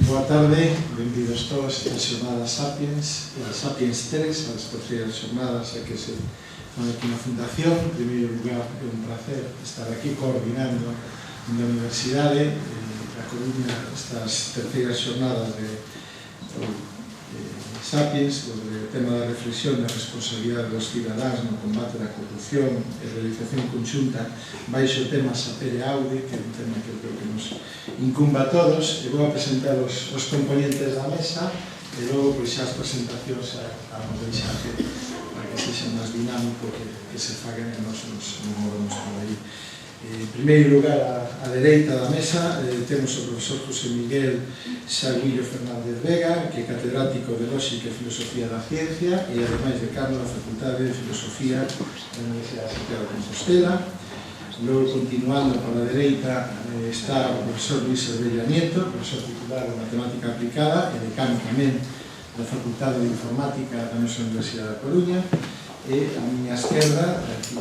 Boa tarde, benvidos todos a esta xornada Sapiens, Sapiens 3, as terceiras xornadas que se fan aquí na Fundación. En primeiro lugar, é un placer estar aquí coordinando na Universidade da Coruña estas terceiras xornadas de Sapiens, sobre o tema da reflexión da responsabilidade dos cidadáns no combate da corrupción e realización conxunta baixo o tema Sapere Aude, que é un tema que creo que nos incumba a todos. E vou a presentar os componentes da mesa e logo xa as presentacións vamos deixar para que sexa máis dinámico que se fagan e nos movemos por aí. En primeiro lugar, á dereita da mesa temos o profesor José Miguel Salguillo Fernández Vega, que é catedrático de Lóxica e Filosofía da Ciencia e ademais decano da Facultade de Filosofía da Universidade de Santiago de Compostela. Logo, continuando por a dereita, está o profesor Luis Cervella Nieto, profesor titular de Matemática Aplicada e decano tamén da Facultade de Informática da nosa Universidade da Coruña. E a miña esquerda, aquí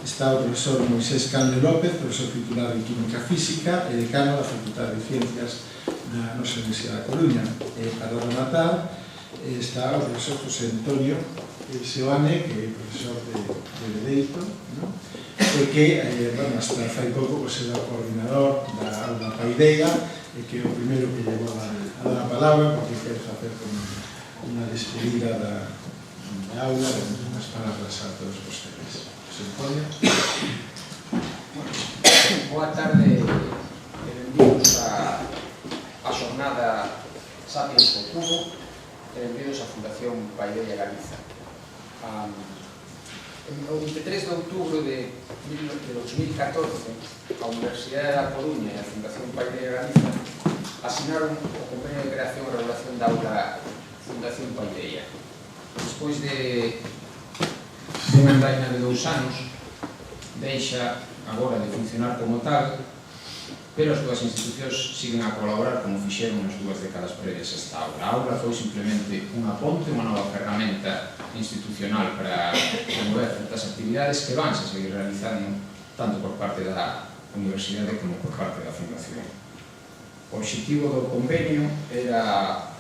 está o profesor Moisés Cande López, profesor titular de Química Física e decano da Facultade de Ciencias da nosa Universidade da Coruña. E para rematar está o profesor José Antonio Seoane, que é profesor de Dereito, e que, hasta fai pouco, era o coordinador da aula Paideia, e que é o primeiro que llegou a dar a palabra, porque quero facer unha despedida da aula e unhas palabras a todos vostedes. Boa tarde e benvidos a xornada Sapiens co Cubo e benvidos á Fundación Paideia Galiza. O 23 de outubro de 2014, a Universidade da Coruña e a Fundación Paideia Galiza asinaron o convenio de creación e regulación da aula Fundación Paideia. Despois de unha andaina de 2 anos, deixa agora de funcionar como tal, pero as dúas institucións siguen a colaborar como fixeron nas 2 décadas previas a esta aula. A aula foi simplemente unha ponte, unha nova ferramenta institucional para promover certas actividades que vanse seguir realizando tanto por parte da Universidade como por parte da Fundación. O obxectivo do convenio era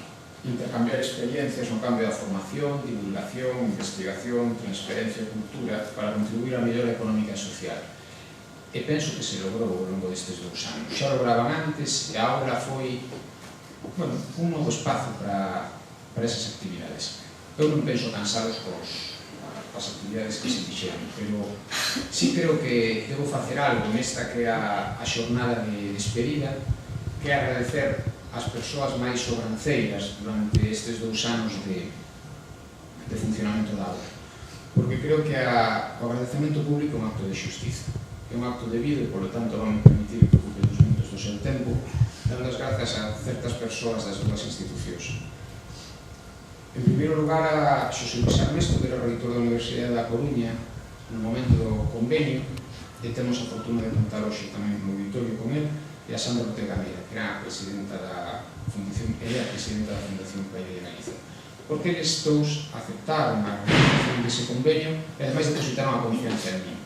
intercambiar experiencias no cambio da formación, divulgación, investigación, transferencia e cultura para contribuir á mellora económica e social. E penso que se logrou ao longo destes 2 anos. Xa lograban antes e a aula foi un novo espazo para esas actividades. Eu non penso cansados coas actividades que se fixeron, pero sí creo que debo facer algo nesta que é a xornada de despedida, que é agradecer as persoas máis sobranceiras durante estes 2 anos de funcionamento da aula, porque creo que o agradecemento público é un acto de xustiza, é un acto debido e, polo tanto, van permitir que ocupe 2 minutos do seu tempo dando as grazas a certas persoas das 2 institucións. En primeiro lugar, a Xosé Luis Ernesto, que era o reitor da Universidade da Coruña no momento do convenio, e temos a fortuna de contar hoxe tamén no auditorio con él, e a Sandra Ortega Meira, que era a presidenta da Fundación Paideia Galiza. Porque eles dous aceptaron a realización dese convenio e ademais depositaron a confianza en mí.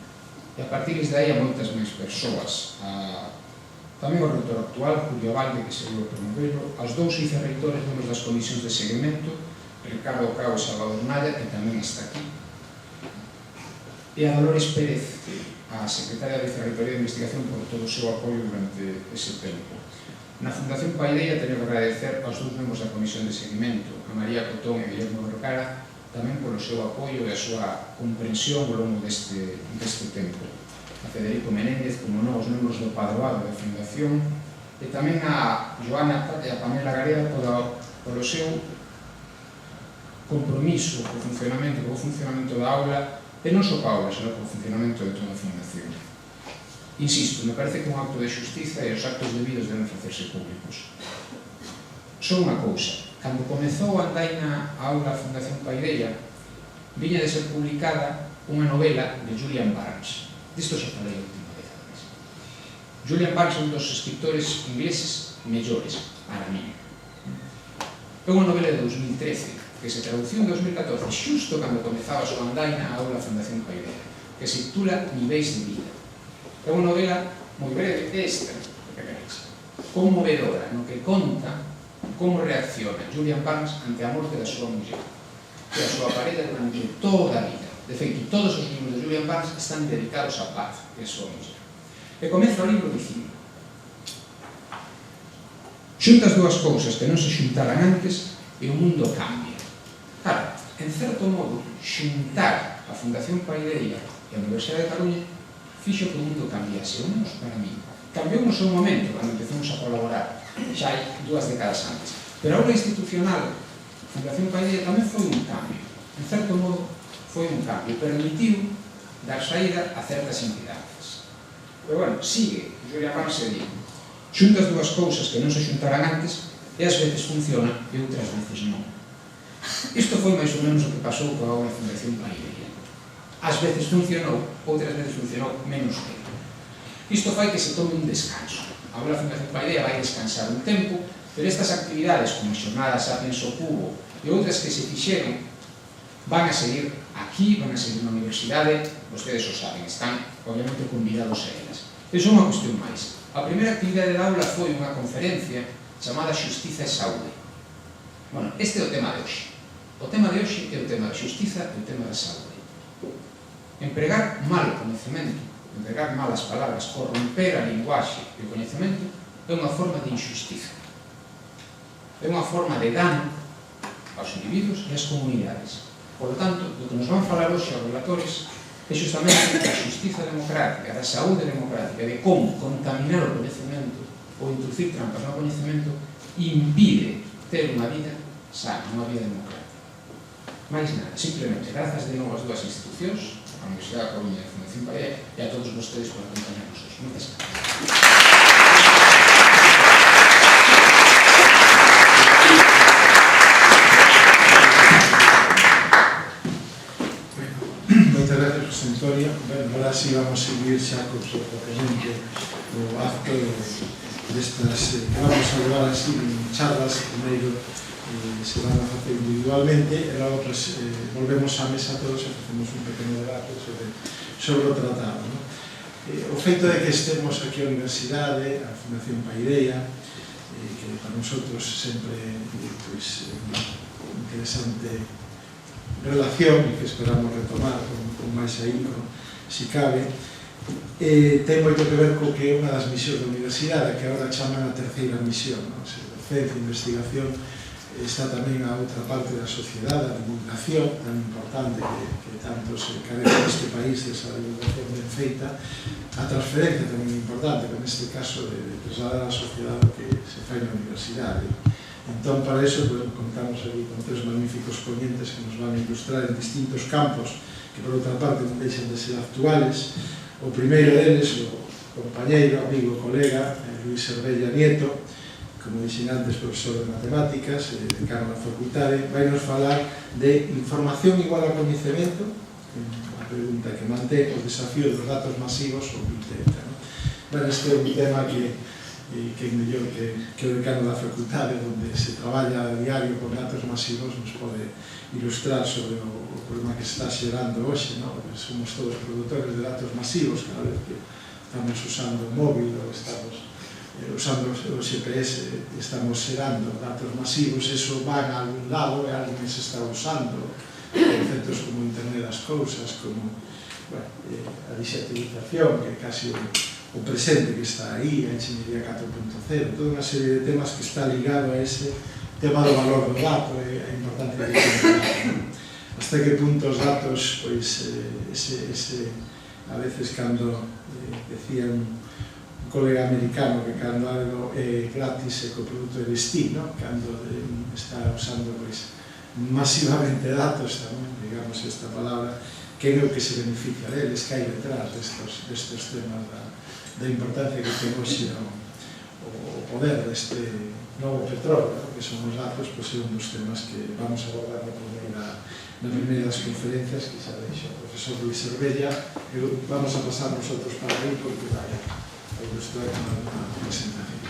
E a partir de aí a moitas máis persoas. Tamén o reitor actual, Julio Valde, que se viu promovelo, aos 2 vicerreitores membros das comisións de seguimento, Ricardo Cao e Salvador Naya, que tamén está aquí, e a Dolores Pérez, a secretaria da Vicerreitoría de Investigación, por todo o seu apoio durante ese tempo. Na Fundación Paideia teño que agradecer aos 2 membros da Comisión de Seguimento, a María Cotón e Guillermo Vergara, tamén polo seu apoio e a súa comprensión ao longo deste tempo. A Federico Menéndez como novos membros do padroado da Fundación e tamén a Joana e a Pamela Gareda polo seu compromiso co funcionamento da aula, e non só pa aula, senón co funcionamento de toda a Fundación. Insisto, me parece que é un acto de xustiza e os actos debidos deben facerse públicos. Só unha cousa, cando comezou a andaina a aula Fundación Paideia, viña de ser publicada unha novela de Julian Barnes. Disto xa falei a última vez. Julian Barnes é un dos escritores ingleses mellores, para mí. É unha novela de 2013, que se traduciu en 2014, xusto cando comezaba a súa andaina a aula Fundación Paideia, que se titula Niveis de vida. É unha novela moi breve, extra, que queréis. conmovedora no que conta como reacciona Julian Barnes ante a morte da súa muller, que a súa parella durante toda a vida. De feito, todos os libros de Julian Barnes están dedicados á paz e a súa muller. E comeza o libro dicindo: xuntas dúas cousas que non se xuntaran antes e o mundo cambia. Claro, en certo modo, xuntar a Fundación Paideia e a Universidade de Cataluña fixo que o mundo cambiase, ou menos para mí. Cambiou no seu momento, cando empezamos a colaborar, xa hai 2 décadas antes. Pero a obra institucional, a Fundación Paideia tamén foi un cambio. En certo modo, foi un cambio. Permitiu dar saída a certas entidades. Pero, bueno, sigue, Julian Barnes e di: xuntas dúas cousas que non se xuntaran antes e ás veces funciona e outras veces non. Isto foi máis ou menos o que pasou coa obra Fundación Paideia. Ás veces funcionou, outras veces funcionou menos que. Isto fai que se tome un descanso. A obra Fundación Paideia vai descansar un tempo, pero estas actividades como xornadas Sapiens ao Cubo e outras que se fixeron van a seguir aquí, van a seguir na universidade, vostedes o saben, están obviamente convidados a elas. Iso é unha cuestión máis. A primeira actividade da aula foi unha conferencia chamada Xustiza e Saúde. Bueno, este é o tema de hoxe. O tema de hoxe é o tema da xustiza e o tema da saúde. Empregar mal o conhecemento, empregar malas palabras, corromper a linguaxe e o conhecemento é unha forma de injustiza. É unha forma de dano aos individuos e ás comunidades. Por lo tanto, do que nos van falar hoxe aos relatores é justamente da xustiza democrática, da saúde democrática, de como contaminar o conhecemento ou introducir trampas no conhecemento impide ter unha vida sana, unha vida democrática. Mais nada, simplemente, grazas de novo ás dúas institucións, a Universidade da Coruña e a Fundación Paideia, e a todos vostedes por acompañarnos hoxe. Moitas gracias. Moitas gracias, José Antonio. Ahora sí vamos a seguir xa con propiamente o acto destas que vamos a levar así en charlas. Primeiro se van a facer individualmente e logo volvemos á mesa todos e facemos un pequeno debate sobre o tratado. O feito de que estemos aquí a Universidade, a Fundación Paideia, que para nosotros sempre unha interesante relación e que esperamos retomar con máis ahínco, si cabe, ten moito que ver co que é unha das misións da Universidade, que agora chaman a terceira misión, docencia, investigación. Está tamén a outra parte da sociedade, a divulgación tan importante que tanto se carece neste país, esa divulgación ben feita, a transferencia tamén importante, que neste caso de trasladar á sociedade o que se fai na universidade. Entón, para iso, contamos aquí con 3 magníficos ponentes que nos van a ilustrar en distintos campos que, por outra parte, non deixan de ser actuales. O primeiro deles, o compañeiro, amigo, colega, Luis Cervella Nieto, como dixen antes, profesor de matemáticas, decano da facultade, vai nos falar de información igual a coñecemento, a pregunta que mantén o desafío dos datos masivos ou Big Data. Este é un tema que é mellor que o decano da facultade, onde se traballa a diario con datos masivos, nos pode ilustrar sobre o problema que se está xerando hoxe. Somos todos produtores de datos masivos, cada vez que estamos usando o móvil ou estamos usando o GPS, estamos xerando datos masivos, eso van a algún lado e alguén se está usando conceptos como Internet das cousas, como a digitalización, que é casi o presente que está aí, a enxeñería 4.0, toda unha serie de temas que está ligado a ese tema do valor do dato e a importancia de dato. Hasta que punto os datos, a veces cando decía un colega americano que cando algo é gratis é co produto de Steam, cando está usando masivamente datos tamén, digamos esta palabra, que é o que se beneficia deles, que hai detrás destes temas da importancia que ten hoxe o poder deste novo petróleo, que son os datos, é un dos temas que vamos a abordar na primeira das conferencias, que xa deixo o profesor Luis Cervella, e vamos a pasar nosotros para aí, porque vai a ilustrar a presentación.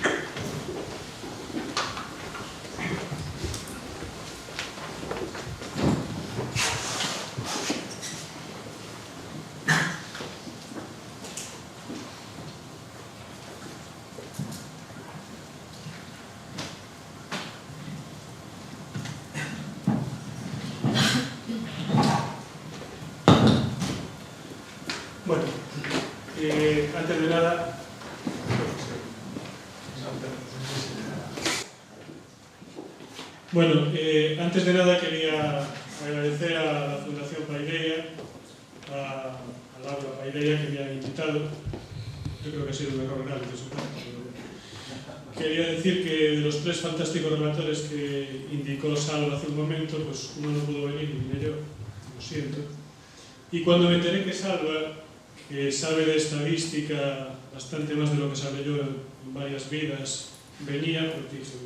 Antes de nada, quería agradecer a la Fundación Paideia, a Laura Paideia, que me han invitado. Yo creo que ha sido un error grave de su parte, pero quería decir que de los 3 fantásticos relatores que indicó Salva hace un momento, pues uno no pudo venir y vine yo, lo siento. Y cuando me enteré que Salva, que sabe de estadística bastante más de lo que sabe yo en varias vidas, venía, pues dije,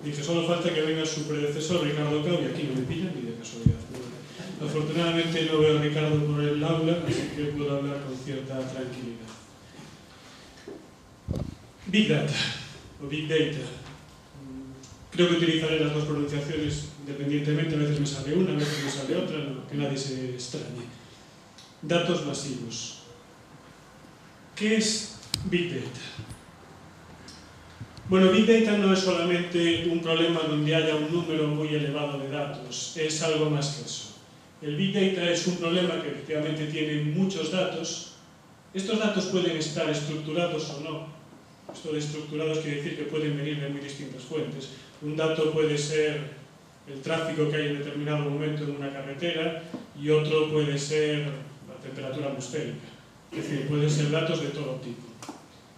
dije, solo falta que venga su predecesor, Ricardo Cao, y aquí no me pillan ni de casualidad. Afortunadamente no veo a Ricardo por el aula, así que puedo hablar con cierta tranquilidad. Big Data, o Big Data. Creo que utilizaré las 2 pronunciaciones independientemente, a veces me sale una, a veces me sale otra, no, que nadie se extrañe. Datos masivos. ¿Qué es Big Data? Bueno, Big Data no es solamente un problema donde haya un número muy elevado de datos, es algo más que eso. El Big Data es un problema que efectivamente tiene muchos datos. Estos datos pueden estar estructurados o no. Esto de estructurados quiere decir que pueden venir de muy distintas fuentes. Un dato puede ser el tráfico que hay en determinado momento en una carretera y otro puede ser la temperatura atmosférica. Es decir, pueden ser datos de todo tipo.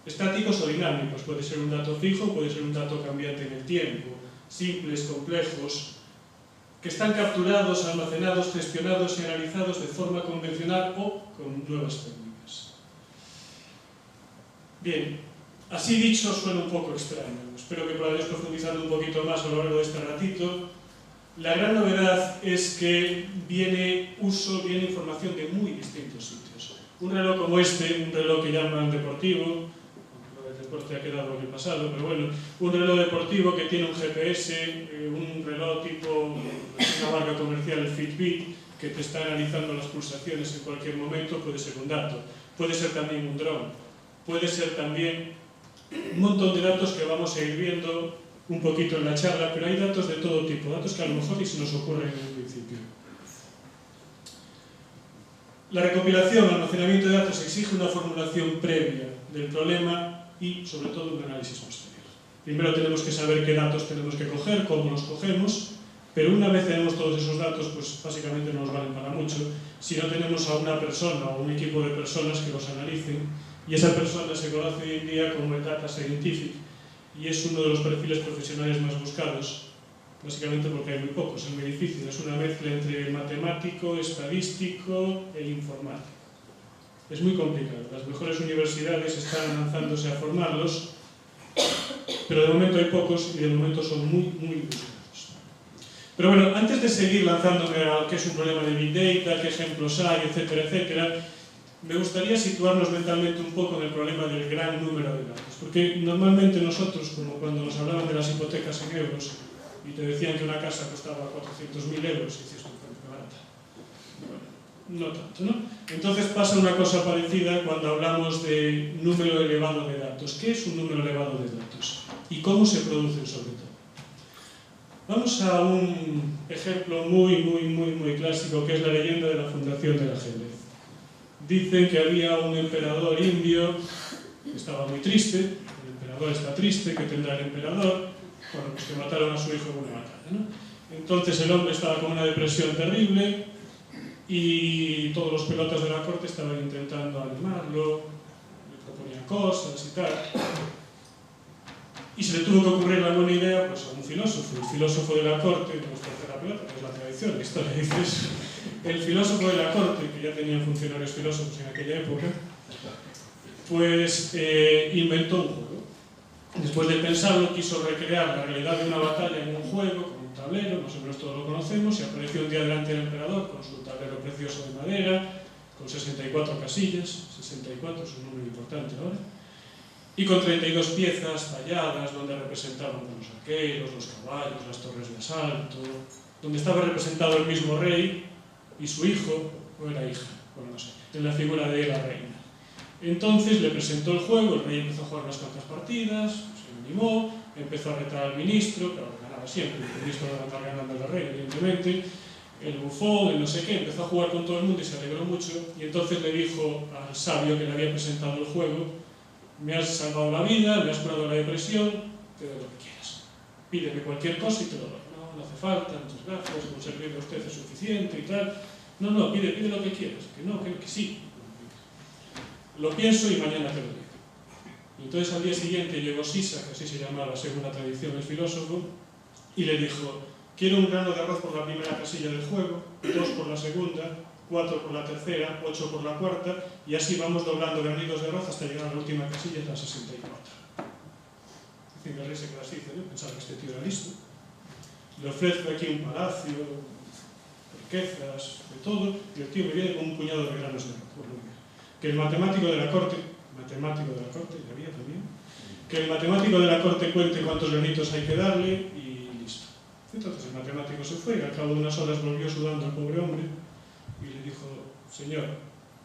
Estáticos o dinámicos, puede ser un dato fijo, puede ser un dato cambiante en el tiempo, simples, complejos, que están capturados, almacenados, gestionados y analizados de forma convencional o con nuevas técnicas. Bien, así dicho suena un poco extraño. Espero que podáis profundizando un poquito más a lo largo de este ratito. La gran novedad es que viene información de muy distintos sitios. Un reloj como este, un reloj que llaman deportivo, te ha quedado en el pasado, pero bueno, un reloj deportivo que tiene un GPS, un reloj tipo una marca comercial, Fitbit, que te está analizando las pulsaciones en cualquier momento, puede ser un dato. Puede ser también un dron, puede ser también un montón de datos que vamos a ir viendo un poquito en la charla, pero hay datos de todo tipo, datos que a lo mejor ni se nos ocurren en un principio. La recopilación, el almacenamiento de datos exige una formulación previa del problema y, sobre todo, un análisis posterior. Primero tenemos que saber qué datos tenemos que coger, cómo los cogemos, pero una vez tenemos todos esos datos, pues básicamente no nos valen para mucho si no tenemos a una persona o un equipo de personas que los analicen, y esa persona se conoce hoy en día como el Data Scientific, y es uno de los perfiles profesionales más buscados, básicamente porque hay muy pocos, es muy difícil, es una mezcla entre matemático, estadístico e informático. Es muy complicado. Las mejores universidades están lanzándose a formarlos, pero de momento hay pocos y de momento son muy buscados. Pero bueno, antes de seguir lanzándome a qué es un problema de Big Data, qué ejemplos hay, etcétera, etcétera, me gustaría situarnos mentalmente un poco en el problema del gran número de datos. Porque normalmente nosotros, como cuando nos hablaban de las hipotecas en euros y te decían que una casa costaba 400.000 euros, y dices, barata. No tanto, ¿no? Entonces pasa una cosa parecida cuando hablamos de número elevado de datos. ¿Qué es un número elevado de datos? ¿Y cómo se producen sobre todo? Vamos a un ejemplo muy clásico, que es la leyenda de la fundación del ajedrez. Dicen que había un emperador indio que estaba muy triste, el emperador está triste, ¿qué tendrá el emperador? Bueno, pues que mataron a su hijo en una batalla, ¿no? Entonces el hombre estaba con una depresión terrible, y todos los pelotas de la corte estaban intentando animarlo, le proponían cosas y tal. Y se le tuvo que ocurrir la buena idea pues, a un filósofo. El filósofo de la corte, no es por hacer la pelota, que es la tradición, la historia dice eso. El filósofo de la corte, que ya tenían funcionarios filósofos en aquella época, pues inventó un juego. Después de pensarlo, quiso recrear la realidad de una batalla en un juego, con un tablero, más o menos todos lo conocemos, y apareció un día delante del emperador con su tablero precioso de madera, con 64 casillas, 64 es un número importante ahora, y con 32 piezas talladas, donde representaban los arqueros, los caballos, las torres de asalto, donde estaba representado el mismo rey y su hijo, o era hija, bueno, no sé, en la figura de la reina. Entonces le presentó el juego, el rey empezó a jugar unas cuantas partidas, se animó, empezó a retar al ministro, claro, ganaba siempre, el ministro va a estar ganando al rey, evidentemente. el bufón, el no sé qué, empezó a jugar con todo el mundo y se alegró mucho, y entonces le dijo al sabio que le había presentado el juego: me has salvado la vida, me has curado la depresión, te doy lo que quieras. Pídeme cualquier cosa y te lo doy. No, no hace falta, muchas gracias, con servirle a usted es suficiente y tal. No, pide lo que quieras, que no, que sí. Lo pienso y mañana te lo digo. Y entonces al día siguiente llegó Sisa, que así se llamaba según la tradición el filósofo, y le dijo: quiero un grano de arroz por la primera casilla del juego, 2 por la segunda, 4 por la tercera, 8 por la cuarta, y así vamos doblando granitos de arroz hasta llegar a la última casilla, la 64. En el rey se queda así, ¿no? Pensaba que este tío era listo. Le ofrezco aquí un palacio, riquezas, de todo, y el tío me viene con un puñado de granos de arroz. Bueno, que el matemático de la corte, y había también, que el matemático de la corte cuente cuántos granitos hay que darle, y listo. Entonces el matemático se fue, y al cabo de unas horas volvió sudando al pobre hombre, y le dijo: señor,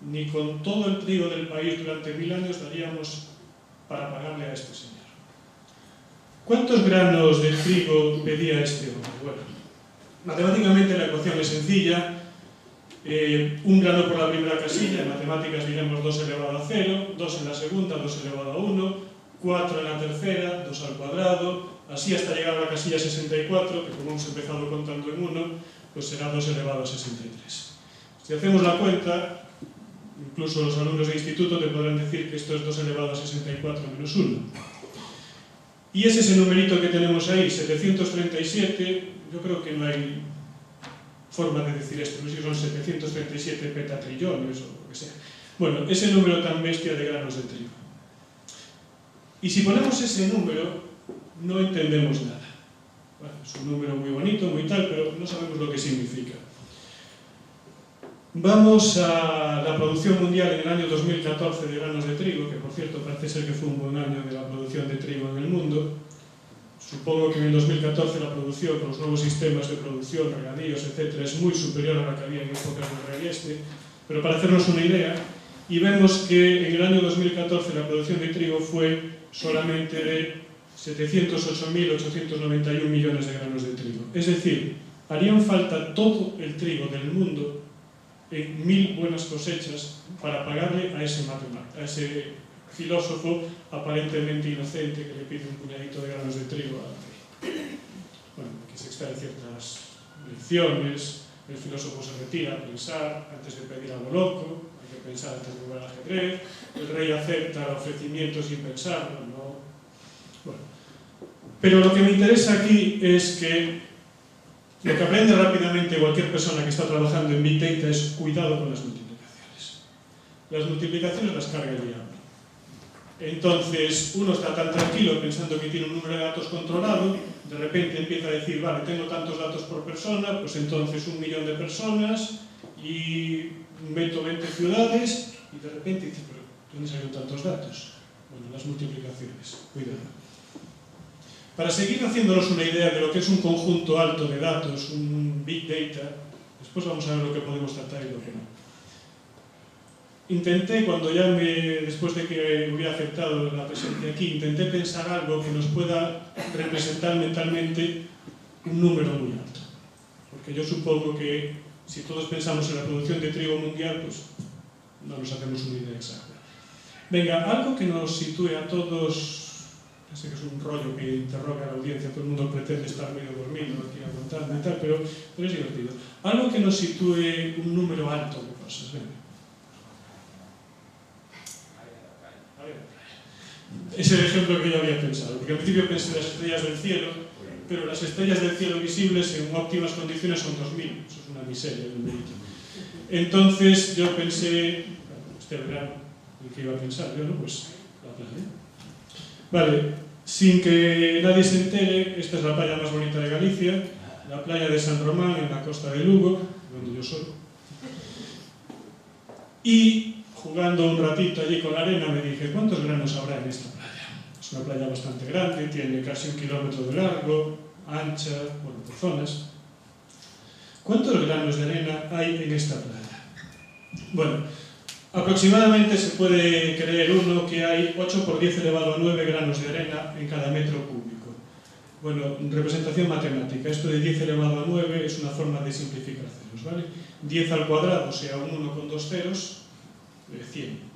ni con todo el trigo del país durante 1000 años daríamos para pagarle a este señor. ¿Cuántos granos de trigo pedía este hombre? Bueno, matemáticamente la ecuación es sencilla. Un grano por la primera casilla, en matemáticas diremos 2 elevado a 0, 2 en la segunda, 2 elevado a 1, 4 en la tercera, 2 al cuadrado, así hasta llegar a la casilla 64, que como hemos empezado contando en 1, pues será 2 elevado a 63. Si hacemos la cuenta, incluso los alumnos de instituto te podrán decir que esto es 2 elevado a 64 menos 1. Y es ese numerito que tenemos ahí, 737, yo creo que no hay forma de decir esto, no sé si son 737 petatrillones o lo que sea. Bueno, ese número tan bestia de granos de trigo. Y si ponemos ese número, no entendemos nada. Bueno, es un número muy bonito, muy tal, pero no sabemos lo que significa. Vamos a la producción mundial en el año 2014 de granos de trigo, que por cierto parece ser que fue un buen año de la producción de trigo en el mundo. Supongo que en el 2014 la producción, con los nuevos sistemas de producción, regadíos, etc., es muy superior a la que había en épocas del rey este, pero para hacernos una idea, y vemos que en el año 2014 la producción de trigo fue solamente de 708.891 millones de granos de trigo. Es decir, harían falta todo el trigo del mundo en 1000 buenas cosechas para pagarle a ese matemático, a ese filósofo aparentemente inocente que le pide un puñadito de granos de trigo al rey. Bueno, que se extraen ciertas lecciones, el filósofo se retira a pensar antes de pedir algo loco, hay que pensar antes de jugar al ajedrez, el rey acepta el ofrecimiento sin pensarlo, ¿no? Bueno, pero lo que me interesa aquí es que lo que aprende rápidamente cualquier persona que está trabajando en Big Data es cuidado con las multiplicaciones. Las multiplicaciones las carga el diablo. Entonces uno está tan tranquilo pensando que tiene un número de datos controlado, de repente empieza a decir, vale, tengo tantos datos por persona, pues entonces 1 millón de personas y invento 20 ciudades, y de repente dice, pero ¿dónde salieron tantos datos? Bueno, las multiplicaciones, cuidado. Para seguir haciéndonos una idea de lo que es un conjunto alto de datos, un Big Data, después vamos a ver lo que podemos tratar y lo que no. Intenté, después de que hubiera aceptado la presencia aquí, intenté pensar algo que nos pueda representar mentalmente un número muy alto. Porque yo supongo que si todos pensamos en la producción de trigo mundial, pues no nos hacemos una idea exacta. Venga, algo que nos sitúe a todos. Sé que es un rollo que interroga a la audiencia, todo el mundo pretende estar medio dormido aquí aguantando y tal, pero es divertido. Algo que nos sitúe un número alto de cosas. Venga. Es el ejemplo que yo había pensado, porque al principio pensé en las estrellas del cielo, pero las estrellas del cielo visibles en óptimas condiciones son 2000, eso es una miseria de numerito. Entonces yo pensé, este verano, ¿en qué iba a pensar? Yo no, pues la playa. Vale, sin que nadie se entere, esta es la playa más bonita de Galicia, la playa de San Román, en la costa de Lugo, donde yo soy. Y jugando un ratito allí con la arena me dije, ¿cuántos granos habrá en esta playa? Es una playa bastante grande, tiene casi 1 kilómetro de largo, ancha, bueno, por zonas. ¿Cuántos granos de arena hay en esta playa? Bueno, aproximadamente se puede creer uno que hay 8 por 10 elevado a 9 granos de arena en cada metro cúbico. Bueno, representación matemática. Esto de 10 elevado a 9 es una forma de simplificar ceros, ¿vale? 10 al cuadrado, o sea, un 1 con 2 ceros, 100.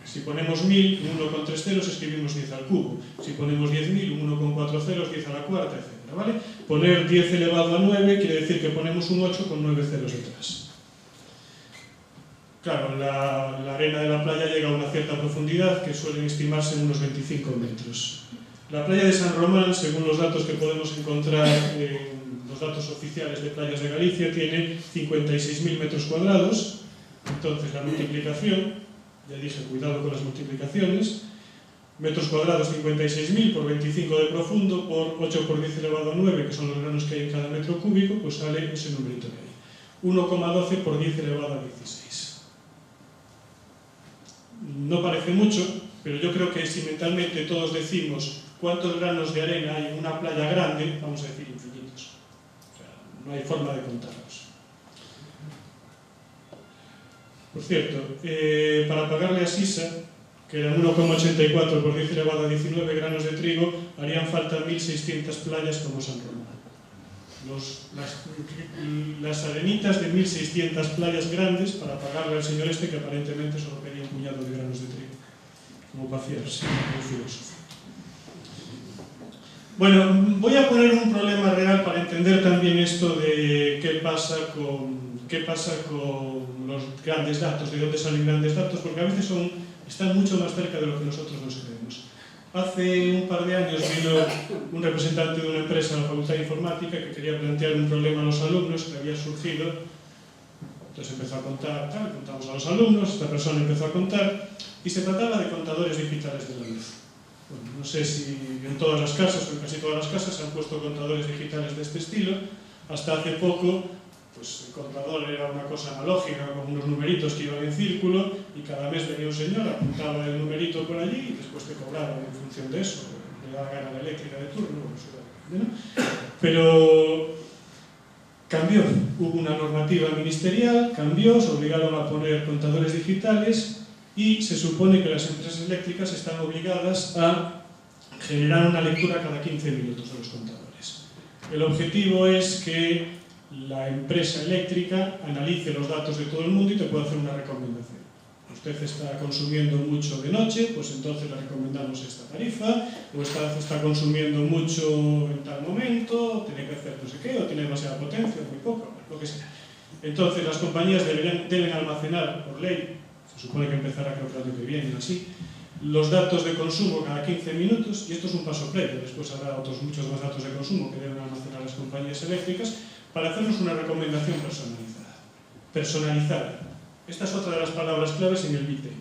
Si ponemos 1000, un 1 con 3 ceros, escribimos 10 al cubo. Si ponemos 10.000, un 1 con 4 ceros, 10 a la cuarta, etc. ¿Vale? Poner 10 elevado a 9 quiere decir que ponemos un 8 con 9 ceros detrás. Claro, la arena de la playa llega a una cierta profundidad que suelen estimarse en unos 25 metros. La playa de San Román, según los datos que podemos encontrar en los datos oficiales de playas de Galicia, tiene 56.000 metros cuadrados. Entonces la multiplicación, ya dije, cuidado con las multiplicaciones, metros cuadrados 56.000 por 25 de profundo por 8 por 10 elevado a 9, que son los granos que hay en cada metro cúbico, pues sale ese numerito de ahí. 1,12 por 10 elevado a 16. No parece mucho, pero yo creo que si mentalmente todos decimos cuántos granos de arena hay en una playa grande, vamos a decir infinitos. O sea, no hay forma de contarlos. Por cierto, para pagarle a Sisa, que eran 1,84 por 10 elevado a 19 granos de trigo, harían falta 1.600 playas como San Román. Las arenitas de 1.600 playas grandes para pagarle al señor este, que aparentemente solo pedía un puñado de granos de trigo, como para fiarse, como filósofo. Bueno, voy a poner un problema real para entender también esto de qué pasa con los grandes datos, de dónde salen grandes datos, porque a veces están mucho más cerca de lo que nosotros nos creemos. Hace un par de años vino un representante de una empresa en la Facultad de Informática que quería plantear un problema a los alumnos que había surgido. Entonces empezó a contar, contamos a los alumnos, esta persona empezó a contar, y se trataba de contadores digitales de la luz. Bueno, no sé si en todas las casas o en casi todas las casas se han puesto contadores digitales de este estilo. Hasta hace poco, pues el contador era una cosa analógica con unos numeritos que iban en círculo y cada mes venía un señor, apuntaba el numerito por allí y después te cobraba en función de eso, le daba gana la eléctrica de turno, ¿no? Pero cambió, hubo una normativa ministerial, cambió, se obligaron a poner contadores digitales y se supone que las empresas eléctricas están obligadas a generar una lectura cada 15 minutos de los contadores. El objetivo es que la empresa eléctrica analice los datos de todo el mundo y te puede hacer una recomendación. Usted está consumiendo mucho de noche, pues entonces le recomendamos esta tarifa, o está consumiendo mucho en tal momento, tiene que hacer no sé qué, o tiene demasiada potencia, o muy poco, lo que sea. Entonces las compañías deben almacenar por ley, se supone que empezará creo que el año que viene, así, los datos de consumo cada 15 minutos, y esto es un paso previo, después habrá muchos más datos de consumo que deben almacenar las compañías eléctricas, para hacernos una recomendación personalizada. Personalizada. Esta es otra de las palabras claves en el Big Data.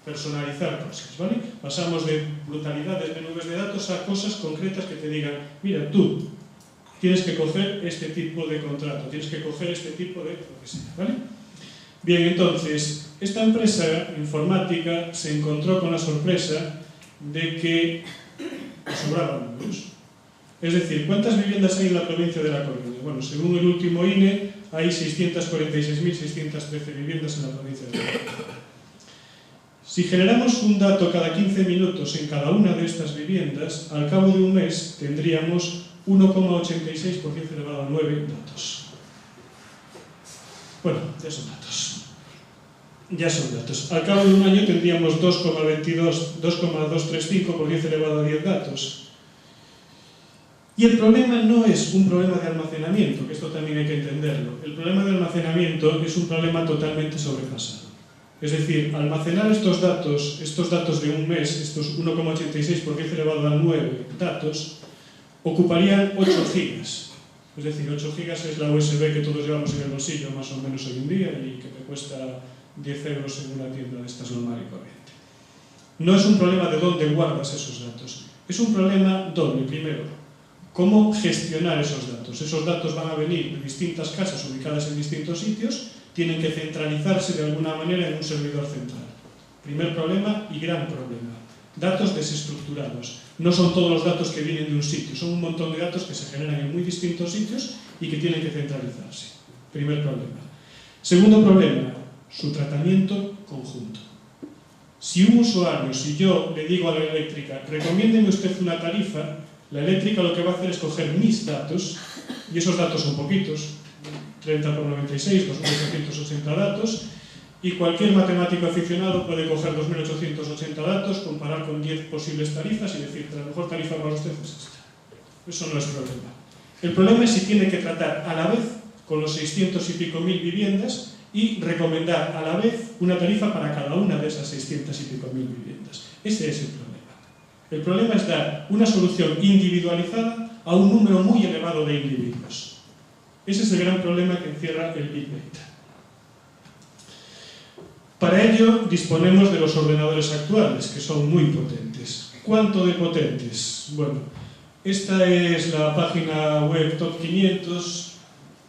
Personalizar cosas, ¿vale? Pasamos de brutalidades de nubes de datos a cosas concretas que te digan, mira, tú tienes que coger este tipo de contrato, tienes que coger este tipo de lo que sea, ¿vale? Bien, entonces, esta empresa informática se encontró con la sorpresa de que sobraban números. Es decir, ¿cuántas viviendas hay en la provincia de La Coruña? Bueno, según el último INE, hay 646.613 viviendas en la provincia de La Coruña. Si generamos un dato cada 15 minutos en cada una de estas viviendas, al cabo de un mes tendríamos 1,86 por 10 elevado a 9 datos. Bueno, ya son datos. Ya son datos. Al cabo de un año tendríamos 2,235 por 10 elevado a 10 datos. Y el problema no es un problema de almacenamiento, que esto también hay que entenderlo. El problema de almacenamiento es un problema totalmente sobrepasado. Es decir, almacenar estos datos de un mes, estos 1,86 por 10 elevado a 9 datos, ocuparían 8 gigas. Es decir, 8 gigas es la USB que todos llevamos en el bolsillo más o menos hoy en día y que te cuesta 10 euros en una tienda de estas normal y corriente. No es un problema de dónde guardas esos datos. Es un problema doble. Primero, cómo gestionar esos datos. Esos datos van a venir de distintas casas ubicadas en distintos sitios, tienen que centralizarse de alguna manera en un servidor central. Primer problema y gran problema. Datos desestructurados. No son todos los datos que vienen de un sitio, son un montón de datos que se generan en muy distintos sitios y que tienen que centralizarse. Primer problema. Segundo problema, su tratamiento conjunto. Si un usuario, si yo le digo a la eléctrica, recomiéndeme usted una tarifa, La eléctrica lo que va a hacer es coger mis datos, y esos datos son poquitos, 30 por 96, 2880 datos, y cualquier matemático aficionado puede coger 2880 datos, comparar con 10 posibles tarifas y decir, la mejor tarifa para usted es esta. Eso no es problema. El problema es si tiene que tratar a la vez con los 600 y pico mil viviendas y recomendar a la vez una tarifa para cada una de esas 600 y pico mil viviendas. Ese es el problema. El problema es dar una solución individualizada a un número muy elevado de individuos. Ese es el gran problema que encierra el Big Data. Para ello disponemos de los ordenadores actuales, que son muy potentes. ¿Cuánto de potentes? Bueno, esta es la página web Top 500,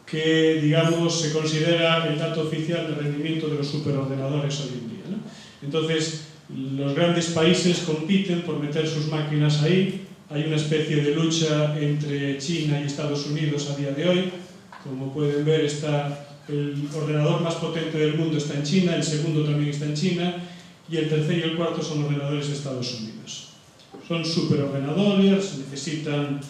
que, digamos, se considera el dato oficial de rendimiento de los superordenadores hoy en día, ¿no? Entonces, los grandes países compiten por meter sus máquinas ahí. Hay una especie de lucha entre China y Estados Unidos a día de hoy. Como pueden ver, el ordenador más potente del mundo está en China, el segundo también está en China, y el tercero y el cuarto son ordenadores de Estados Unidos. Son superordenadores, necesitan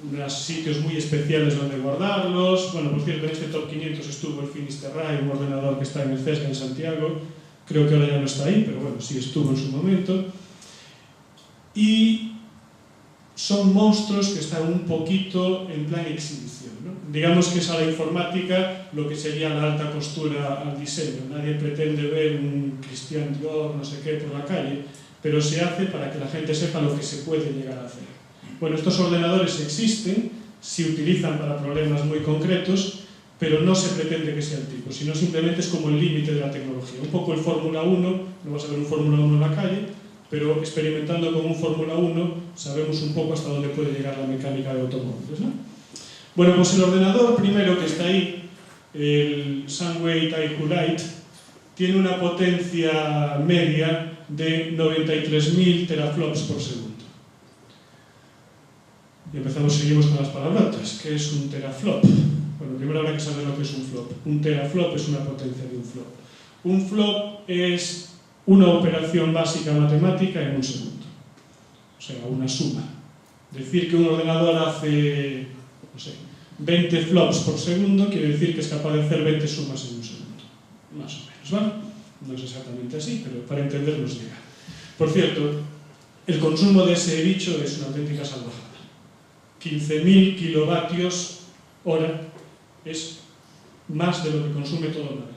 unos sitios muy especiales donde guardarlos. Bueno, por cierto, en este Top 500 estuvo el Finisterrae, un ordenador que está en el CESGA en Santiago. Creo que ahora ya no está ahí, pero bueno, sí estuvo en su momento. Y son monstruos que están un poquito en plan exhibición, ¿no? Digamos que es a la informática lo que sería la alta costura al diseño. Nadie pretende ver un Christian Dior, no sé qué, por la calle, pero se hace para que la gente sepa lo que se puede llegar a hacer. Bueno, estos ordenadores existen, se utilizan para problemas muy concretos, pero no se pretende que sea el tipo, sino simplemente es como el límite de la tecnología. Un poco el Fórmula 1, no vas a ver un Fórmula 1 en la calle, pero experimentando con un Fórmula 1 sabemos un poco hasta dónde puede llegar la mecánica de automóviles, ¿no? Bueno, pues el ordenador primero que está ahí, el Sunway Taihu Lite, tiene una potencia media de 93.000 teraflops por segundo. Y seguimos con las palabrotas. ¿Qué es un teraflop? Bueno, primero habrá que saber lo que es un flop. Un teraflop es una potencia de un flop. Un flop es una operación básica matemática en un segundo. O sea, una suma. Decir que un ordenador hace, no sé, 20 flops por segundo quiere decir que es capaz de hacer 20 sumas en un segundo. Más o menos, ¿vale? No es exactamente así, pero para entendernos llega. Por cierto, el consumo de ese bicho es una auténtica salvajada. 15.000 kilovatios hora es más de lo que consume todo Madrid.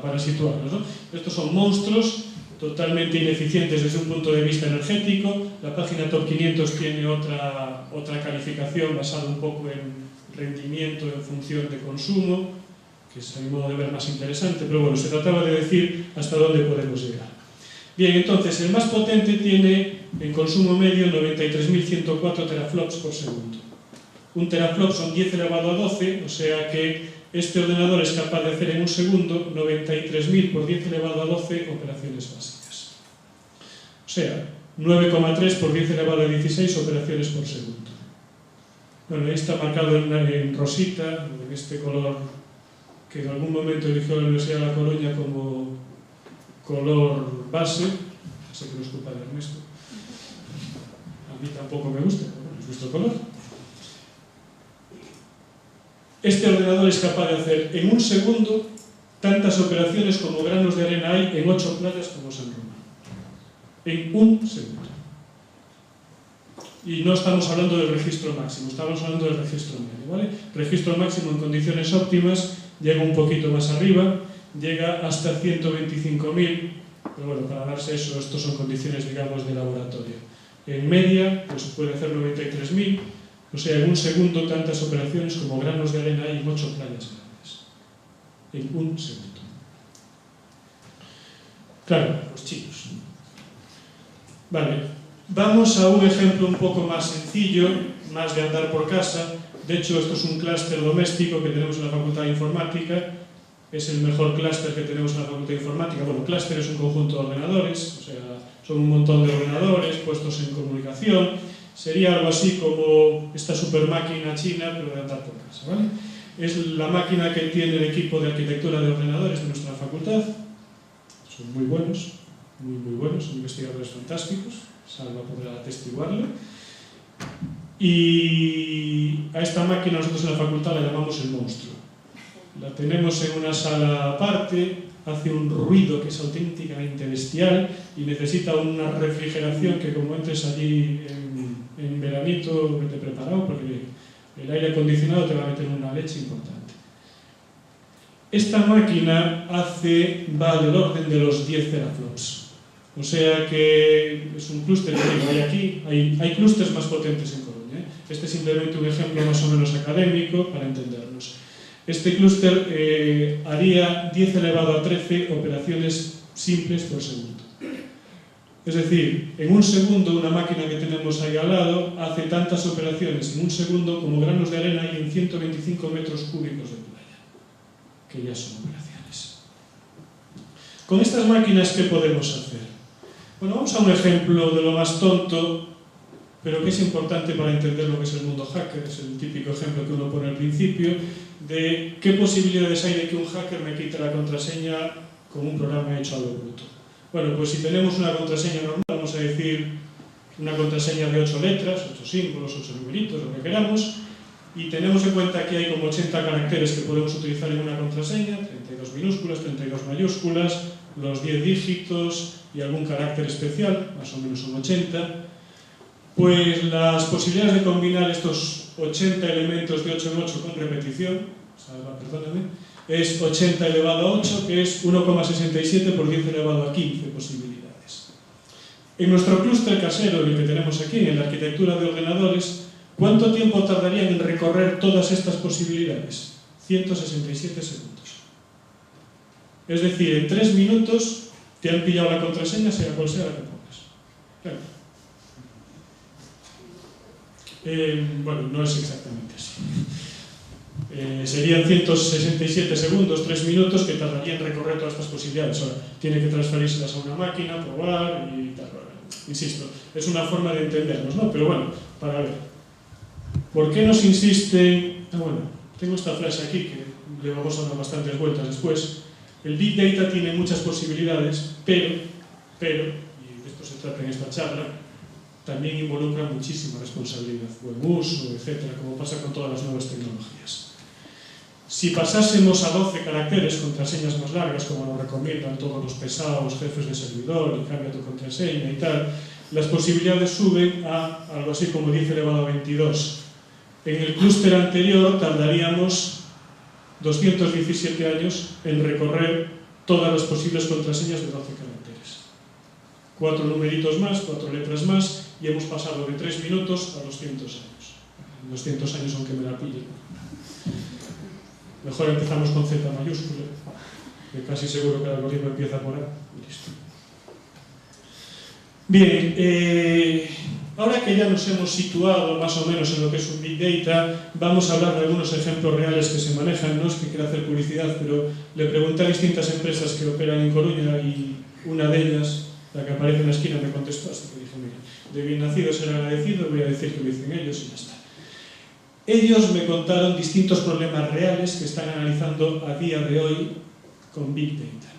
Para situarnos, ¿no? Estos son monstruos totalmente ineficientes desde un punto de vista energético. La página Top 500 tiene otra calificación basada un poco en rendimiento en función de consumo, que es a mi modo de ver más interesante, pero bueno, se trataba de decir hasta dónde podemos llegar. Bien, entonces, el más potente tiene en consumo medio 93.104 teraflops por segundo. Un teraflop son 10 elevado a 12, o sea que este ordenador es capaz de hacer en un segundo 93.000 por 10 elevado a 12 operaciones básicas. O sea, 9,3 por 10 elevado a 16 operaciones por segundo. Bueno, ahí está marcado en rosita, en este color que en algún momento eligió la Universidad de La Coruña como color base. Sé que lo escupa de Ernesto. A mí tampoco me gusta, pero bueno, es nuestro color. Este ordenador es capaz de hacer en un segundo tantas operaciones como granos de arena hay en 8 playas como San Román. En un segundo. Y no estamos hablando del registro máximo, estamos hablando del registro medio, ¿vale? Registro máximo en condiciones óptimas llega un poquito más arriba, llega hasta 125.000, pero bueno, para darse eso, estos son condiciones, digamos, de laboratorio. En media, pues puede hacer 93.000, o sea, en un segundo tantas operaciones como granos de arena hay en 8 playas grandes. En un segundo. Claro, los chinos. Vale, vamos a un ejemplo un poco más sencillo, más de andar por casa. De hecho, esto es un clúster doméstico que tenemos en la Facultad de Informática. Es el mejor clúster que tenemos en la Facultad de Informática. Bueno, clúster es un conjunto de ordenadores, o sea, son un montón de ordenadores puestos en comunicación. Sería algo así como esta super máquina china, pero de andar por casa, ¿vale? Es la máquina que tiene el equipo de arquitectura de ordenadores de nuestra facultad. Son muy buenos, muy buenos, son investigadores fantásticos. Salva podrá atestiguarlo. Y a esta máquina nosotros en la facultad la llamamos el monstruo. La tenemos en una sala aparte, hace un ruido que es auténticamente bestial y necesita una refrigeración que, como entres allí en veranito, vete preparado porque el aire acondicionado te va a meter una leche importante. Esta máquina va del orden de los 10 teraflops. O sea que es un clúster que hay aquí. Hay clústeres más potentes en Coruña. Este es simplemente un ejemplo más o menos académico para entendernos. Este clúster haría 10 elevado a 13 operaciones simples por segundo. Es decir, en un segundo una máquina que tenemos ahí al lado hace tantas operaciones en un segundo como granos de arena hay en 125 metros cúbicos de playa, que ya son operaciones. Con estas máquinas, ¿qué podemos hacer? Bueno, vamos a un ejemplo de lo más tonto, pero que es importante para entender lo que es el mundo hacker. Es el típico ejemplo que uno pone al principio de qué posibilidades hay de que un hacker me quite la contraseña con un programa hecho a lo bruto. Bueno, pues si tenemos una contraseña normal, vamos a decir una contraseña de 8 letras, 8 símbolos, 8 numeritos, lo que queramos, y tenemos en cuenta que hay como 80 caracteres que podemos utilizar en una contraseña, 32 minúsculas, 32 mayúsculas, los 10 dígitos y algún carácter especial, más o menos son 80, pues las posibilidades de combinar estos 80 elementos de 8 en 8 con repetición, perdóname, es 80 elevado a 8, que es 1,67 por 10 elevado a 15 posibilidades. En nuestro clúster casero, el que tenemos aquí, en la arquitectura de ordenadores, ¿cuánto tiempo tardarían en recorrer todas estas posibilidades? 167 segundos. Es decir, en 3 minutos te han pillado la contraseña, sea cual sea la que pongas. Claro. Bueno, no es exactamente así. Serían 167 segundos, 3 minutos que tardarían en recorrer todas estas posibilidades. Ahora, tiene que transferírselas a una máquina, probar y tal. Insisto, es una forma de entendernos, ¿no? Pero bueno, para ver. ¿Por qué nos insisten? Bueno, tengo esta frase aquí que le vamos a dar bastantes vueltas después. El Big Data tiene muchas posibilidades, pero, y de esto se trata en esta charla, también involucra muchísima responsabilidad, buen uso, etcétera, como pasa con todas las nuevas tecnologías. Si pasásemos a 12 caracteres, contraseñas más largas, como nos recomiendan todos los pesados jefes de servidor, y cambia tu contraseña y tal, las posibilidades suben a algo así como 10 elevado a 22. En el clúster anterior tardaríamos 217 años en recorrer todas las posibles contraseñas de 12 caracteres. 4 numeritos más, 4 letras más, y hemos pasado de 3 minutos a 200 años. 200 años aunque me la pillen. Mejor empezamos con Z mayúscula, que casi seguro que el algoritmo empieza por A. Y listo. Bien, ahora que ya nos hemos situado más o menos en lo que es un Big Data, vamos a hablar de algunos ejemplos reales que se manejan. No es que quiera hacer publicidad, pero le pregunté a distintas empresas que operan en Coruña y una de ellas, la que aparece en la esquina, me contestó, así que dije, mira, de bien nacido ser agradecido, voy a decir que lo dicen ellos y ya está. Ellos me contaron distintos problemas reales que están analizando a día de hoy con Big Data.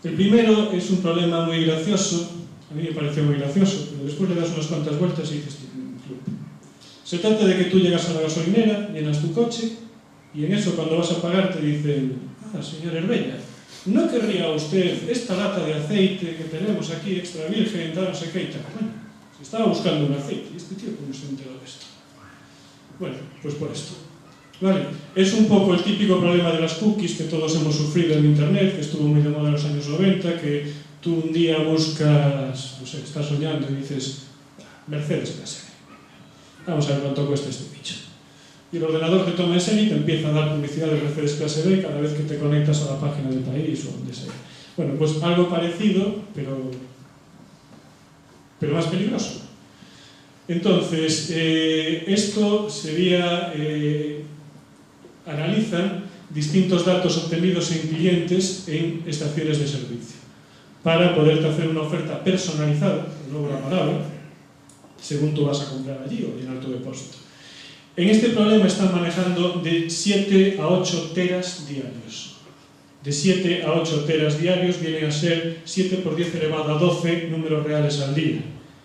El primero es un problema muy gracioso, a mí me pareció muy gracioso, pero después le das unas cuantas vueltas y dices, se trata de que tú llegas a la gasolinera, llenas tu coche, y en eso cuando vas a pagar te dicen, señor Herbella, ¿no querría usted esta lata de aceite que tenemos aquí, extra virgen, tal, no sé qué y tal? Bueno, se estaba buscando un aceite, y este tío, ¿cómo se enteró de esto? Bueno, pues por esto. Vale, es un poco el típico problema de las cookies que todos hemos sufrido en Internet, que estuvo muy de moda en los años 90, que tú un día buscas, no sé, estás soñando y dices, Mercedes clase B. Vamos a ver cuánto cuesta este bicho. Y el ordenador te toma en serio y te empieza a dar publicidad de Mercedes clase B cada vez que te conectas a la página del país o donde sea. Bueno, pues algo parecido, pero más peligroso. Entonces, esto sería, analizan distintos datos obtenidos en clientes en estaciones de servicio para poderte hacer una oferta personalizada, no programable, según tú vas a comprar allí o llenar tu depósito. En este problema están manejando de 7 a 8 teras diarios. de 7 a 8 teras diarios vienen a ser 7 por 10 elevado a 12 números reales al día.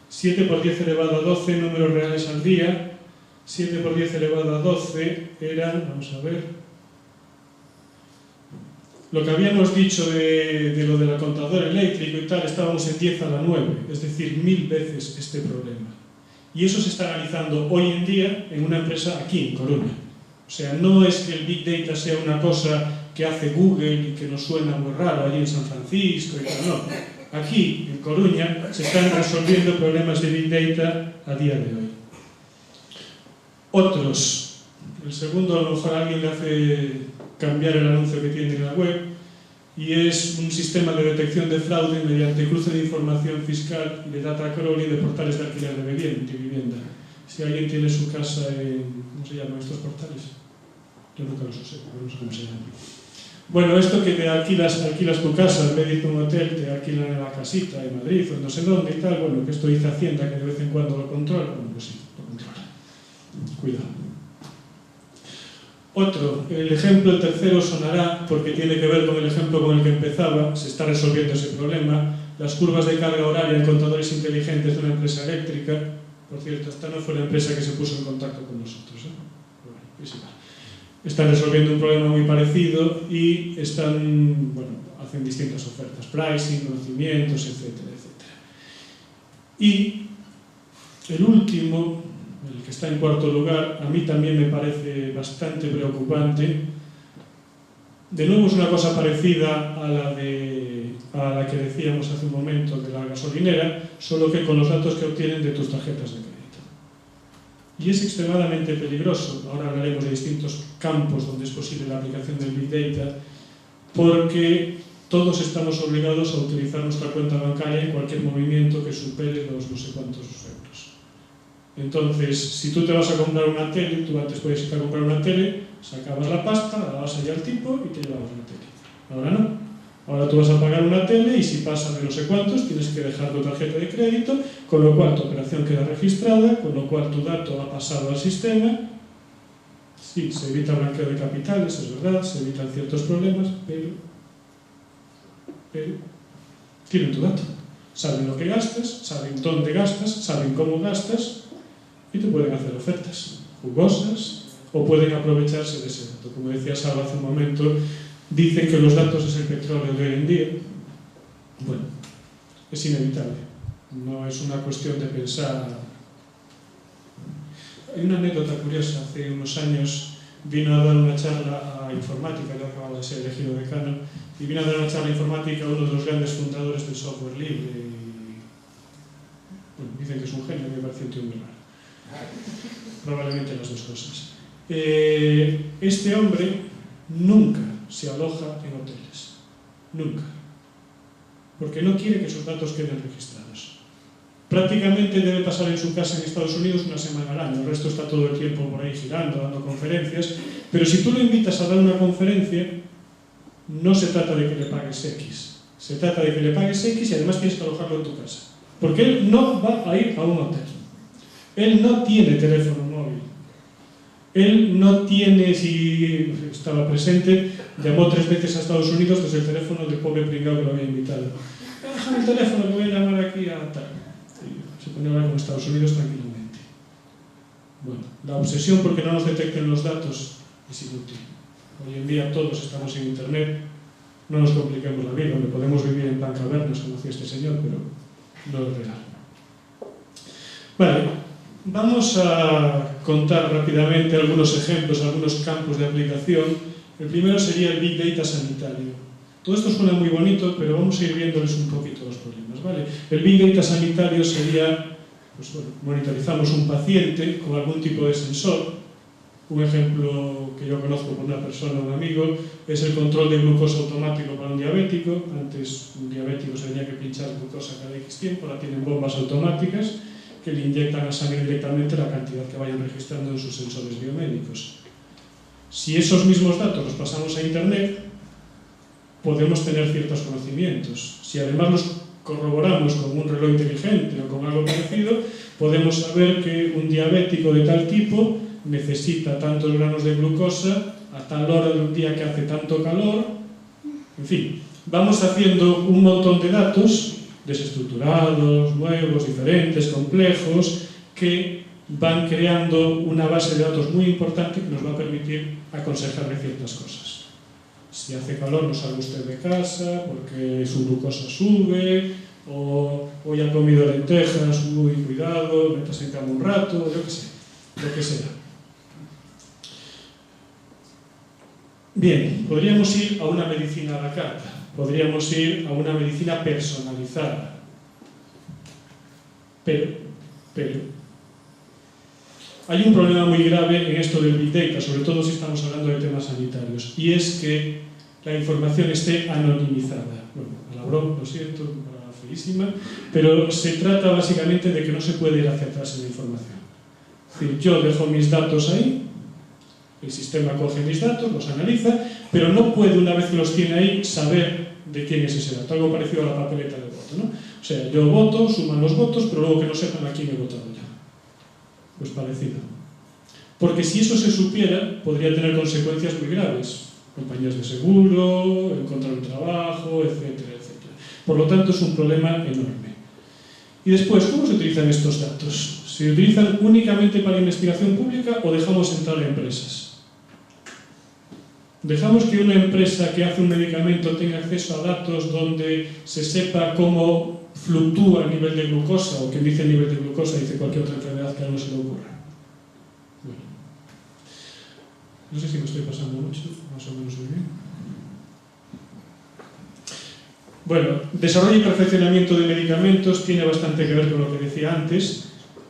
7 por 10 elevado a 12 números reales al día, 7 por 10 elevado a 12 eran, vamos a ver, lo que habíamos dicho de lo del contador eléctrico y tal, estábamos en 10 a la 9, es decir, 1000 veces este problema. Y eso se está analizando hoy en día en una empresa aquí, en Coruña. O sea, no es que el Big Data sea una cosa que hace Google y que nos suena muy raro allí en San Francisco y tal, no. Aquí, en Coruña, se están resolviendo problemas de Big Data a día de hoy. Otros. El segundo, a lo mejor a alguien le hace cambiar el anuncio que tiene en la web, y es un sistema de detección de fraude mediante cruce de información fiscal y de data crawling de portales de alquiler de vivienda. Si alguien tiene su casa en... ¿cómo se llaman estos portales? Yo nunca los sé, pero no sé cómo se llaman. Bueno, esto que te alquilas tu casa, en vez de ir a un hotel, te alquilan en la casita en Madrid o en no sé dónde y tal, bueno, que esto dice Hacienda, que de vez en cuando lo controla, bueno, pues sí, lo controla. Cuidado. Otro, el ejemplo, el tercero sonará, porque tiene que ver con el ejemplo con el que empezaba, se está resolviendo ese problema, las curvas de carga horaria en contadores inteligentes de una empresa eléctrica. Por cierto, esta no fue la empresa que se puso en contacto con nosotros, ¿eh? Bueno, es igual. Están resolviendo un problema muy parecido y están, bueno, hacen distintas ofertas, pricing, conocimientos, etcétera, etcétera. Y el último, el que está en cuarto lugar, a mí también me parece bastante preocupante. De nuevo es una cosa parecida a la que decíamos hace un momento de la gasolinera, solo que con los datos que obtienen de tus tarjetas de crédito. Y es extremadamente peligroso. Ahora hablaremos de distintos campos donde es posible la aplicación del Big Data, porque todos estamos obligados a utilizar nuestra cuenta bancaria en cualquier movimiento que supere los no sé cuántos euros. Entonces, si tú te vas a comprar una tele, tú antes puedes ir a comprar una tele, sacabas la pasta, la dabas allá al tipo y te llevabas la tele. Ahora no. Ahora tú vas a pagar una tele y si pasa de no sé cuántos tienes que dejar tu tarjeta de crédito, con lo cual tu operación queda registrada, con lo cual tu dato ha pasado al sistema. Sí, se evita blanqueo de capitales, es verdad, se evitan ciertos problemas, pero tienen tu dato. Saben lo que gastas, saben dónde gastas, saben cómo gastas y te pueden hacer ofertas jugosas o pueden aprovecharse de ese dato. Como decía Salva hace un momento, dicen que los datos es el petróleo de hoy en día. Bueno, es inevitable. No es una cuestión de pensar. Hay una anécdota curiosa. Hace unos años vino a dar una charla a informática, yo acababa de ser elegido decano, y vino a dar una charla a informática a uno de los grandes fundadores del software libre. Bueno, dicen que es un genio, me parece un tío muy raro. Probablemente las dos cosas. Este hombre nunca se aloja en hoteles. Nunca. Porque no quiere que sus datos queden registrados. Prácticamente debe pasar en su casa en Estados Unidos una semana al año. El resto está todo el tiempo por ahí girando, dando conferencias. Pero si tú lo invitas a dar una conferencia, no se trata de que le pagues X. Se trata de que le pagues X y además tienes que alojarlo en tu casa. Porque él no va a ir a un hotel. Él no tiene teléfono móvil. Él no tiene, si estaba presente, llamó 3 veces a Estados Unidos desde el teléfono del pobre pringao que lo había invitado. Déjame el teléfono que voy a llamar aquí a tal. Y se pone a hablar con Estados Unidos tranquilamente. Bueno, la obsesión porque no nos detecten los datos es inútil. Hoy en día todos estamos en Internet, no nos compliquemos la vida, donde podemos vivir en plan cavernas, como decía este señor, pero no es real. Vale, vamos a contar rápidamente algunos ejemplos, algunos campos de aplicación. El primero sería el Big Data sanitario. Todo esto suena muy bonito, pero vamos a ir viéndoles un poquito los problemas, ¿vale? El Big Data sanitario sería, pues bueno, monitorizamos un paciente con algún tipo de sensor. Un ejemplo que yo conozco por una persona, un amigo, es el control de glucosa automático para un diabético. Antes un diabético se tenía que pinchar glucosa cada X tiempo, ahora tienen bombas automáticas que le inyectan a sangre directamente la cantidad que vayan registrando en sus sensores biomédicos. Si esos mismos datos los pasamos a Internet, podemos tener ciertos conocimientos. Si además los corroboramos con un reloj inteligente o con algo parecido, podemos saber que un diabético de tal tipo necesita tantos gramos de glucosa a tal hora de un día que hace tanto calor En fin, vamos haciendo un montón de datos desestructurados, nuevos, diferentes, complejos, que van creando una base de datos muy importante que nos va a permitir aconsejarle ciertas cosas. Si hace calor no salga usted de casa porque su glucosa sube, o hoy ha comido lentejas, uy, cuidado, métase en cama un rato, yo qué sé, lo que sea. Bien, podríamos ir a una medicina a la carta, podríamos ir a una medicina personalizada, pero hay un problema muy grave en esto del Big Data, sobre todo si estamos hablando de temas sanitarios, y es que la información esté anonimizada. Bueno, palabrón, lo siento, palabra feísima, pero se trata básicamente de que no se puede ir hacia atrás en la información. Es decir, yo dejo mis datos ahí, el sistema coge mis datos, los analiza, pero no puede, una vez que los tiene ahí, saber de quién es ese dato. Algo parecido a la papeleta de voto, ¿no? O sea, yo voto, suman los votos, pero luego que no sepan a quién he votado ya. Pues parecido. Porque si eso se supiera, podría tener consecuencias muy graves. Compañías de seguro, encontrar un trabajo, etcétera, etcétera. Por lo tanto, es un problema enorme. Y después, ¿cómo se utilizan estos datos? ¿Se utilizan únicamente para investigación pública o dejamos entrar a empresas? ¿Dejamos que una empresa que hace un medicamento tenga acceso a datos donde se sepa cómo fluctúa el nivel de glucosa, o quien dice el nivel de glucosa dice cualquier otra enfermedad que a uno se le ocurra? Bueno, no sé si me estoy pasando mucho, más o menos muy bien. Bueno, desarrollo y perfeccionamiento de medicamentos tiene bastante que ver con lo que decía antes.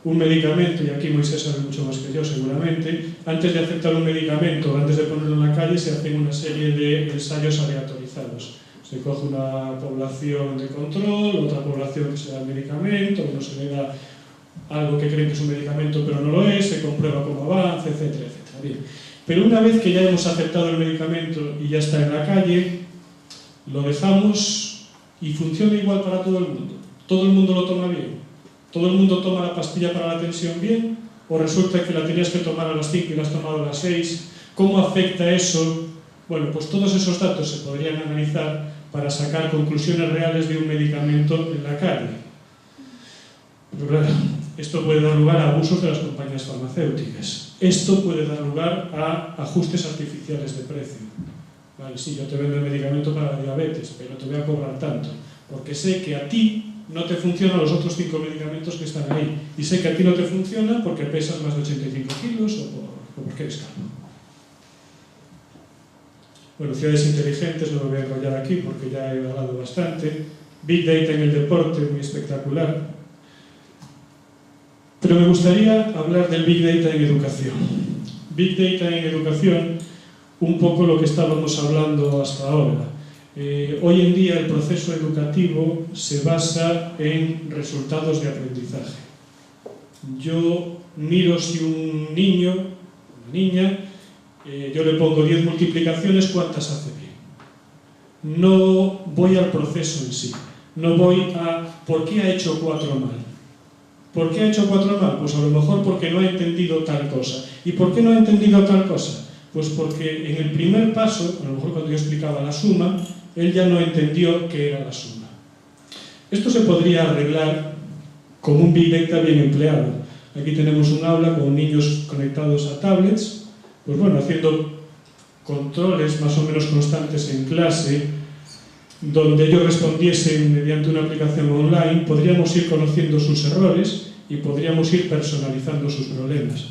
Un medicamento, y aquí Moisés sabe mucho más que yo seguramente, antes de aceptar un medicamento, antes de ponerlo en la calle, se hacen una serie de ensayos aleatorizados. Se coge una población de control, otra población que se da el medicamento, uno se le da algo que creen que es un medicamento pero no lo es, se comprueba cómo avanza, etcétera, etcétera. Bien. Pero una vez que ya hemos aceptado el medicamento y ya está en la calle, lo dejamos y funciona igual para todo el mundo. Todo el mundo lo toma bien. ¿Todo el mundo toma la pastilla para la tensión bien? ¿O resulta que la tenías que tomar a las 5 y la has tomado a las 6? ¿Cómo afecta eso? Bueno, pues todos esos datos se podrían analizar para sacar conclusiones reales de un medicamento en la calle. Pero claro, esto puede dar lugar a abusos de las compañías farmacéuticas. Esto puede dar lugar a ajustes artificiales de precio. Vale, sí, yo te vendo el medicamento para la diabetes, pero te voy a cobrar tanto, porque sé que a ti no te funcionan los otros 5 medicamentos que están ahí. Y sé que a ti no te funciona porque pesas más de 85 kilos o porque eres calvo. Bueno, ciudades inteligentes, no me voy a enrollar aquí porque ya he hablado bastante. Big Data en el deporte, muy espectacular. Pero me gustaría hablar del Big Data en educación. Big Data en educación, un poco lo que estábamos hablando hasta ahora. Hoy en día el proceso educativo se basa en resultados de aprendizaje. Yo miro si un niño, una niña, yo le pongo 10 multiplicaciones, ¿cuántas hace bien? No voy al proceso en sí, no voy a ¿por qué ha hecho 4 mal? ¿Por qué ha hecho 4 mal? Pues a lo mejor porque no ha entendido tal cosa. ¿Y por qué no ha entendido tal cosa? Pues porque en el primer paso, a lo mejor cuando yo explicaba la suma, él ya no entendió qué era la suma. Esto se podría arreglar con un Big Data bien empleado. Aquí tenemos un aula con niños conectados a tablets, pues bueno, haciendo controles más o menos constantes en clase, donde ellos respondiesen mediante una aplicación online, podríamos ir conociendo sus errores y podríamos ir personalizando sus problemas.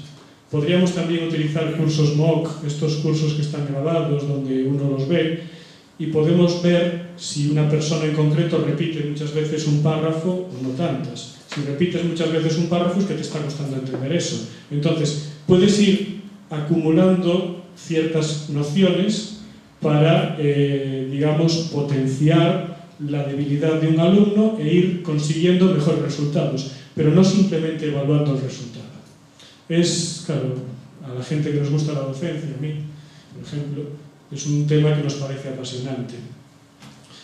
Podríamos también utilizar cursos MOOC, estos cursos que están grabados, donde uno los ve, y podemos ver si una persona en concreto repite muchas veces un párrafo o no tantas. Si repites muchas veces un párrafo es que te está costando entender eso. Entonces, puedes ir acumulando ciertas nociones para, digamos, potenciar la debilidad de un alumno e ir consiguiendo mejores resultados, pero no simplemente evaluando el resultado. Es, claro, a la gente que nos gusta la docencia, a mí, por ejemplo, es un tema que nos parece apasionante.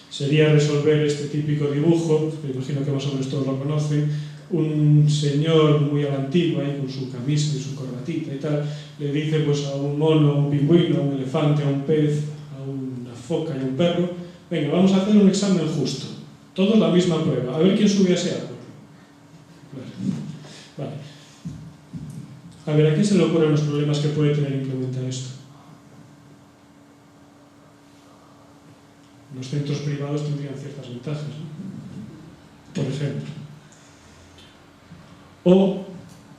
Sería resolver este típico dibujo, que imagino que más o menos todos lo conocen, un señor muy a la antigua, ahí con su camisa y su corbatita y tal, le dice pues a un mono, a un pingüino, a un elefante, a un pez, a una foca y a un perro, venga, vamos a hacer un examen justo, todos la misma prueba, a ver quién sube a ese árbol. Vale. A ver, ¿a quién se le ocurren los problemas que puede tener implementar esto? Los centros privados tendrían ciertas ventajas, ¿no? Por ejemplo. O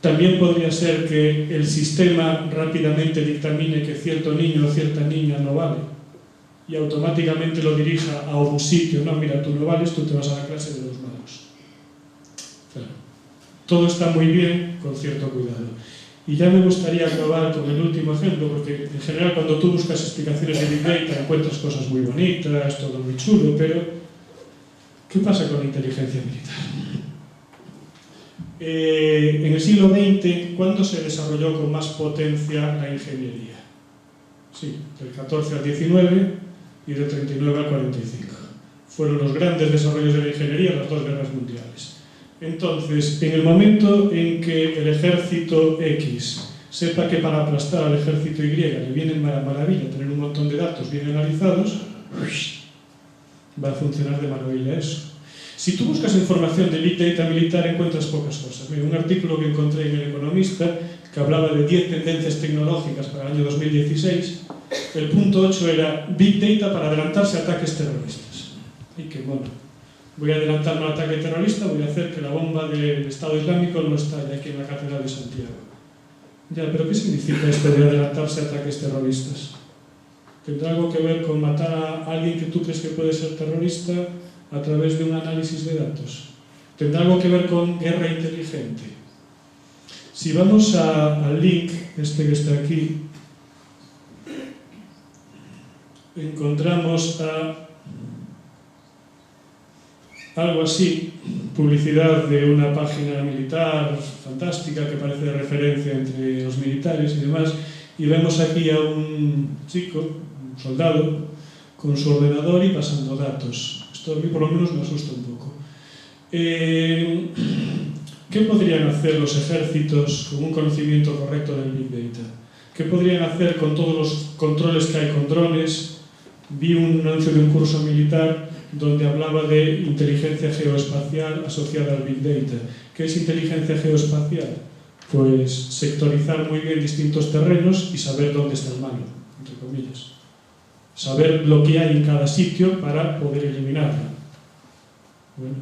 también podría ser que el sistema rápidamente dictamine que cierto niño o cierta niña no vale y automáticamente lo dirija a un sitio. No, mira, tú no vales, tú te vas a la clase de los malos. Claro. Todo está muy bien con cierto cuidado. Y ya me gustaría acabar con el último ejemplo, porque en general cuando tú buscas explicaciones de Big Data encuentras cosas muy bonitas, todo muy chulo, pero ¿qué pasa con la inteligencia militar? En el siglo XX, ¿cuándo se desarrolló con más potencia la ingeniería? Sí, del 14 al 19 y del 39 al 45. Fueron los grandes desarrollos de la ingeniería en las dos guerras mundiales. Entonces, en el momento en que el ejército X sepa que para aplastar al ejército Y le viene maravilla tener un montón de datos bien analizados, va a funcionar de maravilla eso. Si tú buscas información de Big Data militar, encuentras pocas cosas. Mira, un artículo que encontré en El Economista que hablaba de 10 tendencias tecnológicas para el año 2016. El punto 8 era Big Data para adelantarse a ataques terroristas. ¡Ay, qué mono! Voy a adelantarme al ataque terrorista, voy a hacer que la bomba del Estado Islámico no estalle aquí en la Catedral de Santiago. Ya, pero ¿qué significa esto de adelantarse a ataques terroristas? ¿Tendrá algo que ver con matar a alguien que tú crees que puede ser terrorista a través de un análisis de datos? ¿Tendrá algo que ver con guerra inteligente? Si vamos al link, este que está aquí, encontramos algo así, publicidad de una página militar fantástica que parece de referencia entre los militares y demás, y vemos aquí a un chico, un soldado, con su ordenador y pasando datos. Esto a mí por lo menos me asusta un poco. ¿Qué podrían hacer los ejércitos con un conocimiento correcto del Big Data? ¿Qué podrían hacer con todos los controles que hay con drones? Vi un anuncio de un curso militar donde hablaba de inteligencia geoespacial asociada al Big Data. ¿Qué es inteligencia geoespacial? Pues sectorizar muy bien distintos terrenos y saber dónde está el malo, entre comillas. Saber lo que hay en cada sitio para poder eliminarlo. Bueno,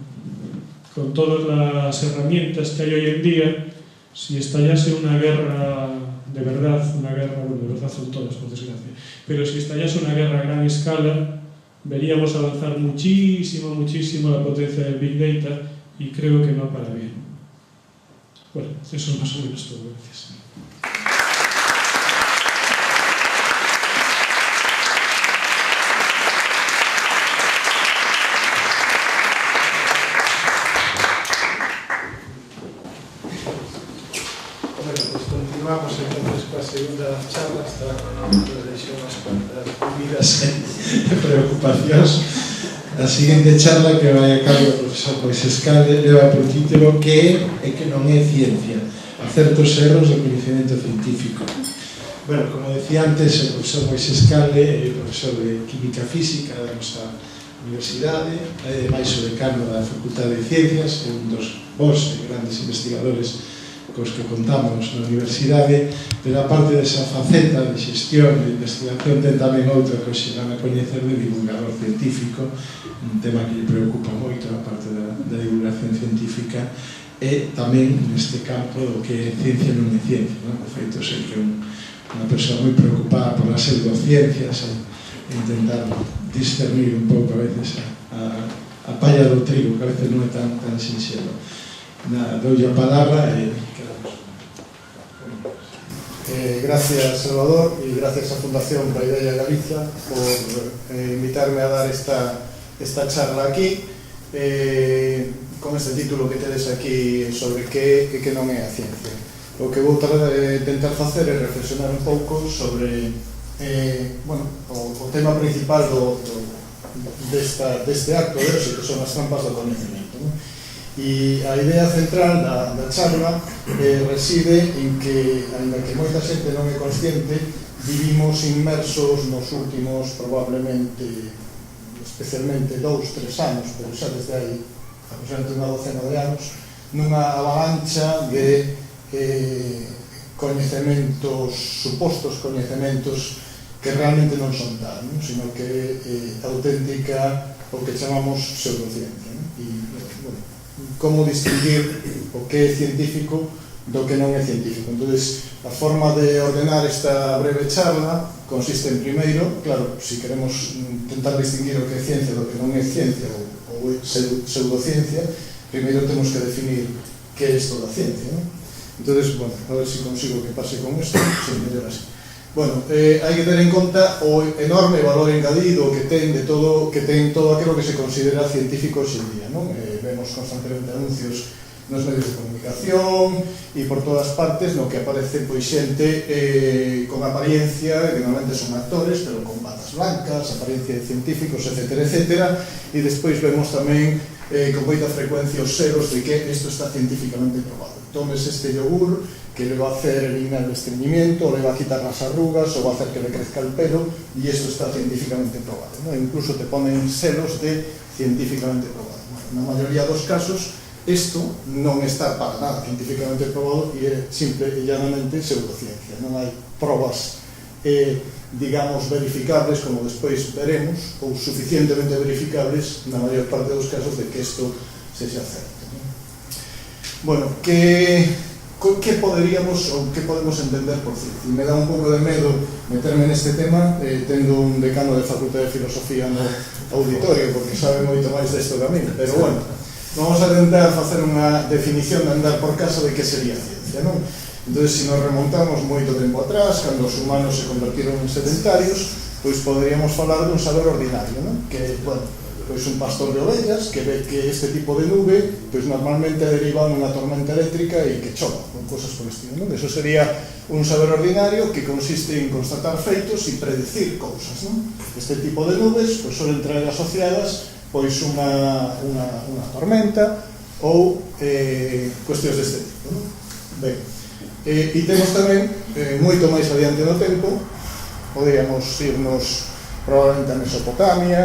con todas las herramientas que hay hoy en día, si estallase una guerra de verdad, una guerra, bueno, de verdad son todas, por desgracia, pero si estallase una guerra a gran escala, veríamos avanzar muchísimo, muchísimo la potencia del Big Data y creo que no para bien. Bueno, eso es más o menos todo. Gracias. Bueno, pues continuamos entonces con la segunda charla. Hasta la deixo unas cuantas comidas de preocupacións. A seguinte charla que vai a cargo do profesor Moisés-Cale leva por título que é que non é ciencia, acertos e erros do coñecemento científico. Bueno, como decía antes, o profesor Moisés-Cale é profesor de Química Física da nosa universidade, é máis o decano da Facultade de Ciencias, é un dos bons e grandes investigadores cos que contamos na universidade, pero a parte desa faceta de xestión e investigación ten tamén outra que hoxe van a coñecer de divulgador científico, un tema que lle preocupa moito a parte da divulgación científica, e tamén neste campo do que ciencia non é ciencia, non? De feito, sei que é unha persoa moi preocupada por as pseudociencias e intentar discernir un pouco a veces a palla do trigo, que a veces non é tan sinxelo. Doy a palabra e quedamos. Gracias, Salvador, y gracias a Fundación Paideia Galiza por invitarme a dar esta charla aquí con este título que tedes aquí sobre que non é a ciencia. O que vou tentar facer é reflexionar un pouco sobre o tema principal deste acto de hoxe, que son as trampas do coñecemento, non? E a idea central da charla reside en que, ainda que moita xente non é consciente, vivimos inmersos nos últimos probablemente especialmente 2-3 anos, pero xa desde aí aproximadamente unha docena de anos, nunha avalancha de coñecementos, supostos coñecementos que realmente non son tal, sino que auténtica o que chamamos pseudociencia. E, bueno, como distinguir o que é científico do que non é científico. Entonces, a forma de ordenar esta breve charla consiste en, primeiro, claro, se queremos intentar distinguir o que é ciencia do que non é ciencia ou pseudociencia, primeiro temos que definir que é isto da ciencia, ¿no? Entonces, bueno, a ver se consigo que pase con isto, sí, mellor así. Bueno, hai que ter en conta o enorme valor engadido que ten todo aquilo que se considera científico hoxe en día, non? Vemos constantemente anuncios nos medios de comunicación e por todas partes no que aparece pois xente con apariencia, que normalmente son actores, pero con batas blancas, apariencia de científicos, etcétera, etcétera, e despois vemos tamén con moita frecuencia os selos de que isto está científicamente probado. Tomes este yogur que le va a hacer eliminar el estreñimiento, o le va a quitar las arrugas, o va a hacer que le crezca el pelo, y esto está científicamente probado, ¿no? Incluso te ponen selos de científicamente probado. Bueno, en la mayoría de los casos, esto non está para nada científicamente probado e é simple e llanamente pseudociencia. Non hai probas, digamos, verificables, como despois veremos, ou suficientemente verificables, na maior parte dos casos, de que isto sexa certo. Bueno, que poderíamos ou que podemos entender por ciencia? Me dá un pouco de medo meterme neste tema, tendo un decano de Facultade de Filosofía no auditorio, porque sabe moito máis desto que a mí, pero bueno, vamos a tentar facer unha definición de andar por casa de que sería ciencia, non? Entón, se nos remontamos moito tempo atrás, cando os humanos se convertiron en sedentarios, pois poderíamos falar dun saber ordinario, non? Que, bueno, pois un pastor de ovellas que ve que este tipo de nube pois normalmente deriva nunha tormenta eléctrica e que chova, con cosas por estilo, non? Eso sería un saber ordinario que consiste en constatar feitos e predecir cousas, non? Este tipo de nubes pois suelen traer asociadas pois unha tormenta ou cuestións deste tipo, non? Ben, e temos tamén moito máis adiante no tempo, poderíamos irnos probablemente a Mesopotamia,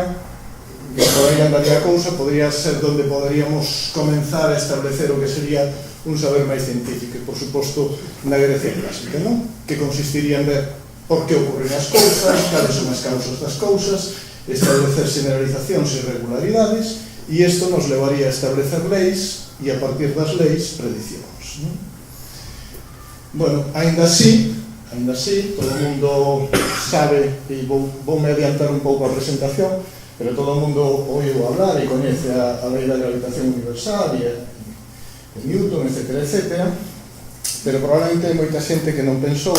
que por aí andaría a cousa, podría ser onde poderíamos comenzar a establecer o que sería un saber máis científico, e por suposto na Grecia clásica, non? Que consistiría en ver por que ocurren as cousas, cales son as causas das cousas, establecer generalizacións e regularidades, e isto nos levaría a establecer leis e a partir das leis predicións, non? Bueno, aínda así, todo o mundo sabe, e voume adiantar un pouco a presentación, pero todo o mundo oiu hablar e coñece a lei da gravitación universal e Newton, etcétera, etcétera, pero probablemente hai moita xente que non pensou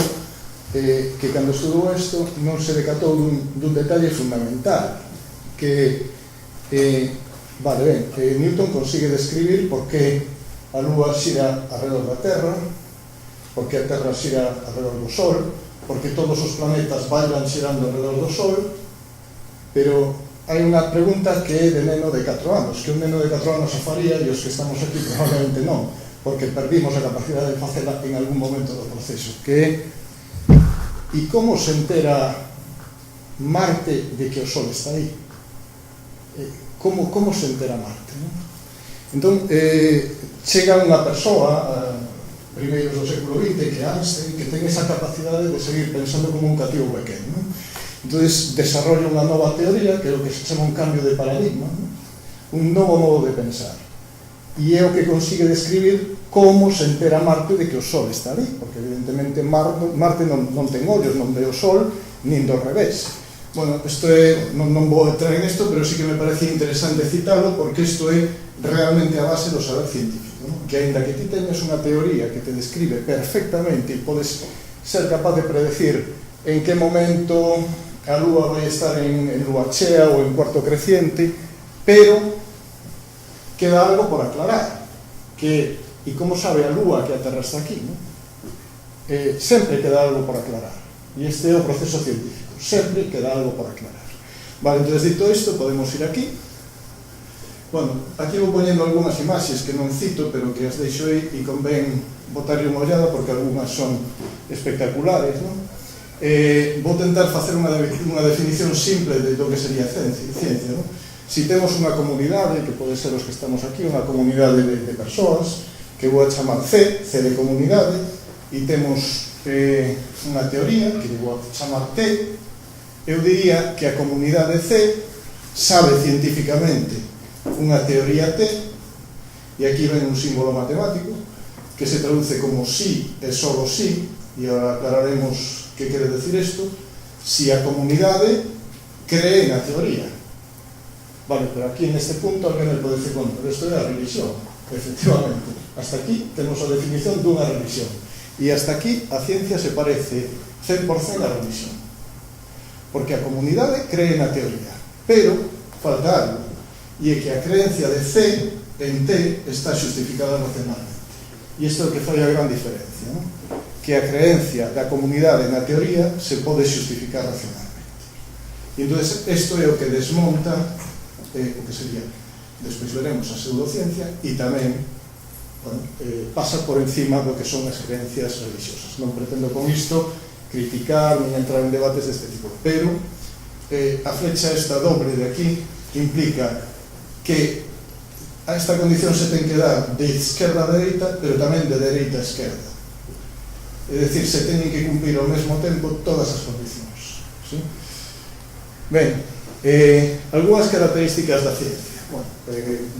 que cando estudou isto non se decatou dun detalle fundamental, que Newton consigue describir por que a Lúa xira alrededor da Terra, por que a Terra xira alrededor do Sol, porque todos os planetas bailan xirando alrededor do Sol, pero hai unha pregunta que é de neno de 4 anos, que un neno de 4 anos a faría e os que estamos aquí probablemente non, porque perdimos a capacidade de facela en algún momento do proceso, que é e como se entera Marte de que o Sol está aí? Como se entera Marte? Non? Entón, chega unha persoa, primeiros do século XX, que Einstein, que ten esa capacidade de seguir pensando como un cativo pequeno, non? Entón, desarrolla unha nova teoría, que é o que se chama un cambio de paradigma, ¿no? Un novo modo de pensar. E é o que consigue describir como se entera Marte de que o Sol está ali, porque evidentemente Marte non ten ollos, non ve o Sol, nin do revés. Bueno, non vou entrar en isto, pero sí que me parece interesante citarlo, porque isto é realmente a base do saber científico, ¿no? Que aínda que ti teñas unha teoría que te describe perfectamente e podes ser capaz de predecir en que momento a Lúa vai estar en lúa chea ou en cuarto creciente, pero queda algo por aclarar, que, e como sabe a Lúa que a Terra está aquí, ¿no? Sempre queda algo por aclarar, e este é o proceso científico, sempre queda algo por aclarar. Vale, entón, dito isto, podemos ir aquí. Bueno, aquí vou poñendo algunhas imaxes que non cito, pero que as deixo aí e convén botarlle unha ollada porque algunhas son espectaculares, non? Vou tentar facer unha definición simple de do que sería ciencia, non? Si temos unha comunidade, que pode ser os que estamos aquí, unha comunidade de persoas, que vou a chamar C de comunidade, e temos unha teoría, que vou a chamar T, eu diría que a comunidade C sabe científicamente unha teoría T, e aquí ven un símbolo matemático, que se traduce como si e solo si, e agora aclararemos que quere decir isto, si a comunidade cree na teoría. Vale, pero aquí en este punto alguén me pode decir, bueno, pero isto é a religión, efectivamente. Hasta aquí temos a definición dunha religión. E hasta aquí a ciencia se parece 100% á religión. Porque a comunidade cree na teoría. Pero falta algo. E é que a creencia de C en T está justificada racionalmente. E isto é o que fai a gran diferencia, non? Que a creencia da comunidade na teoría se pode justificar racionalmente. E entón, isto é o que desmonta o que sería, despois veremos a pseudociencia, e tamén pasa por encima do que son as creencias religiosas. Non pretendo con isto criticar nin entrar en debates deste tipo, pero a flecha esta doble de aquí implica que a esta condición se ten que dar de esquerda a dereita, pero tamén de dereita a esquerda. É dicir, se teñen que cumprir ao mesmo tempo todas as condicións. ¿Sí? Ben, algunhas características da ciencia. Bueno,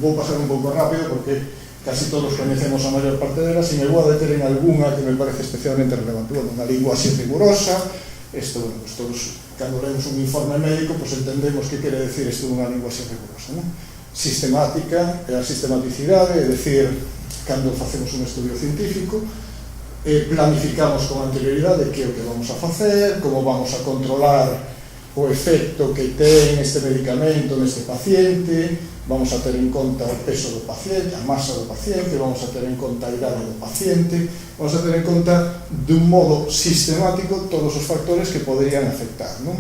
vou pasar un pouco rápido porque casi todos conhecemos a maior parte delas, e me vou a deter en algunha que me parece especialmente relevante. Bueno, unha linguaxe rigurosa, isto, bueno, pues todos, cando leemos un informe médico, pues entendemos que quere decir isto dunha linguaxe rigurosa, non? Sistemática, a sistematicidade, é dicir, cando facemos un estudio científico, planificamos con anterioridade que é o que vamos a facer, como vamos a controlar o efecto que ten este medicamento neste paciente, vamos a ter en conta o peso do paciente, a masa do paciente, vamos a ter en conta a idade do paciente, vamos a ter en conta dun modo sistemático todos os factores que poderían afectar, non?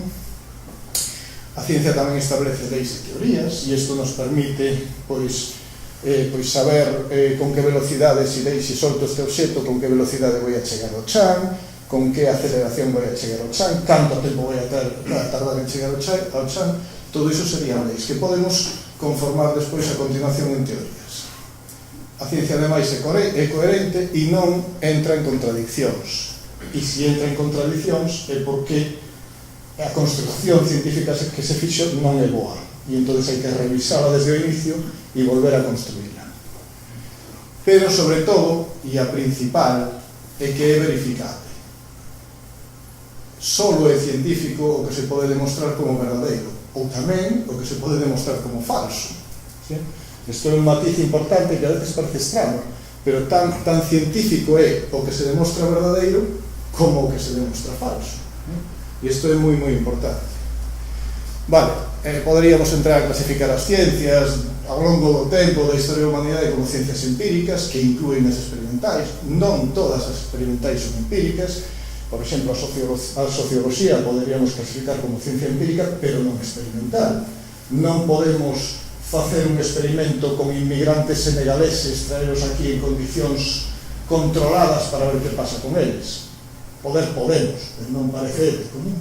A ciencia tamén establece leis e teorías, e isto nos permite, pois saber con que velocidade, se solto este obxeto, con que velocidade vou a chegar ao chan, con que aceleración vou a chegar ao chan, canto tempo vou a tardar en chegar ao chan. Todo iso serían leis que podemos conformar despois a continuación en teorías. A ciencia ademais é coherente e non entra en contradiccións. E se entra en contradiccións é porque a construcción científica que se fixo non é boa. E entón hai que revisala desde o inicio e volver a construíla. Pero, sobre todo, e a principal, é que é verificable. Solo é científico o que se pode demostrar como verdadeiro, ou tamén o que se pode demostrar como falso. ¿Sí? Isto é un matiz importante que a veces parece extraño, pero tan científico é o que se demostra verdadeiro como o que se demostra falso. E isto é moi importante. Vale, poderíamos entrar a clasificar as ciencias ao longo do tempo da historia da humanidade como ciencias empíricas, que inclúen as experimentais. Non todas as experimentais son empíricas. Por exemplo, a socioloxía poderíamos clasificar como ciencia empírica, pero non experimental. Non podemos facer un experimento con inmigrantes senegaleses, traeros aquí en condicións controladas para ver que pasa con eles. Podemos, pero non parece ético, non?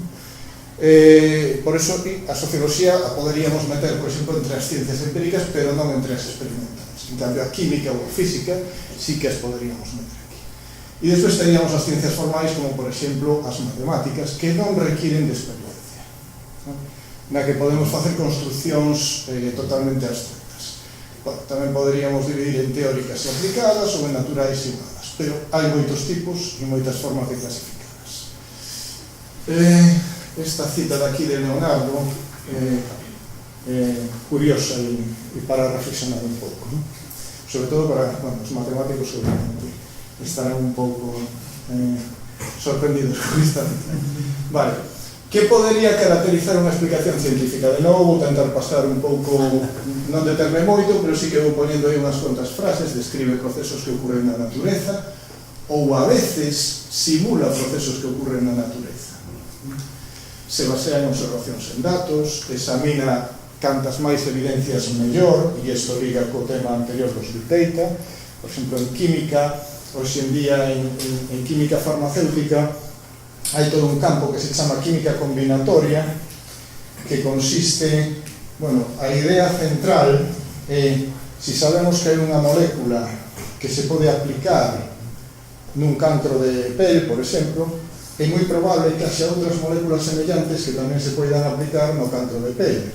Por eso a socioloxía a poderíamos meter, por exemplo, entre as ciencias empíricas, pero non entre as experimentales. En cambio, a química ou a física sí que as poderíamos meter. E despois teníamos as ciencias formais, como por exemplo as matemáticas, que non requiren de experiencia, na que podemos facer construccións totalmente abstractas. Bueno, tamén poderíamos dividir en teóricas e aplicadas ou en naturais e humanas, pero hai moitos tipos e moitas formas de clasificadas. Esta cita daqui de Leonardo curiosa e para reflexionar un pouco, ¿no? Sobre todo para os matemáticos seguramente estarán un pouco sorprendidos con esta cita. Vale, que podería caracterizar unha explicación científica? De novo vou tentar pasar un pouco, non determe moito, pero sí que vou poñendo aí unhas cuantas frases. Describe procesos que ocurren na natureza, ou a veces simula procesos que ocurren na natureza. Se basea en observacións en datos, examina cantas máis evidencias mellor, e isto liga co tema anterior dos Big Data. Por exemplo, en química, hoxe en día en química farmacéutica, hai todo un campo que se chama química combinatoria, que consiste, bueno, a idea central é, se sabemos que hai unha molécula que se pode aplicar nun cancro de pel, por exemplo, é moi probable que haxa outras moléculas semellantes que tamén se poidan aplicar no cancro de pel.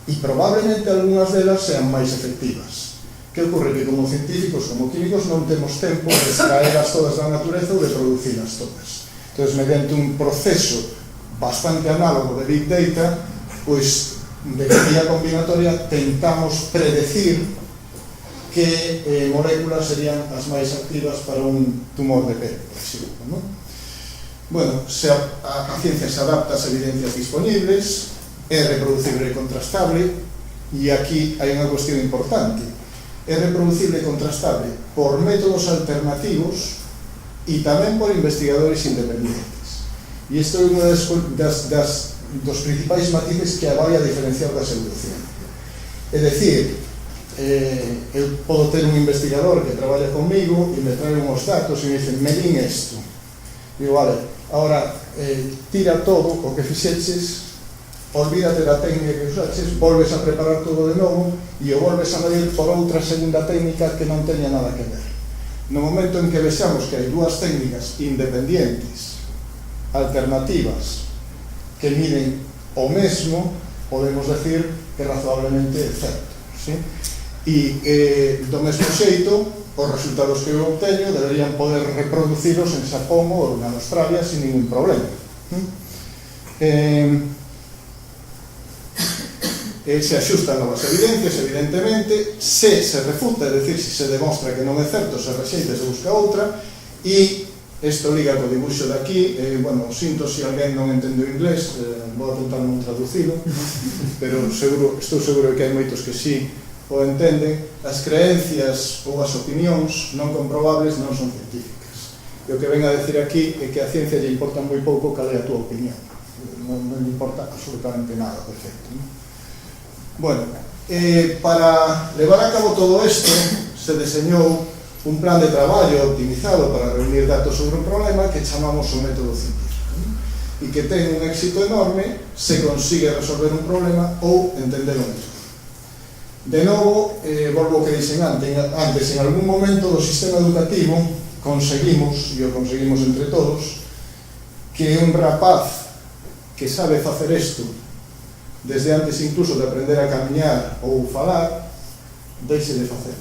E probablemente algunhas delas sean máis efectivas. Que ocorre? Que como científicos, como químicos, non temos tempo de extraerlas todas da natureza ou de producirlas todas. Entón, mediante un proceso bastante análogo de Big Data, pois, de química combinatoria, tentamos predecir que moléculas serían as máis activas para un tumor de pel, por exemplo, non? Bueno, a ciencia se adapta ás evidencias disponibles, é reproducible e contrastable, e aquí hai unha cuestión importante. É reproducible e contrastable por métodos alternativos e tamén por investigadores independientes. E isto é unha dos principais matices que a vai a diferenciar da pseudociencia. É dicir, eu podo ter un investigador que traballa comigo e me trae uns datos e me dicen, medín isto. Digo, vale, ahora tira todo o que fixeches, olvídate da técnica que usaches, volves a preparar todo de novo e o volves a medir por outra segunda técnica que non teña nada que ver. No momento en que vexamos que hai dúas técnicas independientes, alternativas, que miden o mesmo, podemos decir que razonablemente é certo, ¿sí? E do mesmo xeito, os resultados que eu obteño deberían poder reproducilos en Xapón ou en Australia sin ningún problema. Se axustan novas evidencias, evidentemente, se refuta, é dicir, se demostra que non é certo, se rexeita, se busca outra, e isto liga co dibuixo de aquí, bueno, sinto se alguén non entende o inglés, vou a tentar non traducilo, pero estou seguro que hai moitos que sí o entenden. As creencias ou as opinións non comprobables non son científicas. E o que ven a decir aquí é que a ciencia lle importa moi pouco cal é a túa opinión, non lle importa absolutamente nada, perfecto, non? Bueno, para levar a cabo todo isto se deseñou un plan de traballo optimizado para reunir datos sobre un problema que chamamos o método científico, e que ten un éxito enorme se consigue resolver un problema ou entender o mesmo. De novo, volvo ao que dixen antes, en algún momento do sistema educativo conseguimos, e o conseguimos entre todos, que un rapaz que sabe facer isto desde antes incluso de aprender a camiñar ou falar, deixe de facer.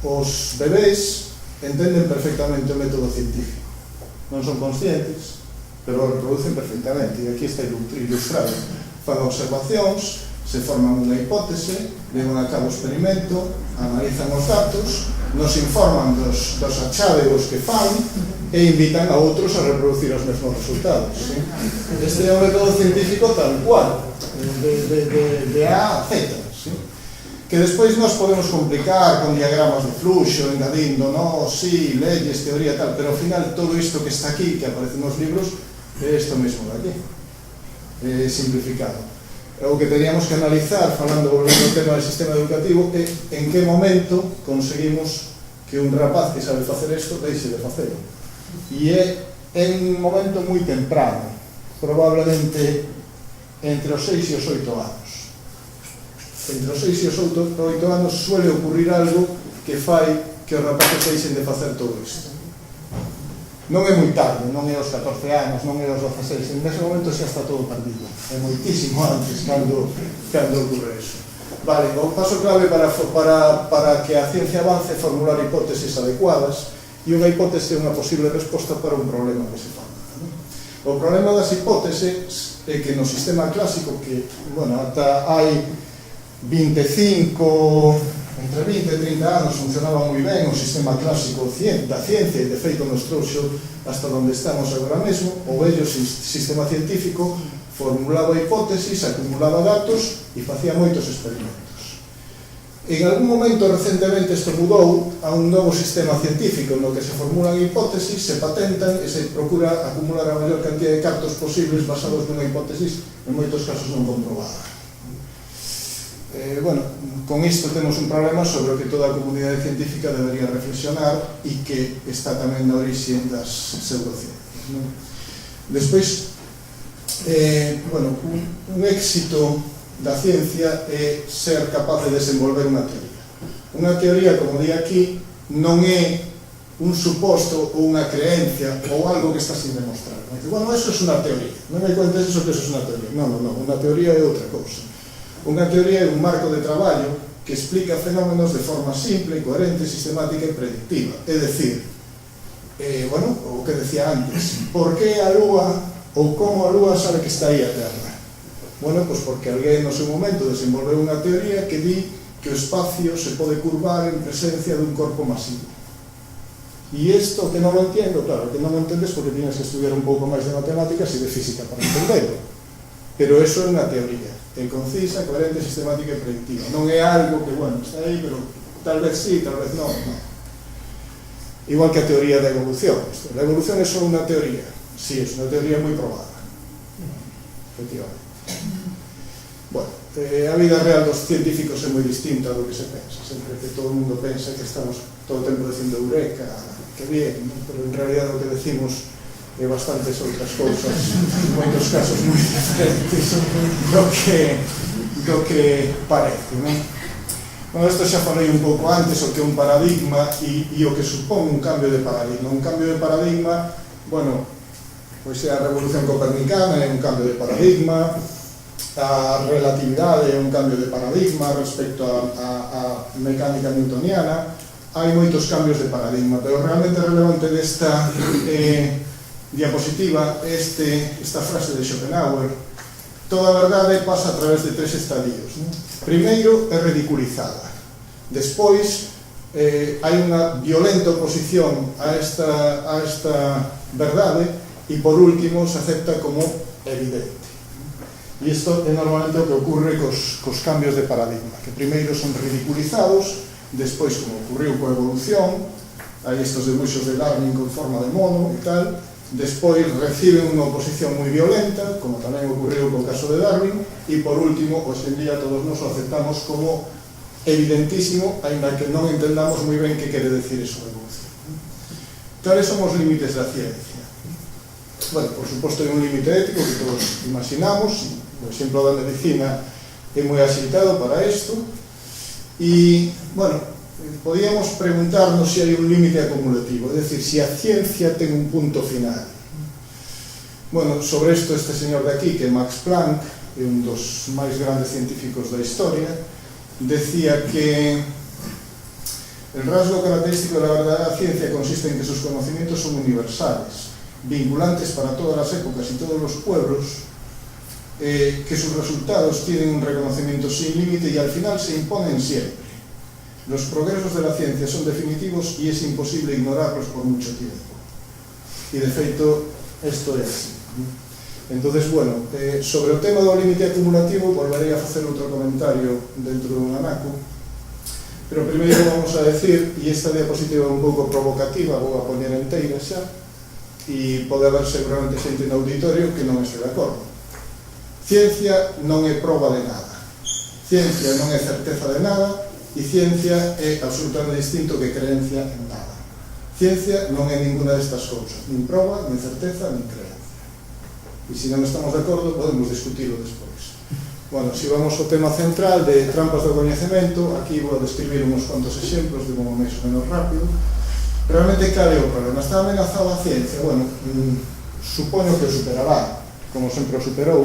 Os bebés entenden perfectamente o método científico, non son conscientes, pero o reproducen perfectamente, e aquí está ilustrado. Fan observacións, se forman unha hipótese, levan a cabo o experimento, analizan os datos, nos informan dos achávegos que fan e invitan a outros a reproducir os mesmos resultados. Este é o método científico tal cual, de A a Z, que despois nos podemos complicar con diagramas de fluxo, engadindo, no, sí, leyes, teoría, tal, pero ao final todo isto que está aquí, que aparece nos libros, é isto mesmo de aquí, simplificado. O que teríamos que analizar, falando, volvendo ao tema do sistema educativo, é en que momento conseguimos que un rapaz que sabe facer isto deixe de facelo. E é en un momento moi temprano, probablemente entre os 6 e os 8 anos. Entre os 6 e os 8 anos suele ocurrir algo que fai que os rapaces deixen de facer todo isto. Non é moi tarde, non é aos 14 anos, non é aos 16, en ese momento xa está todo perdido. É moitísimo antes cando ocurre iso. Vale, o paso clave para que a ciencia avance é formular hipóteses adecuadas, e unha hipótese é unha posible resposta para un problema que se forma. O problema das hipóteses é que no sistema clásico, que, bueno, ata hai entre 20 e 30 anos funcionaba moi ben o sistema clásico da ciencia, e de feito nos trouxo hasta onde estamos agora mesmo. O vello sistema científico formulaba hipótesis, acumulaba datos e facía moitos experimentos. En algún momento recentemente isto mudou a un novo sistema científico no que se formulan hipótesis, se patentan e se procura acumular a maior cantidad de cartos posibles basados nunha hipótesis en moitos casos non comprobada. Bueno, con isto temos un problema sobre o que toda a comunidade científica debería reflexionar e que está tamén na orixe das pseudociencias, non? Despois, un éxito da ciencia é ser capaz de desenvolver unha teoría. Unha teoría, como di aquí, non é un suposto ou unha creencia ou algo que está sin demostrar. Bueno, eso es unha teoría. Non me cuentes eso que eso es unha teoría. Non, unha teoría é outra cousa. Unha teoría é un marco de traballo que explica fenómenos de forma simple, coherente, sistemática e predictiva. É dicir, o que decía antes, por que a Lúa ou como a Lúa sabe que está aí a Terra? Bueno, pois porque alguén no seu momento desenvolveu unha teoría que di que o espacio se pode curvar en presencia dun corpo masivo. E isto que non lo entiendo, claro, que non lo entendes porque tienes que estudiar un pouco máis de matemáticas e de física para entenderlo. Pero eso é unha teoría, é concisa, coherente, sistemática e predictiva. Non é algo que, bueno, está aí, pero tal vez sí, tal vez non. Igual que a teoría da evolución. La evolución é só unha teoría. Sí, é unha teoría moi probada. Efectivamente. Bueno, a vida real dos científicos é moi distinta do que se pensa. Sempre que todo o mundo pensa que estamos todo o tempo dicindo eureka, que bien, ¿no? Pero en realidad o que decimos é bastantes outras cousas, en moitos casos moi diferentes do que parece, non? Bueno, isto xa falei un pouco antes, o que é un paradigma e o que supón un cambio de paradigma. Un cambio de paradigma, bueno, pois é a revolución copernicana, é un cambio de paradigma, a relatividade é un cambio de paradigma respecto a mecánica newtoniana. Hai moitos cambios de paradigma, pero realmente relevante desta diapositiva esta frase de Schopenhauer: toda verdade pasa a través de 3 estadios, ¿no? Primeiro é ridiculizada, despois hai unha violenta oposición a esta verdade e por último se acepta como evidente. E isto é normalmente o que ocurre cos cambios de paradigma, que primeiro son ridiculizados, despois, como ocurriu coa evolución, hai estos debuxos de Darwin con forma de mono e tal, despois reciben unha oposición moi violenta, como tamén ocurriu co caso de Darwin, e por último, hoxe en día todos nos o aceptamos como evidentísimo, aínda que non entendamos moi ben que quere decir eso de evolución. Cales son os límites da ciencia? Bueno, por suposto, hai un límite ético que todos imaginamos. O exemplo da medicina é moi axeitado para isto. E, bueno, podíamos preguntarnos se hai un límite acumulativo, é dicir, se a ciencia ten un punto final. Bueno, sobre isto este señor de aquí, que é Max Planck, é un dos máis grandes científicos da historia, decía que el rasgo característico de la verdadera ciencia consiste en que sus conocimientos son universales, vinculantes para todas las épocas y todos los pueblos, que sus resultados tienen un reconocimiento sin límite y al final se imponen siempre. Los progresos de la ciencia son definitivos y es imposible ignorarlos por mucho tiempo. Y de feito, esto é así. Entonces, bueno, sobre o tema do límite acumulativo volverei a facer outro comentario dentro dun anaco, pero primeiro vamos a decir, e esta diapositiva é un pouco provocativa, vou a poñer enteira xa, e pode haber seguramente xente no auditorio que non este de acordo. Ciencia non é proba de nada, ciencia non é certeza de nada, e ciencia é absolutamente distinto que creencia en nada. Ciencia non é ninguna destas cousas, nin proba, nin certeza, nin creencia. E se non estamos de acordo, podemos discutirlo despois. Bueno, se vamos ao tema central de trampas do coñecemento, aquí vou a describir uns cuantos exemplos de modo máis ou menos rápido. Realmente, cal é o problema? Está amenazado a ciencia? Bueno, supoño que o superará, como sempre o superou,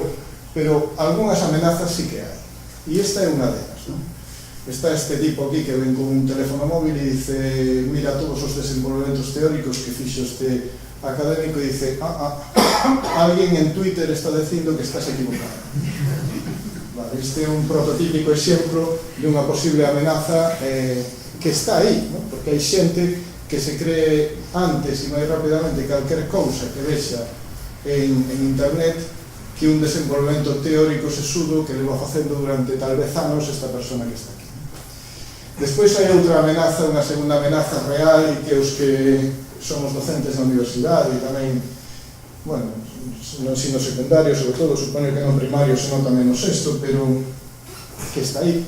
pero algunhas amenazas sí que hai. E esta é unha delas, non? Está este tipo aquí que ven con un teléfono móvil e dice, mira todos os desenvolvementos teóricos que fixo este académico e dice, alguén en Twitter está dicindo que estás equivocado. Vale, este é un prototípico exemplo de unha posible amenaza que está aí, non? Porque hai xente que se cree antes e máis rapidamente calquer cousa que vexa en internet que un desenvolvemento teórico sesudo que leva facendo durante tal vez anos esta persona que está aquí. Despois hai outra amenaza, unha segunda amenaza real, e que os que somos docentes na universidade e tamén, bueno, no ensino secundario, sobre todo, supoño que no primario se nota menos isto, pero que está aí.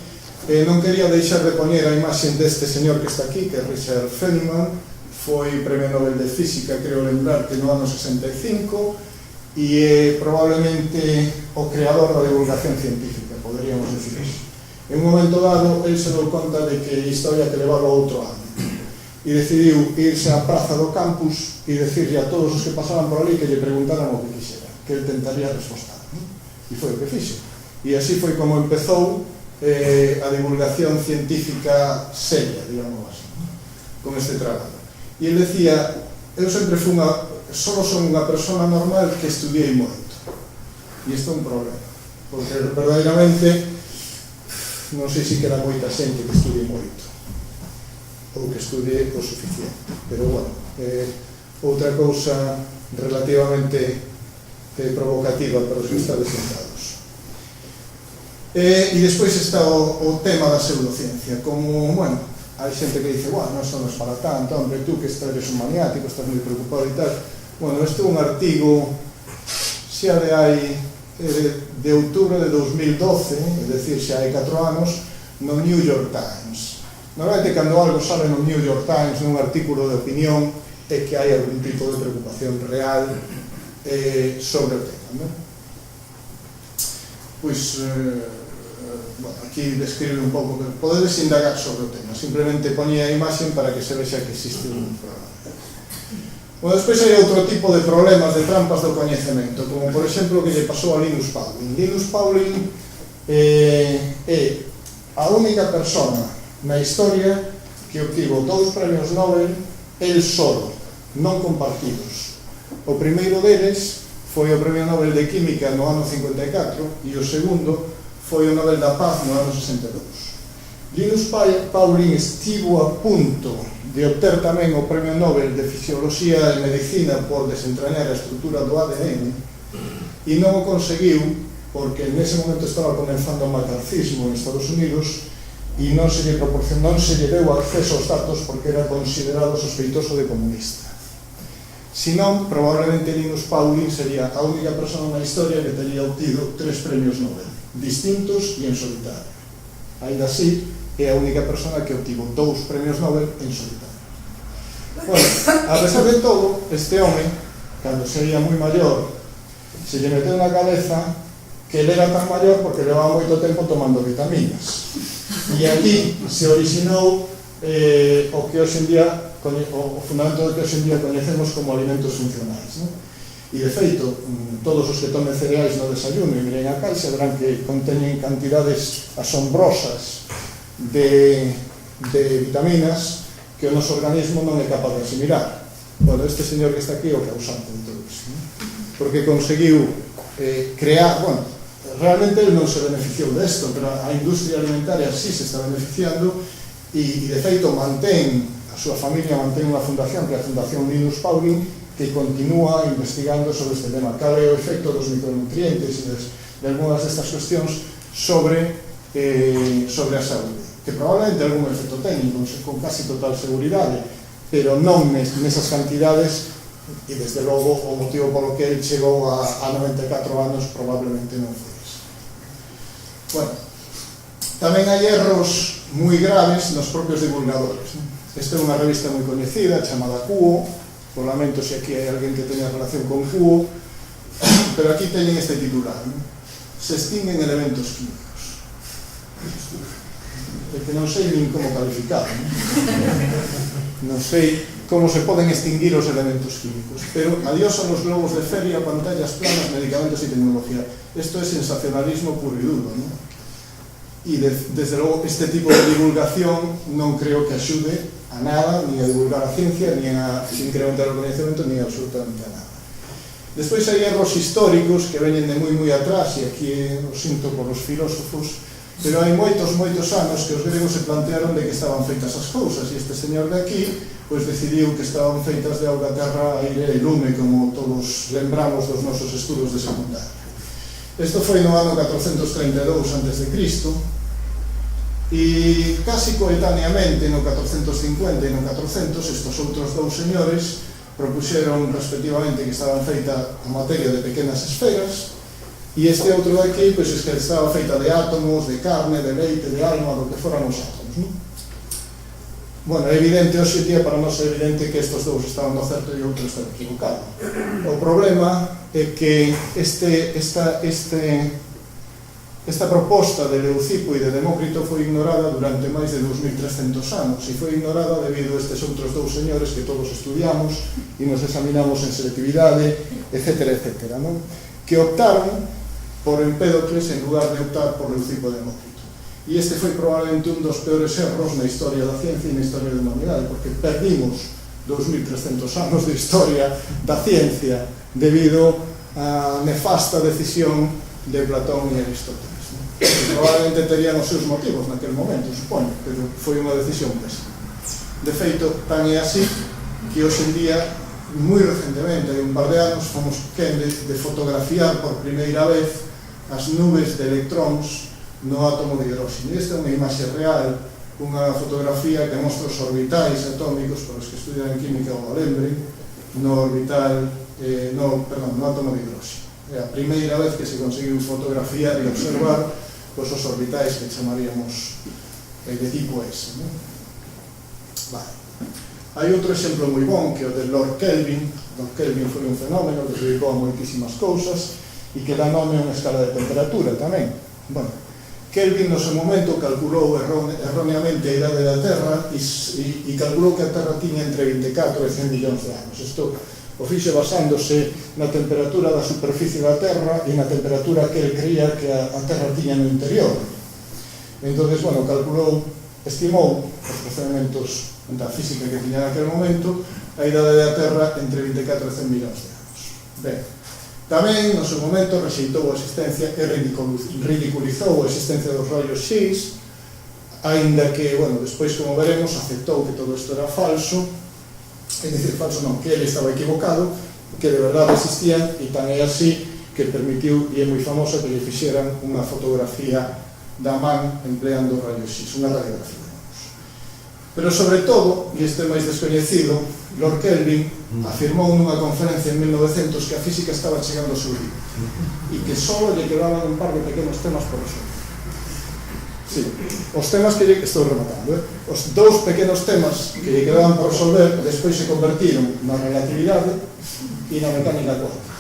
Non quería deixar de poñer a imaxen deste señor que está aquí, que é Richard Feynman, foi Premio Nobel de Física, creo lembrar que no ano 65, e é probablemente o creador da divulgación científica, poderíamos decir eso. En un momento dado, el se dou conta de que isto había que levarlo a outro ámbito e decidiu irse á praza do campus e decirle a todos os que pasaban por ali que lle preguntaran o que quixera, que el tentaría respostar, e foi o que fixe. E así foi como empezou a divulgación científica seria, digamos así, con este traballo. E ele decía, eu sempre fui solo son unha persona normal que estudiei moito. E isto é un problema, porque verdadeiramente non sei se queda moita xente que estudie moito ou que estudie o suficiente, pero bueno, outra cousa relativamente provocativa para os que estades sentados. E despois está o tema da pseudociencia, como, bueno, hai xente que dice, bueno, non son para tanto, hombre, tú que estás un maniático, estás moi preocupado e tal. Bueno, este é un artigo xa de outubro de 2012, é dicir, xa hai 4 anos, no New York Times. Normalmente, cando algo sale no New York Times, nun artículo de opinión, é que hai algún tipo de preocupación real sobre o tema, non? Pois, bueno, aquí describe un pouco, podedes indagar sobre o tema, simplemente poñía a imaxe para que se vexa que existe un programa. Bueno, despois hai outro tipo de problemas, de trampas do coñecemento, como por exemplo o que lle pasou a Linus Pauling. Linus Pauling é a única persona na historia que obtivo 2 premios Nobel el solo, non compartidos. O primeiro deles foi o premio Nobel de Química no ano 54 e o segundo foi o Nobel da Paz no ano 62. Linus Pauling estivo a punto de obter tamén o premio Nobel de Fisioloxía e Medicina por desentrañar a estrutura do ADN e non o conseguiu porque nese momento estaba comenzando o macarcismo en Estados Unidos e non se lle deu acceso aos datos porque era considerado sospeitoso de comunista. Si non, probablemente Linus Pauling sería a única persona na historia que teria obtido 3 premios Nobel distintos e en solitario. Ainda así, é a única persona que obtivo 2 premios Nobel en solitario. Bueno, a pesar de todo, este home, cando sería moi maior, se lle meteu na cabeza que ele era tan maior porque levaba moito tempo tomando vitaminas. E aquí se originou o que hoxe en día, o fundamento do que hoxe en día coñecemos como alimentos funcionais, non? E de feito, todos os que tomen cereais no desayuno e miren a caixa verán que conteñen cantidades asombrosas de vitaminas que o noso organismo non é capaz de asimilar. Bueno, este señor que está aquí é o causante de todo iso, non? Porque conseguiu crear, bueno, realmente ele non se beneficiou desto, pero a industria alimentaria sí se está beneficiando e de feito a súa familia mantén unha fundación, que é a Fundación Linus Pauling, que continúa investigando sobre este tema, cal é o efecto dos micronutrientes e de algunhas destas cuestións sobre a saúde, que probablemente algún efecto técnico, con casi total seguridade, pero non nesas cantidades, e desde logo o motivo polo que ele chegou a 94 anos probablemente non foi ese. Bueno, tamén hai erros moi graves nos propios divulgadores, non? Esta é unha revista moi coñecida chamada Cuo. Por lamento se aquí hai alguén que teña relación con Cuo, pero aquí teñen este titular, non? Se extinguen elementos químicos. É que non sei nin como calificar, non sei como se poden extinguir os elementos químicos, pero adiós a los globos de feria, pantallas planas, medicamentos e tecnología. Isto é sensacionalismo puro e duro, non? E desde logo este tipo de divulgación non creo que axude a nada, ni a divulgar a ciencia, ni a incrementar o coñecemento, ni absolutamente a nada. Despois hai erros históricos que veñen de moi atrás, e aquí o sinto por os filósofos, pero hai moitos anos que os gregos se plantearon de que estaban feitas as cousas, e este señor de aquí pois decidiu que estaban feitas de auga, terra, aire e lume, como todos lembramos dos nosos estudos de secundaria. Isto foi no ano 432 a.C., e casi coetáneamente no 450 e no 400 estos outros dous señores propuxeron respectivamente que estaban feita a materia de pequenas esferas e este outro de aquí pois que estaba feita de átomos, de carne, de leite, de alma, do que foran os átomos, non? Bueno, é evidente, hoxe en día para nós é evidente que estes dous estaban no certo e outro está equivocado. O problema é que esta proposta de Leucipo e de Demócrito foi ignorada durante máis de 2300 anos e foi ignorada debido a estes outros dous señores que todos estudiamos e nos examinamos en selectividade, etc., etc., non? Que optaron por Empédocles en lugar de optar por Leucipo e Demócrito. E este foi probablemente un dos peores erros na historia da ciencia e na historia da humanidade, porque perdimos 2300 anos de historia da ciencia debido á nefasta decisión de Platón e Aristóteles. Probablemente terían os seus motivos naquel momento, supoño, pero foi unha decisión pésima. De feito, tan é así que hoxe en día, moi recentemente, hai un par de anos, fomos quen de fotografiar por primeira vez as nubes de electróns no átomo de hidróxeno. Esta é unha imaxe real, unha fotografía que mostra os orbitais atómicos, para os que estudian química o lembren, no átomo de hidróxeno. É a primeira vez que se conseguiu fotografiar e observar os orbitais que chamaríamos de tipo S. Vale. Hai outro exemplo moi bon, que é o de Lord Kelvin. Lord Kelvin foi un fenómeno que se dedicou a moitísimas cousas e que dá nome a unha escala de temperatura tamén. Bueno, Kelvin no seu momento calculou erróneamente a idade da Terra e calculou que a Terra tiña entre 24 e 100 millóns de anos. Isto o fixe basándose na temperatura da superficie da Terra e na temperatura que el creía que a Terra tiña no interior. Entón, bueno, estimou os procedementos da física que tiña naquele momento a idade da Terra entre 24 e 100 millóns de anos. Ben, tamén, no seu momento, rexeitou a existencia e ridiculizou a existencia dos rayos X, aínda que, bueno, despois, como veremos, aceptou que todo isto era falso, é dicir, falso non, que ele estaba equivocado, que de verdade existían, e tan é así que permitiu, e é moi famosa, que lle fixeran unha fotografía da man empleando rayos X, unha radiografía. Pero, sobre todo, e este máis descoñecido, Lord Kelvin afirmou nunha conferencia en 1900 que a física estaba chegando ao seu límite e que só lle quedaban un par de pequenos temas por resolver. Sí, os temas que estou rematando, os dous pequenos temas que lle quedaban por resolver despois se convertiron na relatividade e na mecánica cuántica.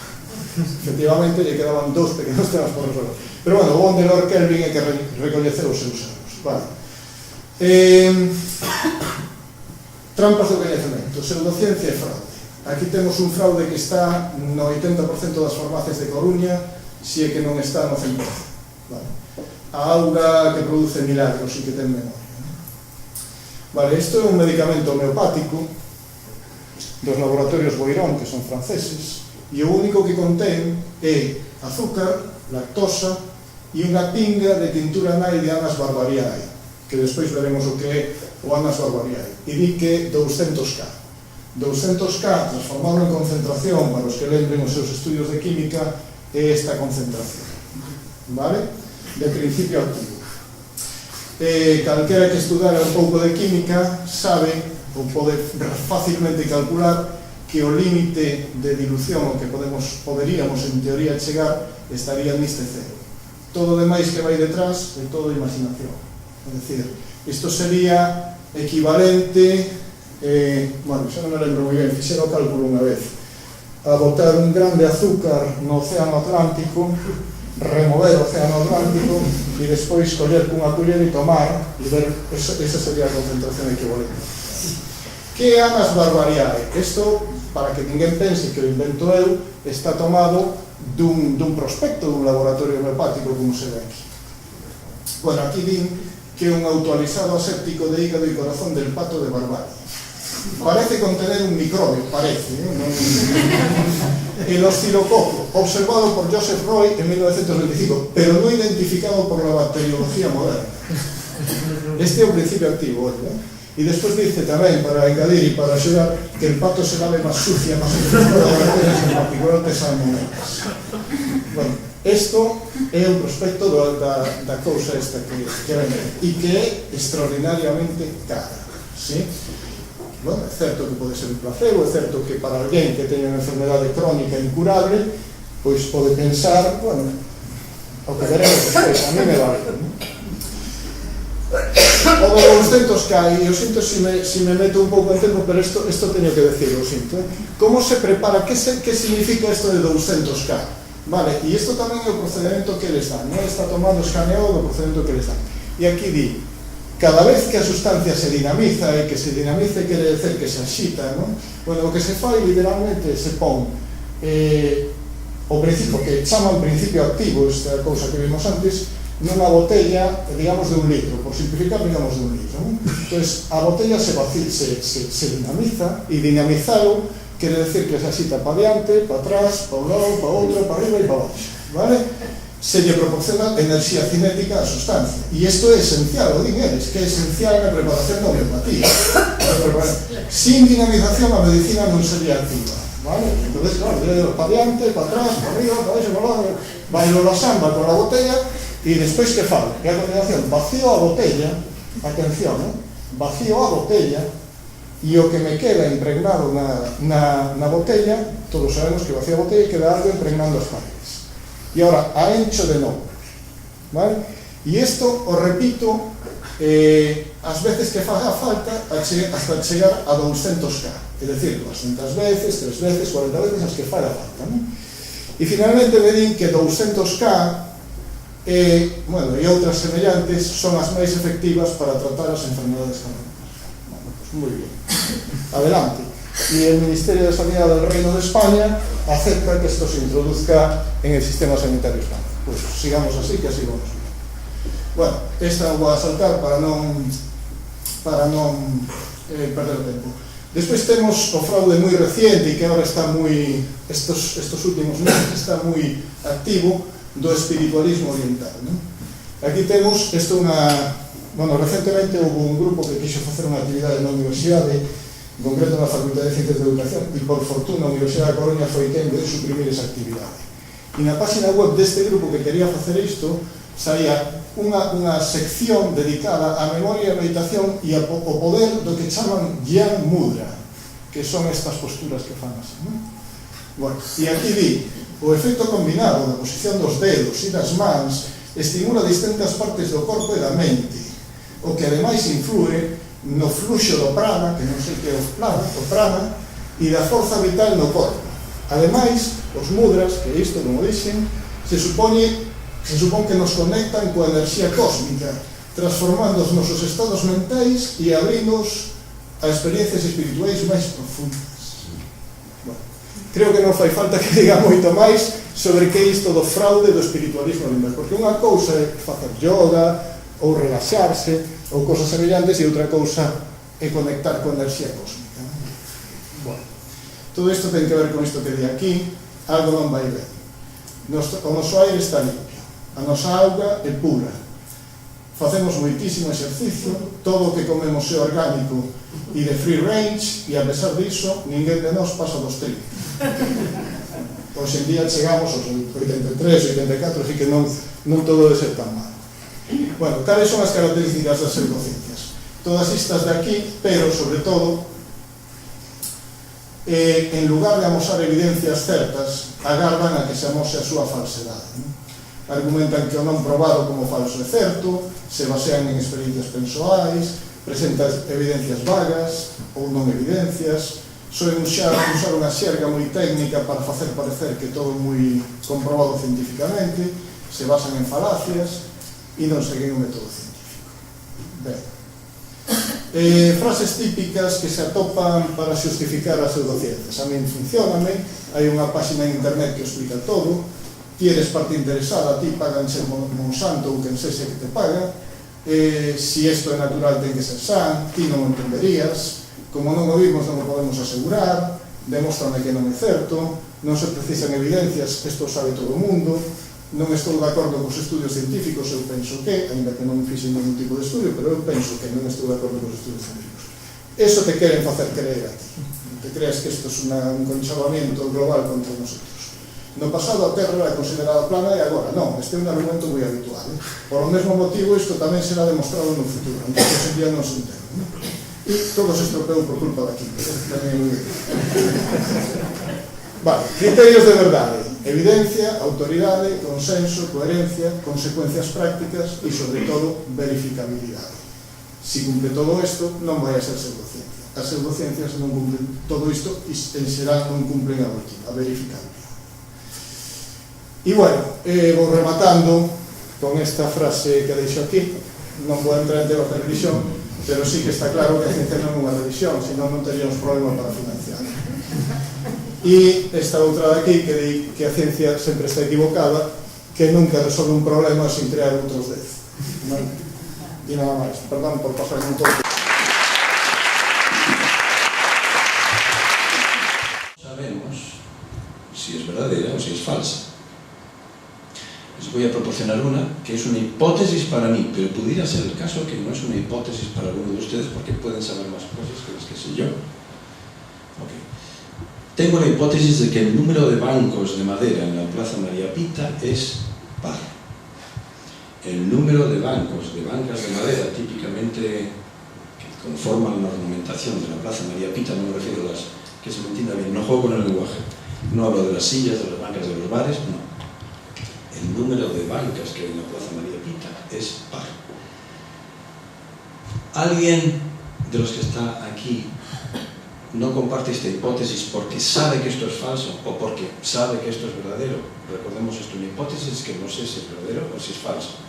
Efectivamente, lle quedaban dous pequenos temas por resolver. Pero, bueno, o bon de Lord Kelvin é que recoñeceu os seus erros. Vale. Trampas do coñecemento, pseudociencia e fraude. Aquí temos un fraude que está no 80% das farmacias de Coruña, se é que non está no 100%. Vale. A auga que produce milagros e que ten memoria. Vale, isto é un medicamento homeopático dos laboratorios Boirón, que son franceses, e o único que contén é azúcar, lactosa e unha pinga de tintura nai de Anas Barbariae, que despois veremos o que é o Anas Barbariae, e di que 200K. 200K transformado en concentración, para os que lembren os seus estudios de química, é esta concentración, vale? De principio activo. Calquera que estudara un pouco de química sabe, ou pode facilmente calcular, que o límite de dilución ao que poderíamos en teoría chegar estaría neste cero. Todo o demais que vai detrás é todo imaginación. É dicir, isto sería equivalente, bueno, xa non me lembro moi ben, fixera o cálculo unha vez, a botar un grande azúcar no océano Atlántico, remover o océano Atlántico e despois coller cunha culler e tomar e ver, esa sería a concentración equivalente. Que é Anas Barbariae? Isto, para que ninguén pense que o invento eu, está tomado dun prospecto dun laboratorio homeopático, como se ve aquí. Bueno, aquí din que é un autoalizado aséptico de hígado e corazón del pato de Barbarie. Parece contener un microbio, parece, el oscilococo, observado por Joseph Roy en 1925, pero no identificado por la bacteriología moderna. Este é o principio activo, e despois dice tamén, para engadir e para axudar, que el pato se lave máis sucia, máis infectada de bacterias, en particular de salmonelas. Bueno, isto é o prospecto da cousa esta que vende e que é extraordinariamente cara, sí? Bueno, é certo que pode ser un placebo, é certo que para alguén que teña unha enfermedade crónica incurable, pois pode pensar, bueno, o que veremos despois, a mí me vale. o do 200K, e eu sinto si me meto un pouco en tempo, pero isto teño que decir, o sinto. Como se prepara, que significa isto de 200K? Vale, e isto tamén é o procedimento que eles dan, non está tomando escaneado do procedimento que eles dan. E aquí di, cada vez que a sustancia se dinamiza, e que se dinamice quere dizer que se axita, non? Bueno, o que se fai literalmente se pon o principio, que chaman principio activo, esta cousa que vimos antes, nunha botella, digamos, de 1 litro, por simplificar, digamos, de 1 litro, non? Entón, a botella se dinamiza, e dinamizalo quere decir que se axita para diante, para atrás, para un lado, para outro, para arriba e para baixo, vale? Se lle proporciona enerxía cinética á sustancia. E isto é esencial, o din eles, que é esencial na preparación da homeopatía. Sin dinamización a medicina non sería activa, vale? Entón, claro, para diante, para atrás, para arriba, para baixo, para lado, bailo la samba con la botella, e despois que falo? Que a continuación, vacío a botella, atención, vacío a botella, e o que me queda impregnado na botella, todos sabemos que vacío a botella queda algo impregnando as paredes. E agora, a encho de novo, vale? E isto, o repito, as veces que faga falta hasta chegar a 200K, é dicir, 200 veces, 3 veces, 40 veces, as que faga falta, non? E finalmente me din que 200K bueno, e outras semellantes son as máis efectivas para tratar as enfermedades crónicas. Bueno, pues moi bien. Adelante. Y el Ministerio de Sanidad del Reino de España acepta que esto se introduzca en el sistema sanitario español. Pues sigamos así, que así vamos bien. Bueno, esta voy a saltar para non perder o tempo. Despois temos o fraude moi reciente e que agora está moi, estos últimos meses está moi activo, do espiritualismo oriental, ¿no? Aquí temos isto bueno, recentemente houve un grupo que quixo facer unha actividade na universidade, en concreto na Facultade de Ciencias de Educación, e por fortuna a Universidade de Coruña foi quen de suprimir esa actividade. E na página web deste grupo que quería facer isto, saía unha sección dedicada á memoria e a meditación e ao poder do que chaman Gyan Mudra, que son estas posturas que fan así, non? Bueno, e aquí di, o efecto combinado da posición dos dedos e das mans estimula distintas partes do corpo e da mente, o que ademais influe no fluxo do prana, que non sei que é o prana, e da forza vital no corpo. Ademais, os mudras, que isto, como dixen, se supón que nos conectan coa enerxía cósmica, transformando os nosos estados mentais e abrindos a experiencias espirituais máis profundas. Bueno, creo que non fai falta que diga moito máis sobre que é isto do fraude do espiritualismo oriental, porque unha cousa é facer yoga ou relaxarse ou cosas semellantes e outra cousa é conectar coa enerxía cósmica. Bueno, todo isto ten que ver con isto que di aquí, algo non vai ben. O noso aire está limpio, a nosa auga é pura, facemos moitísimo exercicio, todo o que comemos é orgánico e de free range, e a pesar diso, ninguén de nós pasa dos 30. Hoxe en día chegamos aos 83, 84, así que non todo debe ser tan mal. Bueno, tales son as características das pseudociencias. Todas estas de aquí, pero sobre todo, en lugar de amosar evidencias certas, agardan a que se amose a súa falsedade. Argumentan que o non probado como falso é certo, se basean en experiencias persoais, presentan evidencias vagas ou non evidencias, soen usar unha xerga moi técnica para facer parecer que todo é moi comprobado científicamente, se basan en falacias e non seguen o método científico. Ben, frases típicas que se atopan para xustificar as pseudociencias. A min funcioname, hai unha página en internet que explica todo, ti eres parte interesada, ti pagan ser Monsanto ou quen sexe que te paga, si isto é natural ten que ser san, ti non o entenderías, como non o vimos non o podemos asegurar, demostrame que non é certo, non se precisan evidencias, isto sabe todo o mundo, non estou de acordo cos estudios científicos, eu penso que, ainda que non fixen ningún tipo de estudio, pero eu penso que non estou de acordo cos estudios científicos. Eso te queren facer creer a ti, te creas que isto é un conchabamento global contra nosotros. No pasado a Terra era considerada plana e agora non, este é un argumento moi habitual. Por o mesmo motivo, isto tamén será demostrado no futuro, aunque hoxe en día non se entende. E todo se estropeou por culpa da química. Vale, criterios de verdade: evidencia, autoridade, consenso, coherencia, consecuencias prácticas e, sobre todo, verificabilidade. Si cumple todo isto, non vai a ser pseudociencia. As pseudociencias non cumplen todo isto e en xeral non cumplen a verificable. E bueno, vou rematando con esta frase que deixo aquí. Non vou entrar en temas de religión, pero sí que está claro que a ciencia non é unha religión, senón non teríamos problemas para financiar. E esta outra de aquí, que di que a ciencia sempre está equivocada, que nunca resolve un problema sin crear outros 10. Vale? E nada máis. Perdón por pasarme un pouco. Sabemos si es verdadera o si es falsa. Les voy a proporcionar una que es una hipótesis para mí, pero pudiera ser el caso que no es una hipótesis para alguno de ustedes porque pueden saber más cosas que las que sé yo. Okay. Tengo la hipótesis de que el número de bancos de madera en la Plaza María Pita es par. El número de bancas de madera típicamente que conforman la ornamentación de la Plaza María Pita, no me refiero a las que se me entienda bien, no juego con el lenguaje, no hablo de las sillas, de las bancas de los bares, no. El número de bancas que hay en la Plaza María Pita es par. ¿Alguien de los que está aquí no comparte esta hipótesis porque sabe que esto es falso o porque sabe que esto es verdadero? Recordemos esto, una hipótesis que no sé si es verdadero o si es falso.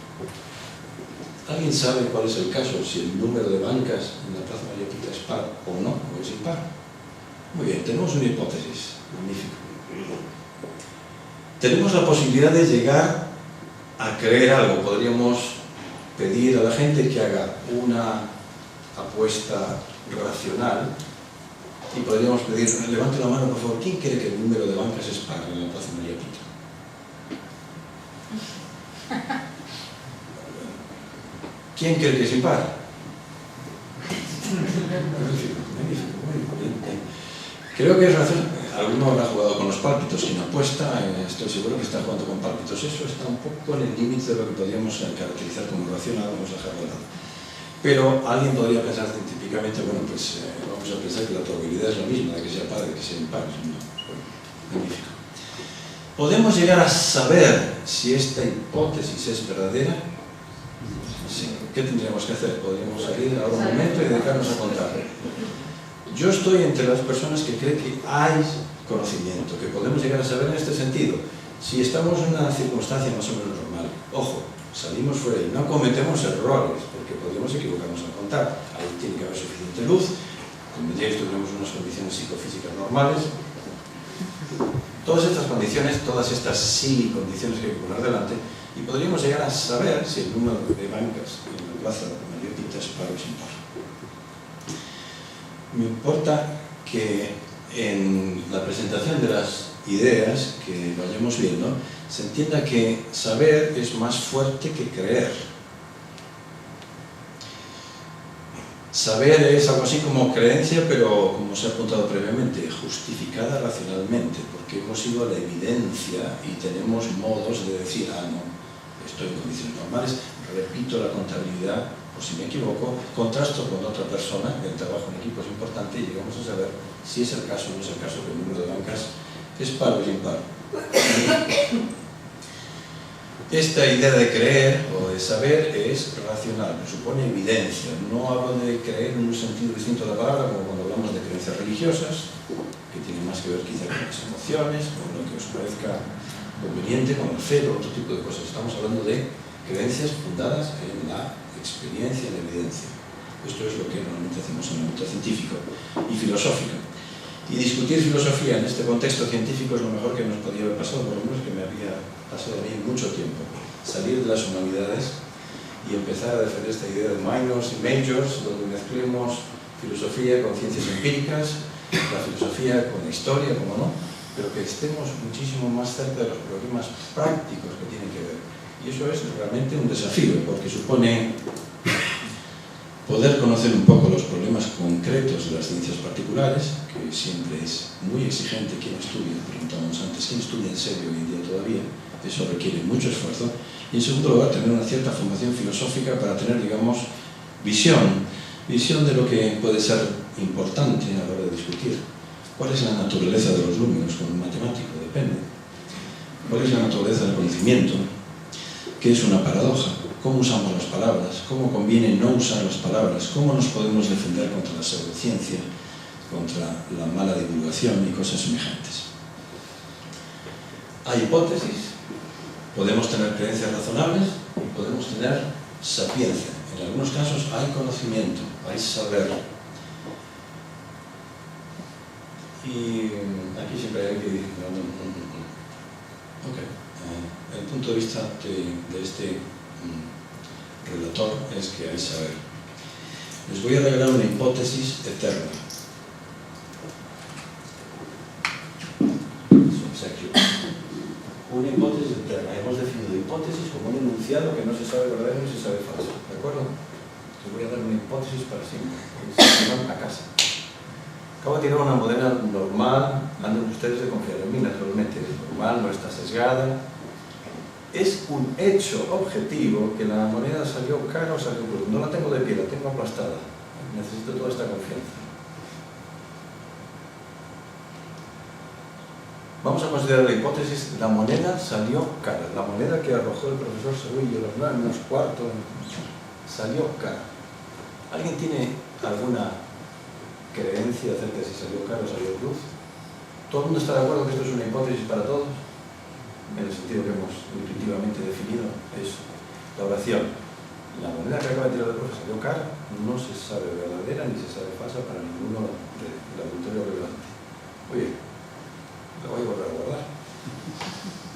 ¿Alguien sabe cuál es el caso, si el número de bancas en la Plaza María Pita es par o no, o es impar? Muy bien, tenemos una hipótesis, magnífico. Tenemos la posibilidad de llegar a creer algo. Podríamos pedir a la gente que haga una apuesta racional y podríamos pedir, levante la mano por favor, ¿quién cree que el número de bancas es par en la Plaza María Pita? ¿Quién cree que es impar? Magnífico, muy bien. Creo que es razón. Alguno habrá jugado con los pálpitos, quien apuesta, estoy seguro que está jugando con pálpitos. Eso está un poco en el límite de lo que podríamos caracterizar como racional, vamos a dejarlo de lado. Pero alguien podría pensar científicamente, bueno, pues vamos a pensar que la probabilidad es la misma, de que sea par, de que sea impar. No, bueno, magnífico. ¿Podemos llegar a saber si esta hipótesis es verdadera? Sí. ¿Qué tendríamos que hacer? Podríamos salir ahora un momento y dedicarnos a contar. Yo estoy entre las personas que creen que hay conocimiento, que podemos llegar a saber en este sentido. Si estamos en una circunstancia más o menos normal, ojo, salimos fuera y no cometemos errores, porque podríamos equivocarnos al contar. Ahí tiene que haber suficiente luz, como ya tuviéramos unas condiciones psicofísicas normales. Todas estas condiciones, todas estas sí condiciones que hay que poner delante, y podríamos llegar a saber si el número de bancas en la Plaza María Pita es par o sin par. Me importa que en la presentación de las ideas que vayamos viendo se entienda que saber es más fuerte que creer. Saber es algo así como creencia, pero como se ha apuntado previamente, justificada racionalmente, porque hemos ido a la evidencia y tenemos modos de decir, ah, no, estoy en condiciones normales, repito la contabilidad, o si me equivoco, contrasto con otra persona, el trabajo en equipo es importante y llegamos a saber si es el caso o no es el caso, que el número de bancas es par o impar. Esta idea de creer o de saber es racional, presupone evidencia. No hablo de creer en un sentido distinto de la palabra, como cuando hablamos de creencias religiosas, que tienen más que ver quizá con las emociones, con lo que os parezca conveniente, con el fe o otro tipo de cosas. Estamos hablando de creencias fundadas en la experiencia, en la evidencia. Esto es lo que normalmente hacemos en el ámbito científico y filosófico. Y discutir filosofía en este contexto científico es lo mejor que nos podía haber pasado, por lo menos que me había pasado a mí mucho tiempo. Salir de las humanidades y empezar a defender esta idea de minors y majors, donde mezclemos filosofía con ciencias empíricas, la filosofía con la historia, como no, pero que estemos muchísimo más cerca de los problemas prácticos que tienen que ver. Y eso es realmente un desafío, porque supone poder conocer un poco los problemas concretos de las ciencias particulares, que siempre es muy exigente quien estudia, preguntábamos antes, ¿quién estudia en serio hoy en día todavía? Eso requiere mucho esfuerzo. Y en segundo lugar, tener una cierta formación filosófica para tener, digamos, visión de lo que puede ser importante a la hora de discutir. ¿Cuál es la naturaleza de los números como un matemático? Depende. ¿Cuál es la naturaleza del conocimiento? ¿Qué es una paradoja? cómo usamos las palabras, cómo conviene no usar las palabras, cómo nos podemos defender contra la pseudociencia, contra la mala divulgación y cosas semejantes. Hay hipótesis, podemos tener creencias razonables y podemos tener sapiencia. En algunos casos hay conocimiento, hay saber. Y aquí siempre hay que decir, el punto de vista de este relator es que hay saber. Les voy a regalar una hipótesis eterna. Una hipótesis eterna. Hemos definido hipótesis como un enunciado que no se sabe verdadero ni se sabe falso. ¿De acuerdo? Les voy a dar una hipótesis para siempre. Se van a casa. Acabo de tirar una moneda normal, anden ustedes de confiar en mí, naturalmente. Es normal, no está sesgada. Es un hecho objetivo que la moneda salió cara o salió cruz. No la tengo de pie, la tengo aplastada. Necesito toda esta confianza. Vamos a considerar la hipótesis, la moneda salió cara. La moneda que arrojó el profesor Seguillo a las 9:45 salió cara. ¿Alguien tiene alguna creencia acerca de si salió cara o salió cruz? ¿Todo el mundo está de acuerdo que esto es una hipótesis para todos? En el sentido que hemos intuitivamente definido, es la oración. La moneda que acaba de tirar el profesor salió cara, no se sabe verdadera ni se sabe falsa para ninguno del auditorio relevante. Oye, la voy a volver a guardar.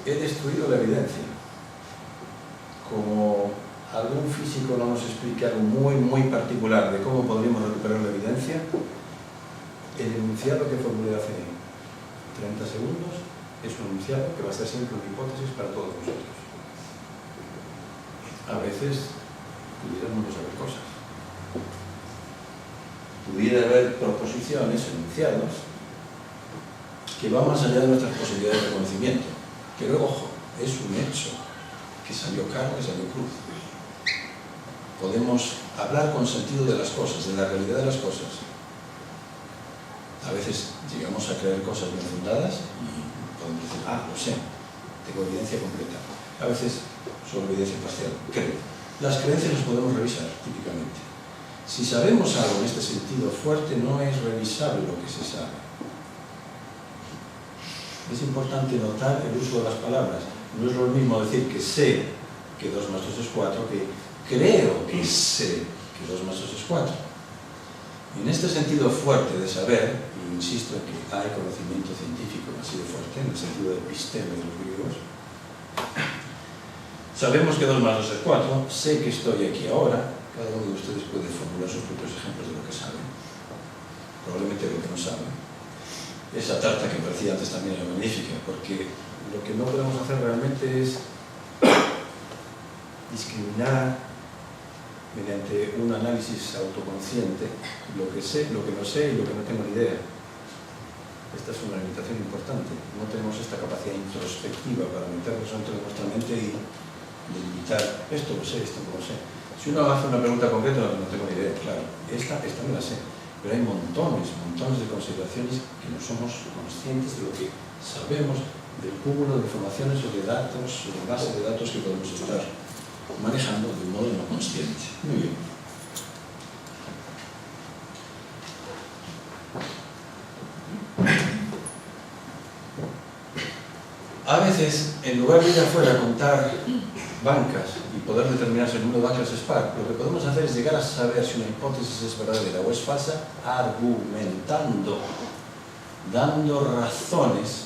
He destruido la evidencia. Como algún físico no nos explique algo muy particular de cómo podríamos recuperar la evidencia, el enunciado que formulé hace 30 segundos es un enunciado que va a ser siempre una hipótesis para todos nosotros. A veces pudiéramos no saber cosas. Pudiera haber proposiciones, enunciados, que van más allá de nuestras posibilidades de conocimiento. Pero ojo, es un hecho que salió cara, que salió cruz. Podemos hablar con sentido de las cosas, de la realidad de las cosas. A veces llegamos a creer cosas bien fundadas y podemos decir, lo sé, tengo evidencia completa. A veces solo evidencia parcial, creo. Las creencias las podemos revisar, típicamente. Si sabemos algo en este sentido fuerte, no es revisable lo que se sabe. Es importante notar el uso de las palabras. No es lo mismo decir que sé que 2 más 2 es 4 que creo que sé que 2 más 2 es 4. En este sentido fuerte de saber, y insisto en que hay conocimiento científico así de fuerte, en el sentido de episteme de los griegos, sabemos que 2 más 2 es 4, sé que estoy aquí ahora, cada uno de ustedes puede formular sus propios ejemplos de lo que saben, probablemente de lo que no saben. Esa tarta que parecía antes también era magnífica, porque lo que no podemos hacer realmente es discriminar mediante un análisis autoconsciente lo que sé, lo que no sé y lo que no tengo ni idea. Esta es una limitación importante. No tenemos esta capacidad introspectiva para meternos dentro de nuestra mente y delimitar esto lo sé, esto no lo sé. Si uno hace una pregunta concreta, no tengo ni idea, claro, esta me la sé. Pero hay montones de consideraciones que no somos conscientes de lo que sabemos del cúmulo de informaciones o de datos, o de base de datos que podemos estar manejando de un modo no consciente. Muy bien. A veces, en lugar de ir afuera a contar bancas y poder determinar si el número de bancas es par, lo que podemos hacer es llegar a saber si una hipótesis es verdadera o es falsa argumentando, dando razones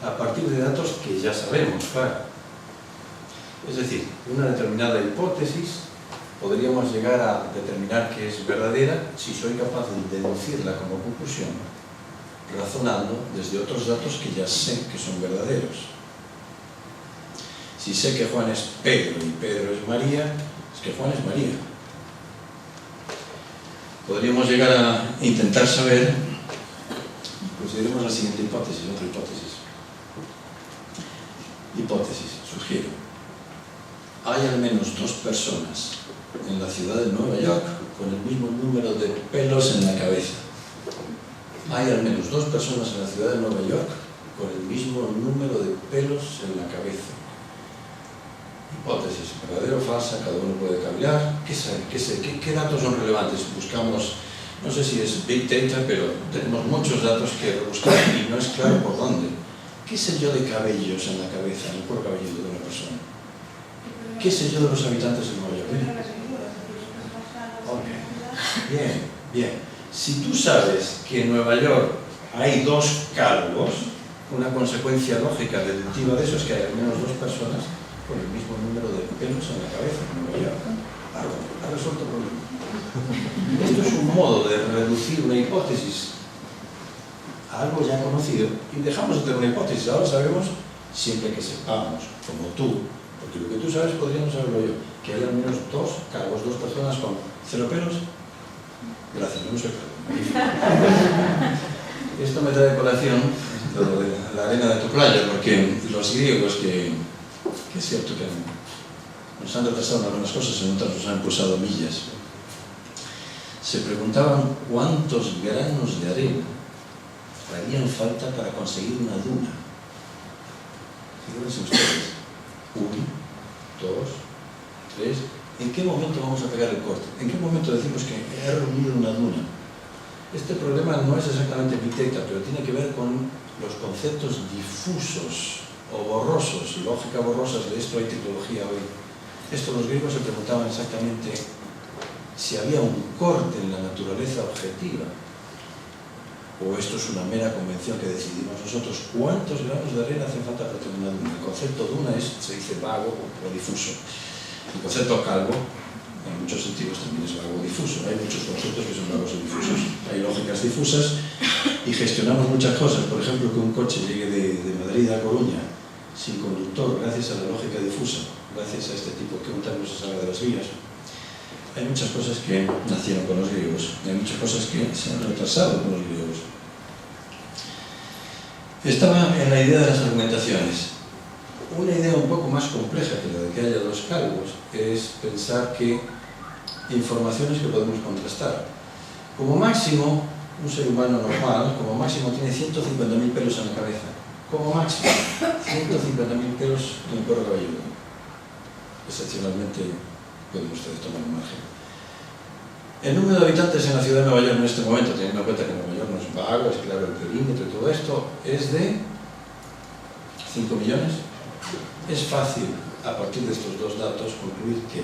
a partir de datos que ya sabemos, claro. Es decir, una determinada hipótesis podríamos llegar a determinar que es verdadera si soy capaz de deducirla como conclusión, razonando desde otros datos que ya sé que son verdaderos. Si sé que Juan es Pedro y Pedro es María, es que Juan es María. Podríamos llegar a intentar saber, consideremos la siguiente hipótesis, otra hipótesis. Hipótesis, sugiero. Hay al menos 2 personas en la ciudad de Nueva York con el mismo número de pelos en la cabeza. Hay al menos 2 personas en la ciudad de Nueva York con el mismo número de pelos en la cabeza. hipótesis, verdadero o falsa, cada uno puede cavilar. ¿Qué datos son relevantes? Buscamos, no sé si es Big Data, pero tenemos muchos datos que buscar y no es claro por dónde. ¿Qué sé yo de cabellos en la cabeza, en el cuero cabelludo de una persona? ¿Qué sé yo de los habitantes de Nueva York? Okay. Bien. Si tú sabes que en Nueva York hay 2 calvos, una consecuencia lógica deductiva de eso es que hay al menos 2 personas con el mismo número de pelos en la cabeza en Nueva York. Ha resuelto el problema. Esto es un modo de reducir una hipótesis a algo ya conocido y dejamos de tener una hipótesis. Ahora sabemos, siempre que sepamos, como tú, porque lo que tú sabes podría no saberlo yo, que hay al menos 2 calvos, 2 personas con 0 pelos. Gracias, no soy calvo. Esto me trae colación lo de la arena de tu playa, porque los griegos, que es cierto que nos han retrasado en algunas cosas, en otras nos han impulsado millas, se preguntaban cuántos granos de arena harían falta para conseguir una duna. Fíjense ustedes, 1, 2, 3, ¿en qué momento vamos a pegar el corte? ¿En qué momento decimos que he reunido una duna? Este problema no es exactamente Big Data, pero tiene que ver con los conceptos difusos o borrosos, lógica borrosas. De esto hay tecnología hoy. Esto los griegos se preguntaban exactamente si había un corte en la naturaleza objetiva, o esto es una mera convención que decidimos nosotros. ¿Cuántos granos de arena hacen falta para tener una duna? El concepto duna se dice vago o difuso. El concepto calvo, en muchos sentidos, también es vago o difuso. Hay muchos conceptos que son vagos o difusos. Hay lógicas difusas y gestionamos muchas cosas. Por ejemplo, que un coche llegue de Madrid a Coruña sin conductor, gracias a la lógica difusa, gracias a este tipo que un término se sabe de las vías. Hay muchas cosas que nacieron con los griegos, hay muchas cosas que se han retrasado con los griegos. Estaba en la idea de las argumentaciones. Una idea un poco más compleja que la de que haya 2 calvos es pensar que informaciones que podemos contrastar. Como máximo, un ser humano normal, como máximo tiene 150.000 pelos en la cabeza. Como máximo, 150.000 pelos en el cuero cabelludo. Excepcionalmente, pueden ustedes tomar un margen. El número de habitantes en la ciudad de Nueva York en este momento, teniendo en cuenta que Nueva York no es vago, es claro el perímetro y todo esto, es de 5 millones. Es fácil, a partir de estos 2 datos, concluir que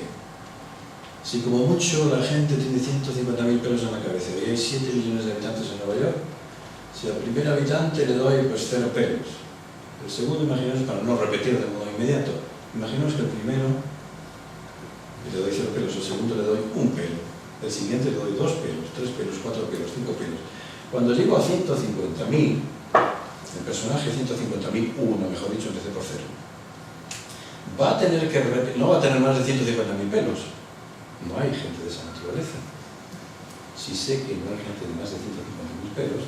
si como mucho la gente tiene 150.000 pelos en la cabeza y hay 7 millones de habitantes en Nueva York, si al primer habitante le doy 0 pelos, el segundo, imaginaos, para no repetir de modo inmediato, imaginaos que el primero le doy 0 pelos, el segundo le doy 1 pelo, el siguiente le doy 2 pelos, 3 pelos, 4 pelos, 5 pelos. Cuando llego a 150.000, el personaje 150.001, mejor dicho, empecé por 0. Va a tener que no va a tener más de 150.000 pelos. No hay gente de esa naturaleza. Si sé que no hay gente de más de 150.000 pelos,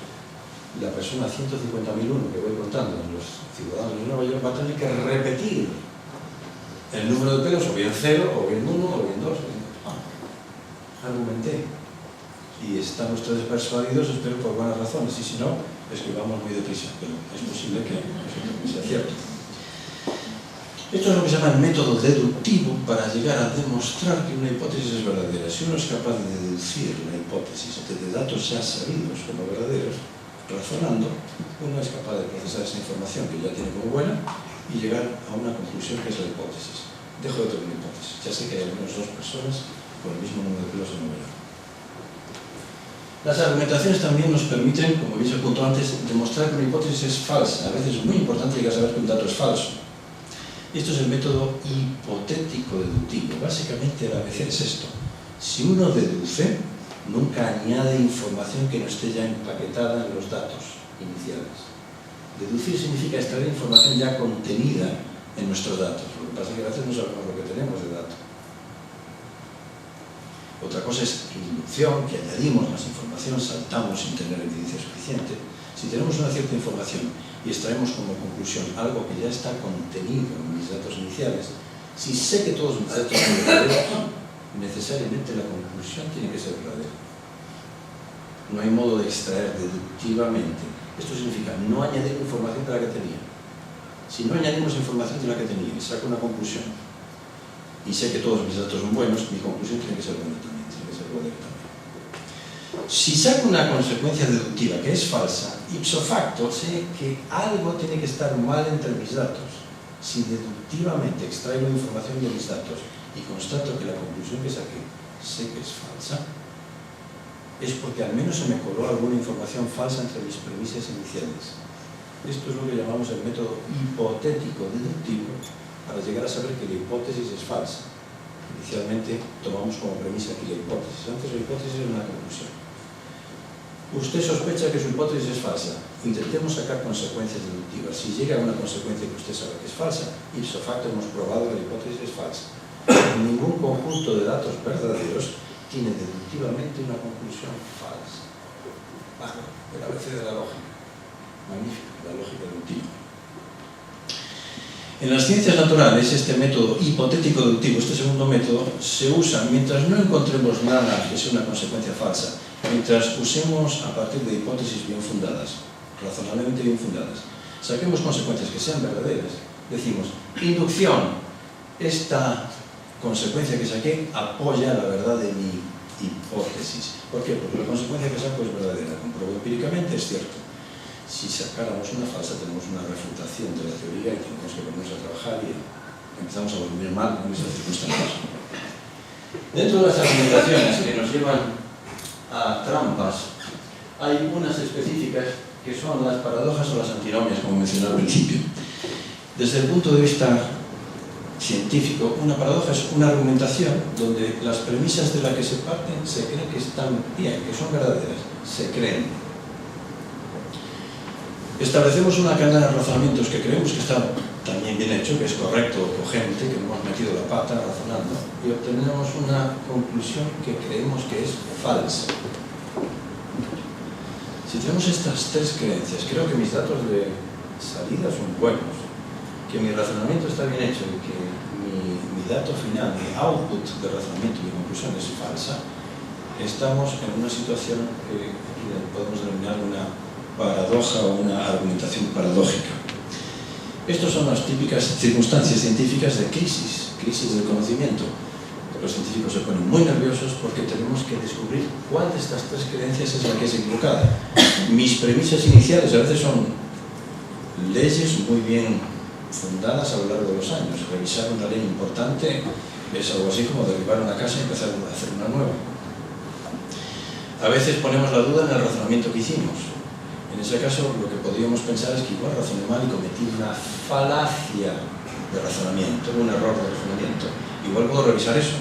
la persona 150.001 que voy contando en los ciudadanos de Nueva York va a tener que repetir el número de pelos, o bien 0, o bien 1, o bien 2. Argumenté. Y están ustedes persuadidos, espero por buenas razones, y si no, es que vamos muy deprisa, pero es posible que sea cierto. Esto es lo que se llama el método deductivo para llegar a demostrar que una hipótesis es verdadera. Si uno es capaz de deducir la hipótesis de datos ya sabidos como verdaderos, razonando, uno es capaz de procesar esa información que ya tiene como buena y llegar a una conclusión que es la hipótesis. Dejo de tener una hipótesis. Ya sé que hay al menos 2 personas con el mismo número de pelos en Nueva York. Las argumentaciones también nos permiten, como he dicho junto antes, demostrar que una hipótesis es falsa. A veces es muy importante llegar a saber que un dato es falso. Esto es el método hipotético deductivo. Básicamente el ABC es esto. Si uno deduce, nunca añade información que no esté ya empaquetada en los datos iniciales. Deducir significa extraer información ya contenida en nuestros datos. Lo que pasa es que a veces no sabemos lo que tenemos de datos. Otra cosa es inducción, que añadimos más información, saltamos sin tener evidencia suficiente. Si tenemos una cierta información y extraemos como conclusión algo que ya está contenido en mis datos iniciales, si sé que todos mis datos son verdaderos, necesariamente la conclusión tiene que ser verdadera. No hay modo de extraer deductivamente. Esto significa no añadir información de la que tenía. Si no añadimos información de la que tenía y saco una conclusión y sé que todos mis datos son buenos, mi conclusión tiene que ser buena también, tiene que ser verdadera también. Si saco una consecuencia deductiva que es falsa, ipso facto sé que algo tiene que estar mal entre mis datos. Si deductivamente extraigo información de mis datos y constato que la conclusión que saqué sé que es falsa, es porque al menos se me coló alguna información falsa entre mis premisas iniciales. Esto es lo que llamamos el método hipotético deductivo para llegar a saber que la hipótesis es falsa. Inicialmente tomamos como premisa aquí la hipótesis. Antes la hipótesis es una conclusión. Usted sospecha que su hipótesis es falsa. Intentemos sacar consecuencias deductivas. Si llega a una consecuencia que usted sabe que es falsa, ipso facto hemos probado que la hipótesis es falsa. Ningún conjunto de datos verdaderos tiene deductivamente una conclusión falsa. El ABC de la lógica. Magnífico, la lógica deductiva. En las ciencias naturales, este método hipotético deductivo, este segundo método, se usa mientras no encontremos nada que sea una consecuencia falsa, mientras usemos a partir de hipótesis bien fundadas, razonablemente bien fundadas, saquemos consecuencias que sean verdaderas, decimos, inducción, esta consecuencia que saqué apoya la verdad de mi hipótesis. ¿Por qué? Porque la consecuencia que saco es verdadera, compruebo empíricamente, es cierto. Si sacáramos una falsa, tenemos una refutación de la teoría y tenemos que ponernos a trabajar y empezamos a volver mal en esas circunstancias. Dentro de las argumentaciones que nos llevan a trampas, hay unas específicas que son las paradojas o las antinomias, como mencioné al principio. Desde el punto de vista científico, una paradoja es una argumentación donde las premisas de las que se parten se creen que están bien, que son verdaderas, se creen. Establecemos una cadena de razonamientos que creemos que está también bien hecho, que es correcto, cogente, que no hemos metido la pata razonando, y obtenemos una conclusión que creemos que es falsa. Si tenemos estas tres creencias, creo que mis datos de salida son buenos, que mi razonamiento está bien hecho y que mi dato final, mi output de razonamiento, mi conclusión es falsa, estamos en una situación que podemos denominar una paradoja o una argumentación paradójica. Estas son las típicas circunstancias científicas de crisis del conocimiento. Los científicos se ponen muy nerviosos porque tenemos que descubrir cuál de estas tres creencias es la que es equivocada. Mis premisas iniciales a veces son leyes muy bien fundadas a lo largo de los años. Revisar una ley importante es algo así como derribar una casa y empezar a hacer una nueva. A veces ponemos la duda en el razonamiento que hicimos. En ese caso, lo que podríamos pensar es que igual razoné mal y cometí una falacia de razonamiento, un error de razonamiento. Igual puedo revisar eso.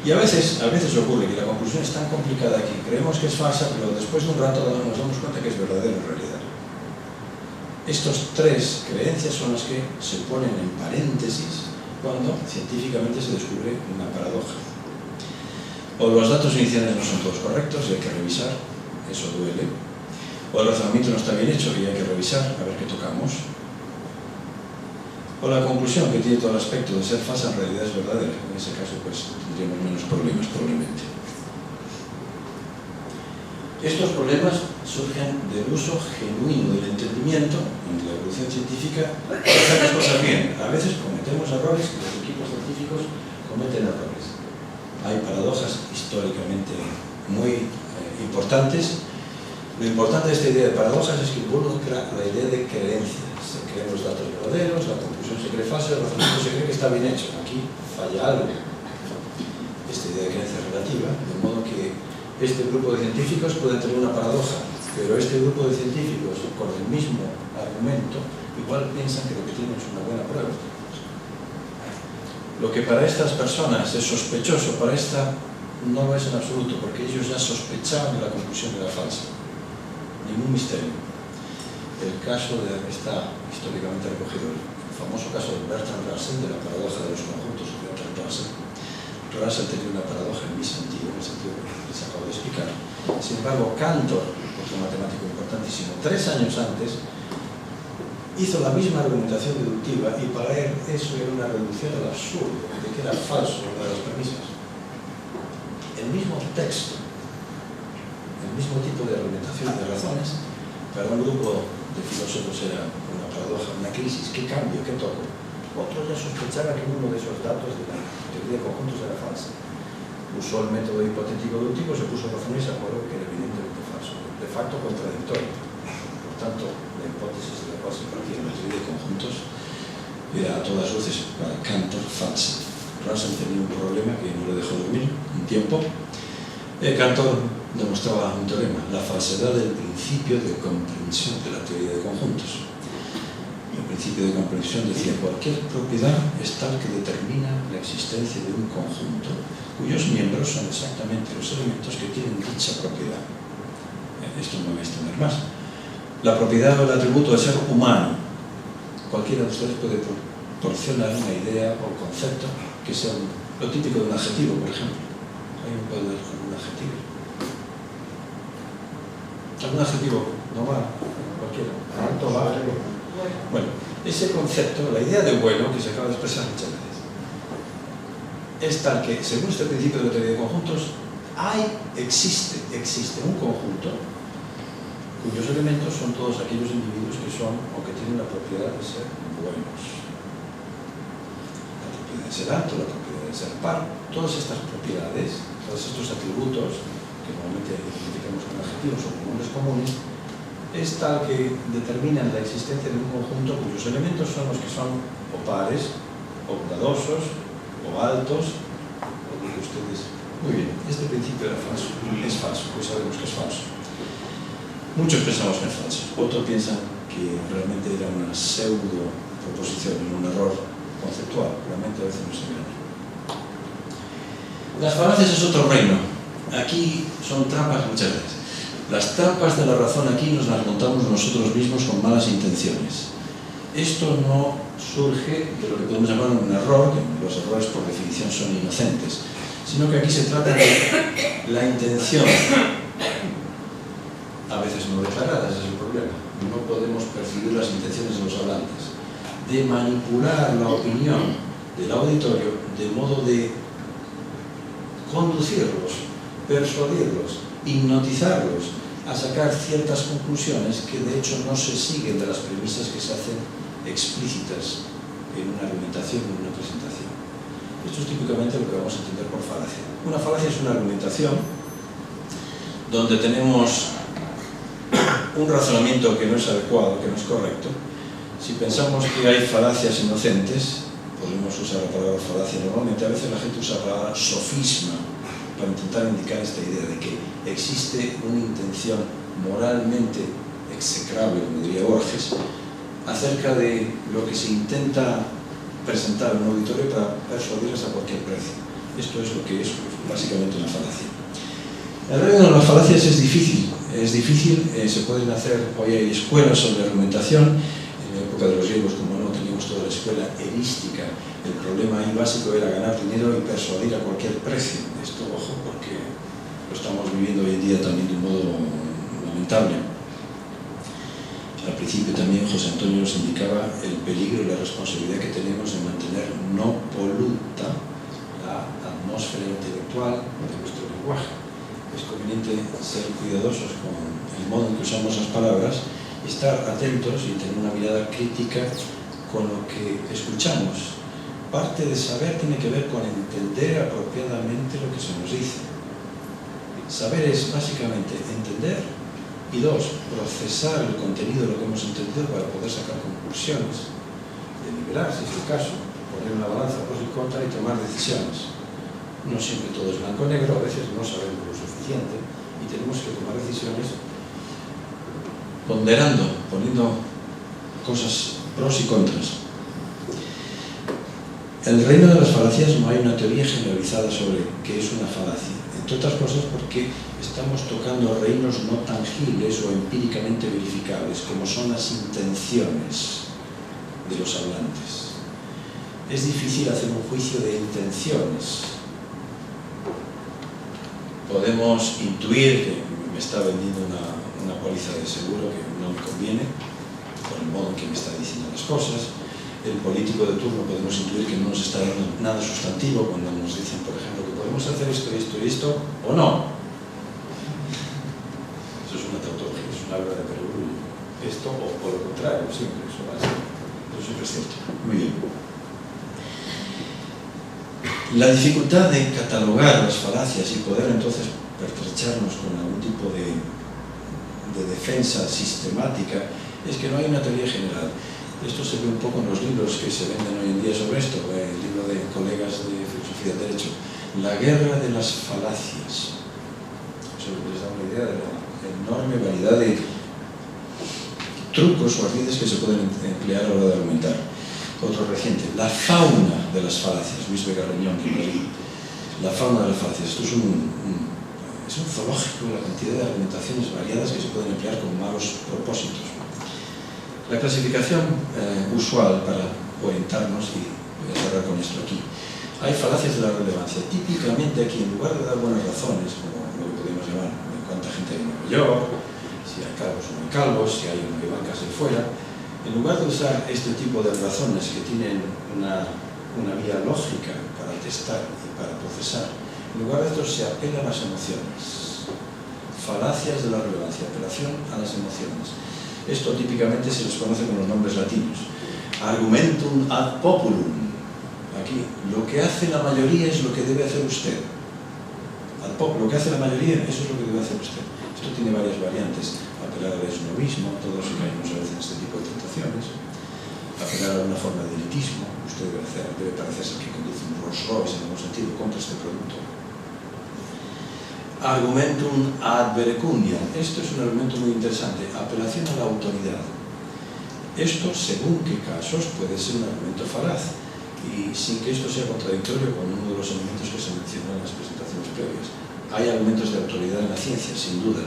Y a veces ocurre que la conclusión es tan complicada que creemos que es falsa, pero después de un rato nos damos cuenta que es verdadera en realidad. Estas tres creencias son las que se ponen en paréntesis cuando científicamente se descubre una paradoja. O los datos iniciales no son todos correctos y hay que revisar, eso duele. O el razonamiento no está bien hecho y hay que revisar, a ver qué tocamos. O la conclusión, que tiene todo el aspecto de ser falsa, en realidad es verdadera. En ese caso, pues, tendríamos menos problemas, probablemente. Estos problemas surgen del uso genuino del entendimiento en la evolución científica para hacer las cosas bien. A veces cometemos errores, los equipos científicos cometen errores. Hay paradojas históricamente muy importantes. Lo importante de esta idea de paradojas es que involucra la idea de creencia. Se creen los datos verdaderos, la conclusión se cree falsa, el razonamiento se cree que está bien hecho. Aquí falla algo. Esta idea de creencia relativa, de modo que este grupo de científicos puede tener una paradoja, pero este grupo de científicos con el mismo argumento igual piensan que lo que tienen es una buena prueba. Lo que para estas personas es sospechoso, para esta no lo es en absoluto, porque ellos ya sospechaban que la conclusión era falsa. Ningún misterio. El caso está históricamente recogido, el famoso caso de Bertrand Russell, de la paradoja de los conjuntos de Bertrand Russell. Russell tenía una paradoja en mi sentido, en el sentido que les acabo de explicar. Sin embargo, Cantor, otro matemático importantísimo, 3 años antes, hizo la misma argumentación deductiva y para él eso era una reducción al absurdo, de que era falso una de las premisas. El mismo texto, el mismo tipo de argumentación de razones, para un grupo de filósofos era una paradoja, una crisis. ¿Qué cambio? ¿Qué toco? Otros ya sospechaban que uno de esos datos de la teoría de conjuntos era falsa. Usó el método hipotético deductivo, se puso a razonar y se acordó que era evidentemente falso, de facto contradictorio. Por tanto, la hipótesis de la cual se partía la teoría de conjuntos era a todas luces para Cantor falsa. Russell tenía un problema que no le dejó dormir un tiempo. Cantor demostraba un teorema, la falsedad del principio de comprensión de la teoría de conjuntos. El principio de comprensión decía cualquier propiedad es tal que determina la existencia de un conjunto cuyos miembros son exactamente los elementos que tienen dicha propiedad. Esto no me voy a extender más. La propiedad o el atributo de ser humano. Cualquiera de ustedes puede proporcionar una idea o concepto que sea lo típico de un adjetivo, por ejemplo. ¿Alguien puede dar un adjetivo? ¿Algún adjetivo normal? Cualquiera. Alto, bajo. Bueno, ese concepto, la idea de bueno, que se acaba de expresar muchas veces, es tal que, según este principio de la teoría de conjuntos, existe un conjunto cuyos elementos son todos aquellos individuos que son o que tienen la propiedad de ser buenos. La propiedad de ser alto, la propiedad de ser par, todas estas propiedades, todos estos atributos, que normalmente identificamos con adjetivos o con nombres comunes, es tal que determinan la existencia de un conjunto cuyos elementos son los que son o pares, o bondadosos, o altos, o lo que ustedes... Muy bien, este principio era falso, es falso, pues sabemos que es falso. Muchos pensamos que es falso, otros piensan que realmente era una pseudo proposición, un error conceptual, realmente a veces no se engaña. Las falacias es otro reino, aquí son trampas muchas veces. Las trampas de la razón aquí nos las montamos nosotros mismos con malas intenciones. Esto no surge de lo que podemos llamar un error, que los errores por definición son inocentes, sino que aquí se trata de la intención, a veces no declarada, ese es el problema. No podemos percibir las intenciones de los hablantes, de manipular la opinión del auditorio de modo de conducirlos, persuadirlos, hipnotizarlos a sacar ciertas conclusiones que de hecho no se siguen de las premisas que se hacen explícitas en una argumentación o en una presentación. Esto es típicamente lo que vamos a entender por falacia. Una falacia es una argumentación donde tenemos un razonamiento que no es adecuado, que no es correcto. Si pensamos que hay falacias inocentes, podemos usar la palabra falacia normalmente, a veces la gente usa la palabra sofisma para intentar indicar esta idea de que existe una intención moralmente execrable, como diría Borges, acerca de lo que se intenta presentar en un auditorio para persuadirles a cualquier precio. Esto es lo que es básicamente una falacia. El reino de las falacias es difícil, se pueden hacer, hoy hay escuelas sobre argumentación, en la época de los griegos, como no teníamos toda la escuela erística, el problema ahí básico era ganar dinero y persuadir a cualquier precio. Esto, ojo, porque lo estamos viviendo hoy en día también de un modo lamentable. Al principio también José Antonio nos indicaba el peligro y la responsabilidad que tenemos de mantener no poluta la atmósfera intelectual de nuestro lenguaje. Es conveniente ser cuidadosos con el modo en que usamos las palabras, estar atentos y tener una mirada crítica con lo que escuchamos. Parte de saber tiene que ver con entender apropiadamente lo que se nos dice. Saber es básicamente entender y dos, procesar el contenido de lo que hemos entendido para poder sacar conclusiones, deliberar si es el caso, poner una balanza pros y contra y tomar decisiones. No siempre todo es blanco o negro, a veces no sabemos lo suficiente y tenemos que tomar decisiones ponderando, poniendo cosas pros y contras. En el reino de las falacias no hay una teoría generalizada sobre qué es una falacia, entre otras cosas porque estamos tocando reinos no tangibles o empíricamente verificables, como son las intenciones de los hablantes. Es difícil hacer un juicio de intenciones. Podemos intuir que me está vendiendo una póliza de seguro que no me conviene, por el modo en que me está diciendo las cosas. El político de turno podemos intuir que no nos está dando nada sustantivo cuando nos dicen, por ejemplo, que podemos hacer esto, esto y esto, o no. Eso es una tautología, es una obra de perogrullo. Esto o por lo contrario, siempre, eso siempre es cierto. Muy bien. La dificultad de catalogar las falacias y poder entonces pertrecharnos con algún tipo de defensa sistemática es que no hay una teoría general. Esto se ve un poco en los libros que se venden hoy en día sobre esto, el libro de colegas de filosofía del derecho, La guerra de las falacias. Eso les da una idea de la enorme variedad de trucos o ardides que se pueden emplear a la hora de argumentar. Otro reciente, La fauna de las falacias, Luis Vega Reñón, La fauna de las falacias. Esto es un zoológico, la cantidad de argumentaciones variadas que se pueden emplear con malos propósitos. La clasificación usual para orientarnos, y voy a cerrar con esto aquí, hay falacias de la relevancia. Típicamente aquí, en lugar de dar buenas razones, como lo que podemos llamar cuánta gente hay en Nueva York, si hay calvos o no hay calvos, si hay o no hay bancas de fuera, en lugar de usar este tipo de razones que tienen una vía lógica para testar y para procesar, en lugar de esto se apela a las emociones. Falacias de la relevancia, apelación a las emociones. Esto típicamente se les conoce con los nombres latinos. Argumentum ad populum. Aquí, lo que hace la mayoría es lo que debe hacer usted. Ad populum, lo que hace la mayoría, eso es lo que debe hacer usted. Esto tiene varias variantes. Apelar al esnovismo, todos caemos a veces en este tipo de tentaciones. Apelar a una forma de elitismo. Usted debe parecerse que conduce un Rolls Royce en algún sentido contra este producto. Argumentum ad verecundiam. Esto es un argumento muy interesante. Apelación a la autoridad. Esto, según qué casos, puede ser un argumento falaz y sin que esto sea contradictorio con uno de los elementos que se mencionan en las presentaciones previas. Hay argumentos de autoridad en la ciencia, sin duda,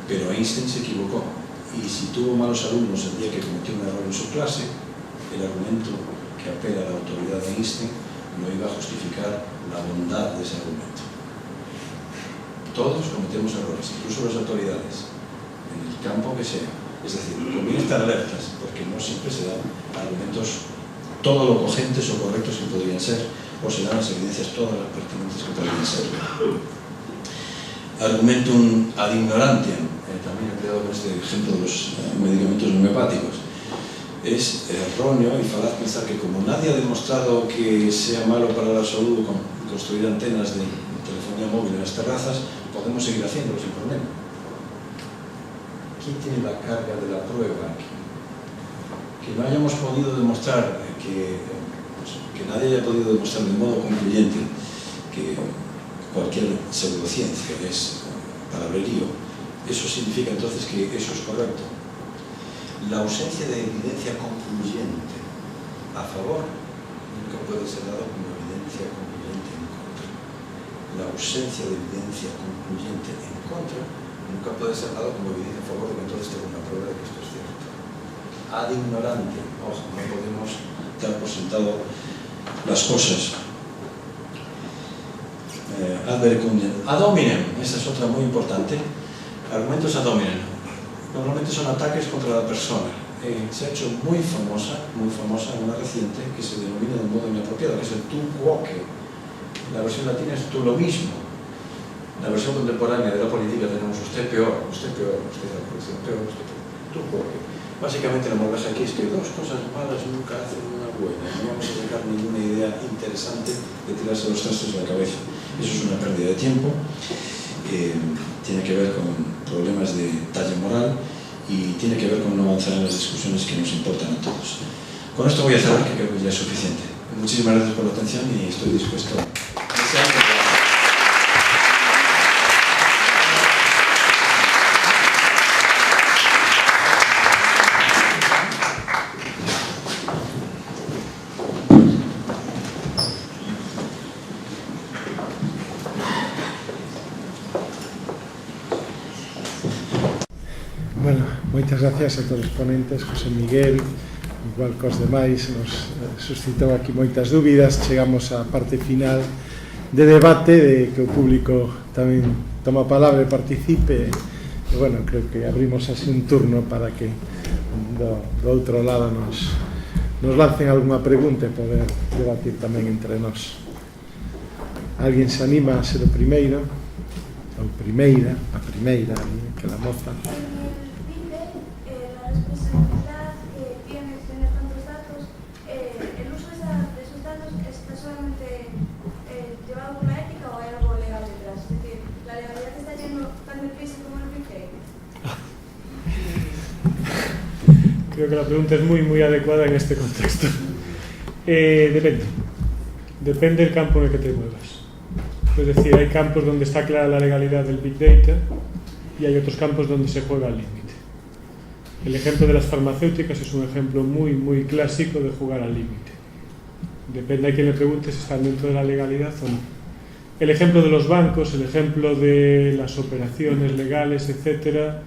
pero Einstein se equivocó y si tuvo malos alumnos el día que cometió un error en su clase, el argumento que apela a la autoridad de Einstein no iba a justificar la bondad de ese argumento. Todos cometemos errores, incluso las autoridades, en el campo que sea. Es decir, conviene estar alertas, porque no siempre se dan argumentos todo lo cogentes o correctos que podrían ser, o se dan las evidencias todas las pertinentes que podrían ser. Argumentum ad ignorantiam, también empleado con este ejemplo de los medicamentos homeopáticos. Es erróneo y falaz pensar que como nadie ha demostrado que sea malo para la salud construir antenas de telefonía móvil en las terrazas, podemos seguir haciéndolo sin problema. ¿Quién tiene la carga de la prueba aquí? Que no hayamos podido demostrar, que nadie haya podido demostrar de modo concluyente que cualquier pseudociencia es palabrerío, eso significa entonces que eso es correcto. La ausencia de evidencia concluyente a favor nunca puede ser dado como evidencia concluyente en contra. La ausencia de evidencia concluyente en contra nunca puede ser dado como evidencia a favor de que entonces tengo una prueba de que esto es cierto. Ad ignorante, ojo, no podemos dar por sentado las cosas. Ad verecundiam. Ad hominem, esta es otra muy importante. Argumentos ad hominem. Normalmente son ataques contra la persona. Se ha hecho muy famosa una reciente que se denomina de un modo inapropiado, que es el tu quoque. La versión latina es tú lo mismo. La versión contemporánea de la política tenemos usted peor, usted la corrupción peor, usted peor. Tú quoque. Básicamente la moraleja aquí es que dos cosas malas nunca hacen una buena. No vamos a sacar ninguna idea interesante de tirarse los trastos de la cabeza. Eso es una pérdida de tiempo. Tiene que ver con problemas de talla moral y tiene que ver con no avanzar en las discusiones que nos importan a todos. Con esto voy a cerrar, que creo que ya es suficiente. Muchísimas gracias por la atención y estoy dispuesto a... Bueno, moitas gracias a todos os ponentes, José Miguel, igual cos demais, nos suscitou aquí moitas dúbidas. Chegamos á parte final de debate, de que o público tamén toma a palabra e participe. E, bueno, creo que abrimos así un turno para que do outro lado nos lancen algunha pregunta e poder debatir tamén entre nós. Alguén se anima a ser o primeiro? Ou primeira, a primeira, que la moza. Creo que la pregunta es muy adecuada en este contexto. Depende del campo en el que te muevas. Es decir, hay campos donde está clara la legalidad del Big Data y hay otros campos donde se juega al límite. El ejemplo de las farmacéuticas es un ejemplo muy clásico de jugar al límite. Depende a quién le preguntes si están dentro de la legalidad o no. El ejemplo de los bancos, el ejemplo de las operaciones legales, etcétera,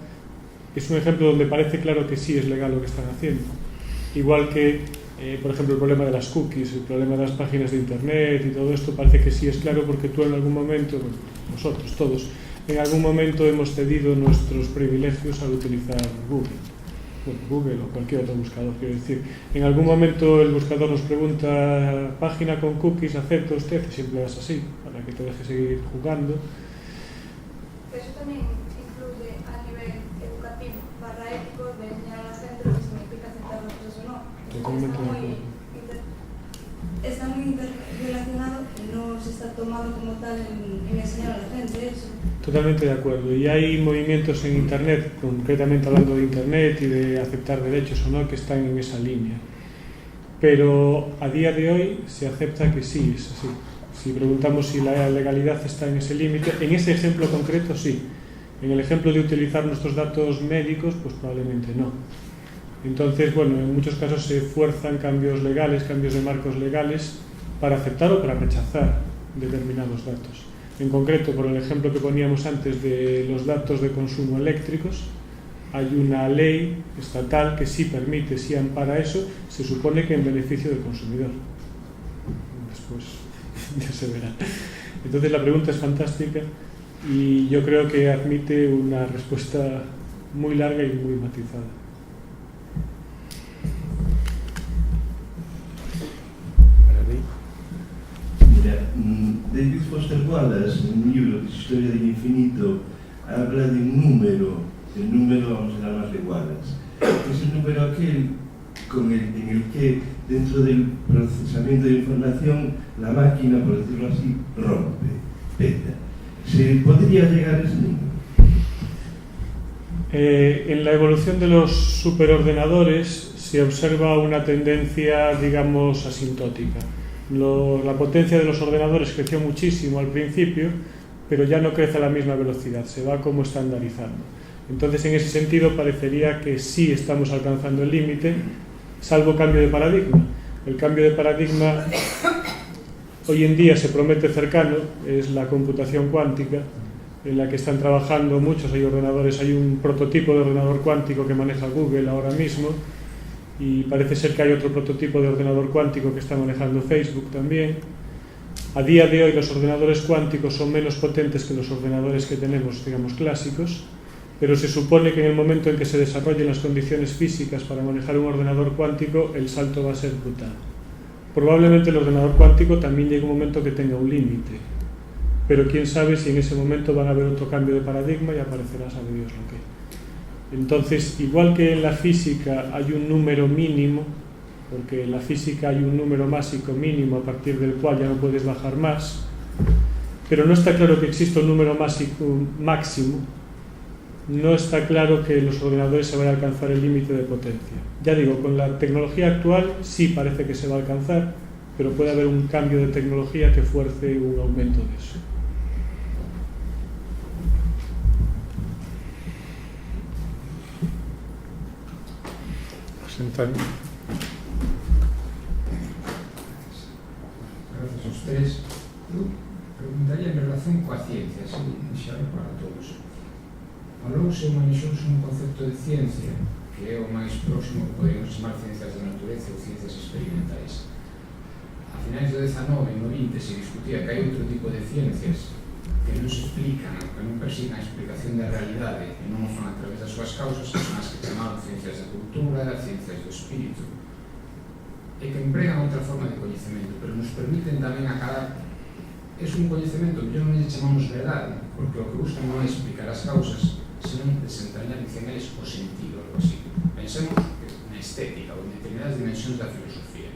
es un ejemplo donde parece claro que sí es legal lo que están haciendo. Igual que, por ejemplo, el problema de las cookies, el problema de las páginas de internet y todo esto, parece que sí es claro porque tú en algún momento, bueno, nosotros todos, en algún momento hemos cedido nuestros privilegios al utilizar Google. Bueno, Google o cualquier otro buscador, quiero decir. En algún momento el buscador nos pregunta, página con cookies, ¿acepta usted? Y siempre das así, para que te deje seguir jugando. Eso también influye a nivel educativo, ético, de enseñar a la gente lo que significa aceptar las cosas o no. Totalmente de acuerdo. Está muy interrelacionado y no se está tomando como tal en enseñar a la gente eso. Totalmente de acuerdo. Y hay movimientos en Internet, concretamente hablando de Internet y de aceptar derechos o no, que están en esa línea. Pero a día de hoy se acepta que sí, es así. Si preguntamos si la legalidad está en ese límite, en ese ejemplo concreto sí. En el ejemplo de utilizar nuestros datos médicos, pues probablemente no. Entonces, bueno, en muchos casos se fuerzan cambios legales, cambios de marcos legales para aceptar o para rechazar determinados datos. En concreto, por el ejemplo que poníamos antes de los datos de consumo eléctricos, hay una ley estatal que sí permite, sí ampara eso, se supone que en beneficio del consumidor. Después ya se verá. Entonces la pregunta es fantástica y yo creo que admite una respuesta muy larga y muy matizada. David Foster Wallace, en un libro que es Historia del Infinito, habla de un número, el número, vamos a llamarle Wallace, es el número aquel en el que dentro del procesamiento de información la máquina, por decirlo así, rompe, peta. ¿Se podría llegar a ese número? En la evolución de los superordenadores se observa una tendencia, digamos, asintótica. La potencia de los ordenadores creció muchísimo al principio, pero ya no crece a la misma velocidad, se va como estandarizando. Entonces, en ese sentido, parecería que sí estamos alcanzando el límite, salvo cambio de paradigma. El cambio de paradigma hoy en día se promete cercano, es la computación cuántica, en la que están trabajando muchos, hay ordenadores, hay un prototipo de ordenador cuántico que maneja Google ahora mismo, y parece ser que hay otro prototipo de ordenador cuántico que está manejando Facebook también. A día de hoy los ordenadores cuánticos son menos potentes que los ordenadores que tenemos, digamos, clásicos, pero se supone que en el momento en que se desarrollen las condiciones físicas para manejar un ordenador cuántico, el salto va a ser brutal. Probablemente el ordenador cuántico también llegue un momento que tenga un límite, pero quién sabe si en ese momento van a haber otro cambio de paradigma y aparecerá, sabe Dios lo que. Entonces, igual que en la física hay un número mínimo, porque en la física hay un número másico mínimo a partir del cual ya no puedes bajar más, pero no está claro que exista un número máximo, no está claro que los ordenadores se vayan a alcanzar el límite de potencia. Ya digo, con la tecnología actual sí parece que se va a alcanzar, pero puede haber un cambio de tecnología que fuerce un aumento de eso. Gracias a os tres. Eu preguntaría en relación coa ciencia, así xero para todos. Falouse ou manexouse un concepto de ciencia que é o máis próximo que podemos chamar ciencias da natureza ou ciencias experimentais. A finais do 19 e no 20 se discutía que hai outro tipo de ciencias que non se explican, que non persiguen a explicación da realidade e non o son a través das súas causas, que son as que chamaron ciencias da cultura, ciencias do espírito, e que empregan outra forma de coñecemento, pero nos permiten tamén acabar. É un coñecemento que non lle chamamos verdade, porque o que buscan non é explicar as causas, senón desentrañar, dicen eles, o sentido, algo así. Pensemos na estética ou en determinadas dimensións da filosofía.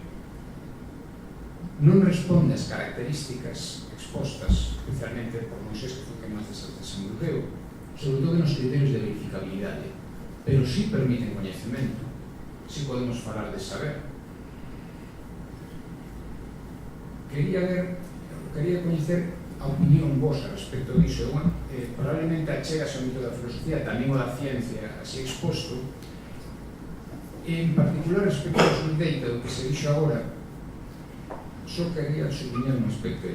Non responde ás características expostas, especialmente por Moisés, que foi que máis desenvolveu, sobre todo nos criterios de verificabilidade, pero sí permiten coñecemento. si podemos falar de saber. Quería coñecer a opinión vosa respecto disso. Probablemente achegas ao mito da filosofía, tamén o da ciencia, así exposto. En particular, respecto aos Big Data, o que se dixo agora, só quería a súa opinión no aspecto.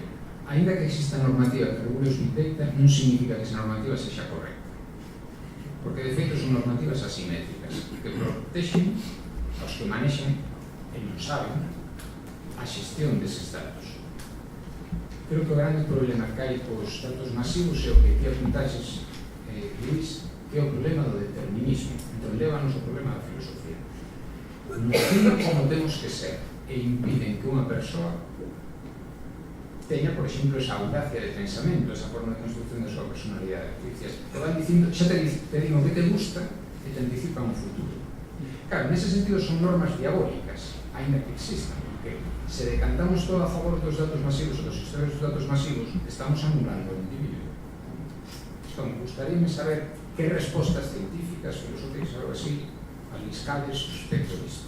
Ainda que exista normativa que regule os Big Data, non significa que esa normativa sexa correcta. Porque, de feito, son normativas asimétricas que protexen aos que manexan e non saben a xestión deses datos. Creo que o grande problema que hai cos datos masivos é o que ti apuntaxes, Luís, que é o problema do determinismo. Entón, lévanos o problema da filosofía. Nos definen como temos que ser e impiden que unha persoa teña, por exemplo, esa audacia de pensamento, esa forma de construcción da súa personalidade. Te van dicindo, xa te digo que te gusta e te anticipan o futuro. Claro, nese sentido son normas diabólicas, ainda que existan, porque se decantamos todo a favor dos datos masivos ou dos historias dos datos masivos, estamos anulando o individuo. Entón, gustaríame saber que respostas científicas, filosóficas, algo así, aliscades respecto disto.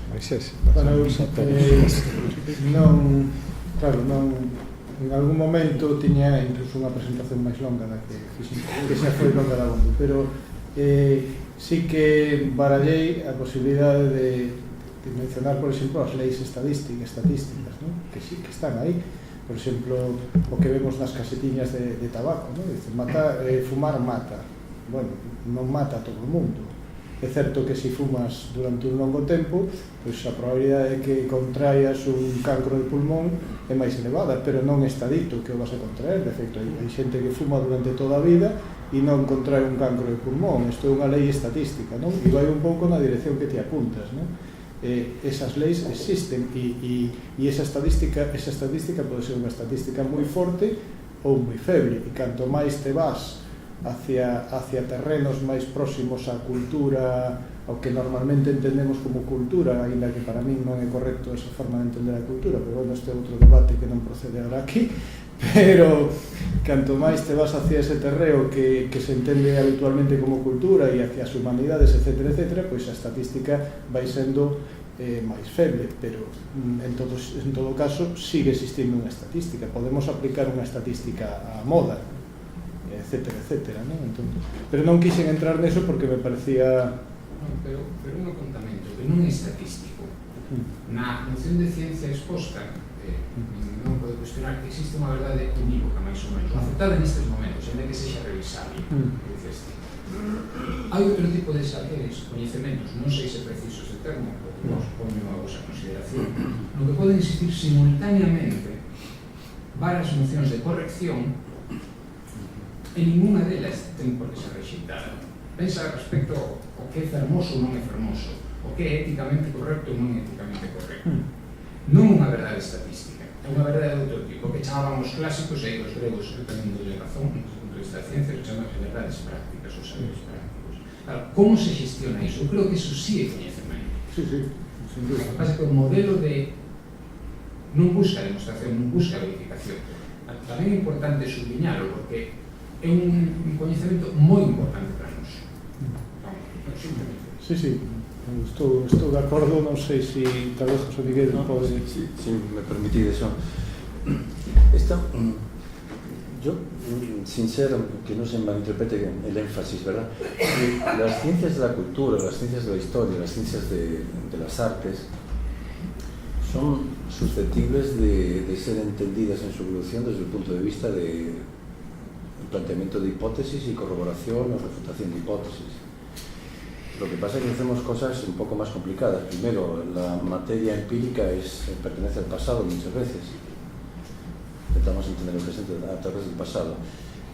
Bueno, en algún momento tiña incluso unha presentación máis longa da que xa foi longa da bondo, pero sí que barallei a posibilidade de mencionar, por exemplo, as leis estatísticas, ¿no? Que sí que están aí. Por exemplo, o que vemos nas casetiñas de tabaco, ¿no? Dice, fumar mata. Bueno, non mata a todo o mundo. É certo que se fumas durante un longo tempo, pois a probabilidade de que contraias un cancro de pulmón é máis elevada, pero non está dito que o vas a contraer. De feito, hai xente que fuma durante toda a vida e non contrae un cancro de pulmón. Isto é unha lei estatística, non? E vai un pouco na dirección que te apuntas, non? Esas leis existen e esa estadística pode ser unha estadística moi forte ou moi feble, e canto máis te vas hacia terrenos máis próximos á cultura, ao que normalmente entendemos como cultura, aínda que para min non é correcto esa forma de entender a cultura, pero bueno, este é outro debate que non procede agora aquí, pero canto máis te vas hacia ese terreo que se entende habitualmente como cultura e hacia as humanidades, etc., pois a estatística vai sendo máis feble, pero en todo caso sigue existindo unha estatística. Podemos aplicar unha estatística á moda, etc., ¿no? Entón, pero non quixen entrar neso porque me parecía... Pero un apuntamento que non é estatístico. Na noción de ciencia exposta, non pode cuestionar que existe unha verdade unívoca, máis ou menos, aceptada nestes momentos, en que sexa revisable. Hai outro tipo de saberes, coñecementos, non sei se preciso ese termo, porque nos poño a vosa consideración, no que poden existir simultaneamente varias nocións de corrección e ninguna delas ten por que ser rexeitada. Pensa respecto ao que é fermoso ou non é fermoso, o que é éticamente correcto ou non é éticamente correcto. Non unha verdade estatística, é unha verdade de outro tipo, que chamábamos clásicos e os gregos, eu tamén dole razón, desde o punto de vista da ciencia, que chaman verdades prácticas ou saberes prácticos. Claro, como se gestiona iso? Eu creo que iso sí é coñecemento. Sí, sin duda. O que pasa é que o modelo de non busca demostración, non busca verificación. Tamén é importante subliñalo, porque é un coñecemento moi importante para nós. Sí, estou de acordo, non sei se tal vez José Miguel pode... Sí, me permitís eso. Yo, sin ser, que no se malinterprete el énfasis, ¿verdad? Las ciencias de la cultura, las ciencias de la historia, las ciencias de las artes son susceptibles de ser entendidas en su evolución desde el punto de vista de planteamiento de hipótesis y corroboración o refutación de hipótesis. Lo que pasa es que hacemos cosas un poco más complicadas. Primero, la materia empírica pertenece al pasado muchas veces. Intentamos entender el presente a través del pasado.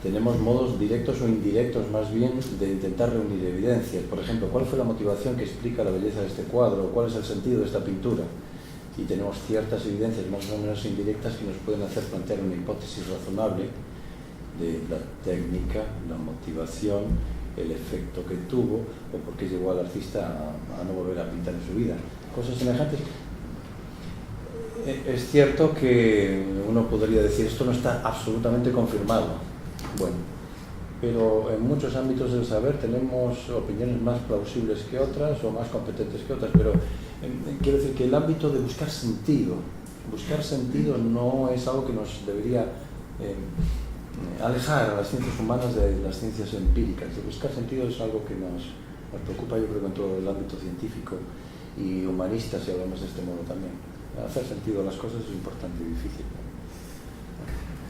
Tenemos modos directos o indirectos, más bien, de intentar reunir evidencias. Por ejemplo, ¿cuál fue la motivación que explica la belleza de este cuadro? ¿Cuál es el sentido de esta pintura? Y tenemos ciertas evidencias más o menos indirectas que nos pueden hacer plantear una hipótesis razonable de la técnica, la motivación, el efecto que tuvo o por qué llevó al artista a no volver a pintar en su vida. Cosas semejantes. Es cierto que uno podría decir esto no está absolutamente confirmado. Bueno, pero en muchos ámbitos del saber tenemos opiniones más plausibles que otras o más competentes que otras, pero quiero decir que el ámbito de buscar sentido no es algo que nos debería alejar a las ciencias humanas de las ciencias empíricas. El buscar sentido es algo que nos preocupa, yo creo que en todo el ámbito científico y humanista, si hablamos de este modo también. Hacer sentido a las cosas es importante y difícil.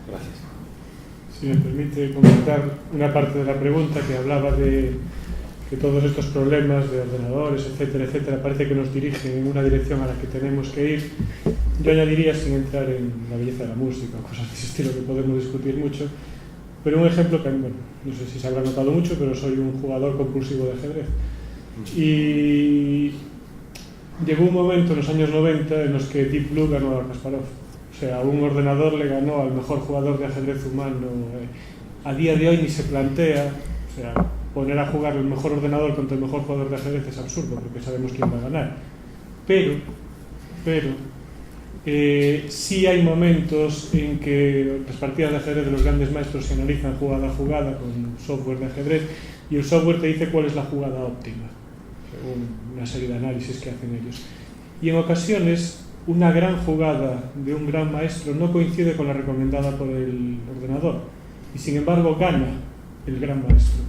Gracias. Si me permite comentar una parte de la pregunta que hablaba de que todos estos problemas de ordenadores, etcétera, etcétera, parece que nos dirigen en una dirección a la que tenemos que ir. Yo añadiría, sin entrar en la belleza de la música o cosas de ese estilo que podemos discutir mucho, pero un ejemplo que, bueno, no sé si se habrá notado mucho, pero soy un jugador compulsivo de ajedrez. Y llegó un momento en los años 90 en los que Deep Blue ganó a Kasparov. O sea, un ordenador le ganó al mejor jugador de ajedrez humano. A día de hoy ni se plantea, o sea, poner a jugar el mejor ordenador contra el mejor jugador de ajedrez es absurdo, porque sabemos quién va a ganar. Pero sí hay momentos en que las partidas de ajedrez de los grandes maestros se analizan jugada a jugada con software de ajedrez, y el software te dice cuál es la jugada óptima, según una serie de análisis que hacen ellos. Y en ocasiones una gran jugada de un gran maestro no coincide con la recomendada por el ordenador, y sin embargo gana el gran maestro,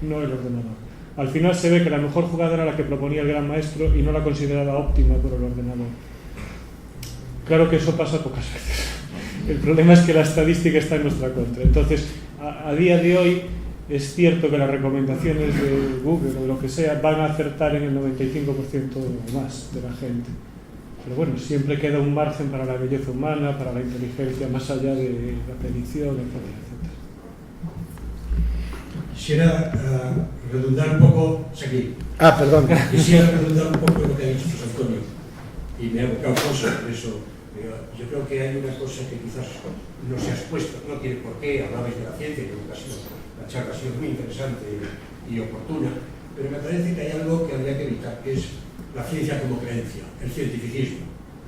no el ordenador. Al final se ve que la mejor jugada era la que proponía el gran maestro y no la considerada óptima por el ordenador. Claro que eso pasa pocas veces. El problema es que la estadística está en nuestra contra. Entonces, a día de hoy es cierto que las recomendaciones de Google o lo que sea van a acertar en el 95% o más de la gente. Pero bueno, siempre queda un margen para la belleza humana, para la inteligencia, más allá de la predicción, etcétera, etcétera. Quisiera redundar un poco... Seguí. Perdón. Quisiera redundar un poco en lo que ha dicho José Antonio. Y me ha evocado cosas, por eso yo creo que hay una cosa que quizás no se ha expuesto, no tiene por qué, hablabais de la ciencia, y creo que la charla ha sido muy interesante y oportuna, pero me parece que hay algo que habría que evitar, que es la ciencia como creencia, el cientificismo.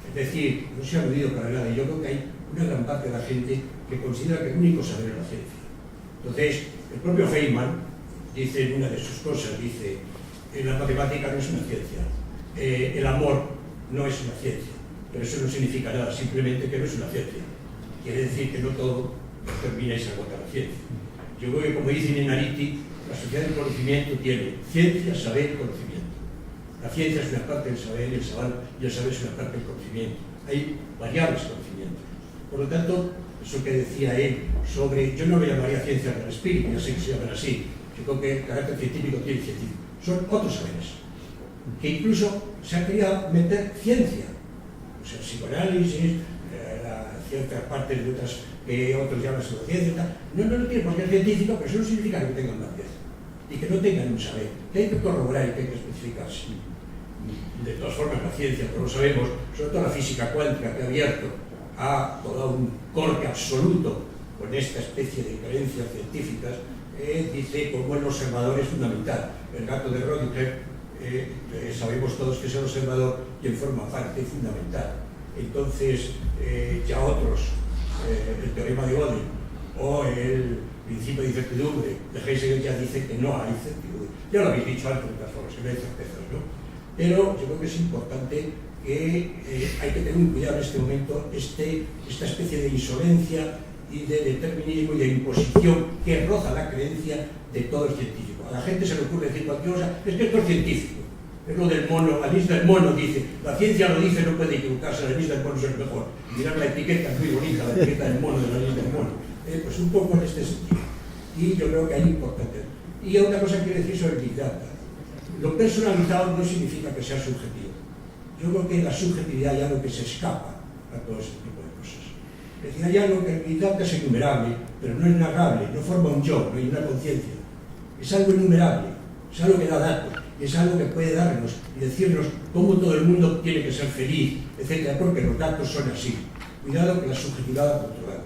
Es decir, no se ha aludido para nada, y yo creo que hay una gran parte de la gente que considera que el único saber es la ciencia. Entonces, el propio Feynman dice en una de sus cosas, dice, la matemática no es una ciencia, el amor no es una ciencia, pero eso no significa nada, simplemente que no es una ciencia. Quiere decir que no todo termina y se agota la ciencia. Yo creo que, como dice Nenariti, la sociedad del conocimiento tiene ciencia, saber y conocimiento. La ciencia es una parte del saber y el saber es una parte del conocimiento. Hay variables conocimientos. Por lo tanto, eso que decía él sobre, yo no lo llamaría ciencia del espíritu, ya sé que se llaman así, yo creo que el carácter científico tiene científico. Son otros saberes, que incluso se ha querido meter ciencia, o sea, psicoanálisis, ciertas partes de otras que otros llaman pseudociencia, no tiene por qué ser científico, pero eso no significa que tengan validez y que no tengan un saber, que hay que corroborar y que hay que especificarse. De todas formas, la ciencia, todos lo sabemos, sobre todo la física cuántica, que ha abierto a todo un corte absoluto con esta especie de creencias científicas, dice como el observador es fundamental. El gato de Rödiger, sabemos todos que es el observador quien forma parte fundamental. Entonces, ya otros, el teorema de Gödel o el principio de incertidumbre de Heisenberg ya dice que no hay incertidumbre. Ya lo habéis dicho antes, de todas formas, que no hay certezas, ¿no? Pero yo creo que es importante que hay que tener un cuidado en este momento, esta especie de insolencia y de determinismo y de imposición que roza la creencia de todo el científico. A la gente se le ocurre decir cualquier cosa, es que esto es científico. Es lo del mono, la lista del mono dice, la ciencia lo dice, no puede equivocarse, la lista del mono es el mejor. Mirar la etiqueta, es muy bonita, la etiqueta del mono, de la lista del mono. Pues un poco en este sentido. Y yo creo que hay importante. Y otra cosa que quiero decir sobre el Big Data. Lo personalizado no significa que sea subjetivo. Yo creo que en la subjetividad hay algo que se escapa a todo ese tipo de cosas. Es decir, hay algo que el Big Data es enumerable, pero no es narrable, no forma un yo, no hay una conciencia. Es algo enumerable, es algo que da datos, y es algo que puede darnos y decirnos cómo todo el mundo tiene que ser feliz, etcétera, porque los datos son así. Cuidado con la subjetividad controlada.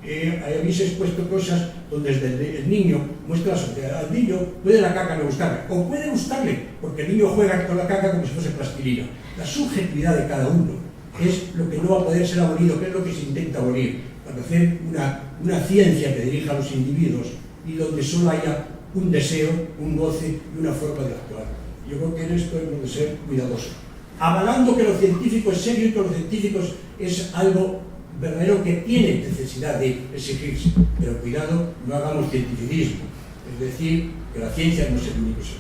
Habéis expuesto cosas donde desde el niño muestra la sociedad. Al niño puede la caca no gustarle, o puede gustarle, porque el niño juega con la caca como si fuese plastilina. La subjetividad de cada uno es lo que no va a poder ser abolido, que es lo que se intenta abolir. para hacer una ciencia que dirija a los individuos y donde solo haya un deseo, un goce y una forma de actuar. Yo creo que en esto hemos de ser cuidadosos, avalando que lo científico es serio y que lo científico es algo verdadero que tiene necesidad de exigirse, pero cuidado, no hagamos cientificismo, es decir, que la ciencia no es el único ser.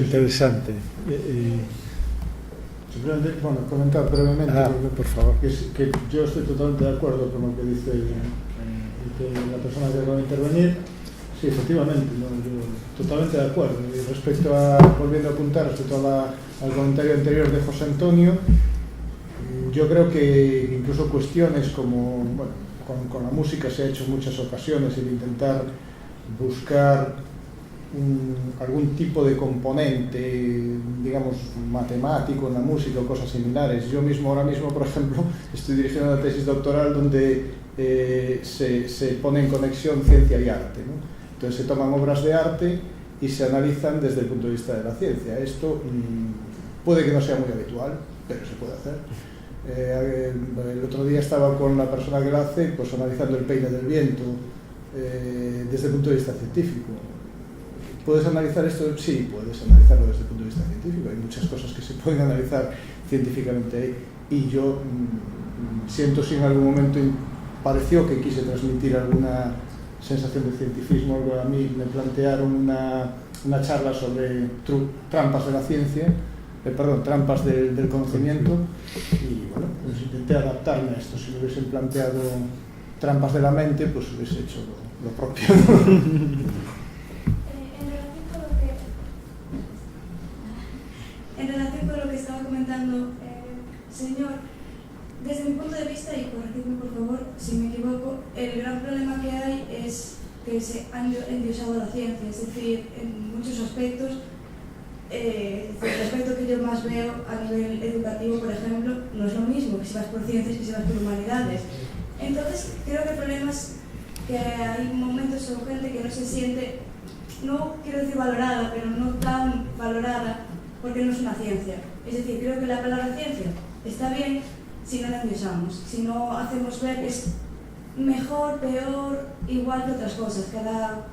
Interesante. Simplemente, bueno, comentar brevemente, por favor. Que yo estoy totalmente de acuerdo con lo que dice la persona que va a intervenir. Sí, efectivamente, ¿no? Yo totalmente de acuerdo. Y respecto a, volviendo a apuntar, respecto al comentario anterior de José Antonio, yo creo que incluso cuestiones como, bueno, con la música se ha hecho en muchas ocasiones, el intentar buscar algún tipo de componente, digamos, matemático en la música o cosas similares. Yo mismo, ahora mismo, por ejemplo, estoy dirigiendo una tesis doctoral donde se pone en conexión ciencia y arte, ¿no? Entonces se toman obras de arte y se analizan desde el punto de vista de la ciencia. Esto puede que no sea muy habitual, pero se puede hacer. El otro día estaba con la persona que lo hace, pues analizando el peine del viento desde el punto de vista científico. ¿Puedes analizar esto? Sí, puedes analizarlo desde el punto de vista científico. Hay muchas cosas que se pueden analizar científicamente ahí. Y yo siento si en algún momento pareció que quise transmitir alguna sensación de cientifismo. A mí me plantearon una charla sobre trampas de la ciencia, trampas del conocimiento, y bueno, pues intenté adaptarme a esto. Si me hubiesen planteado trampas de la mente, pues hubiese hecho lo propio. En relación con lo que estaba comentando, señor, desde mi punto de vista, y corregidme por favor si me equivoco, el gran problema que hay es que se han endiosado la ciencia, es decir, en muchos aspectos. El aspecto que yo más veo a nivel educativo, por ejemplo, no es lo mismo que si vas por ciencias que si vas por humanidades. Entonces, creo que el problema es que hay momentos o gente que no se siente, no quiero decir valorada, pero no tan valorada porque no es una ciencia. Es decir, creo que la palabra ciencia está bien si no la endiosamos, si no hacemos ver que es mejor, peor, igual que otras cosas. Cada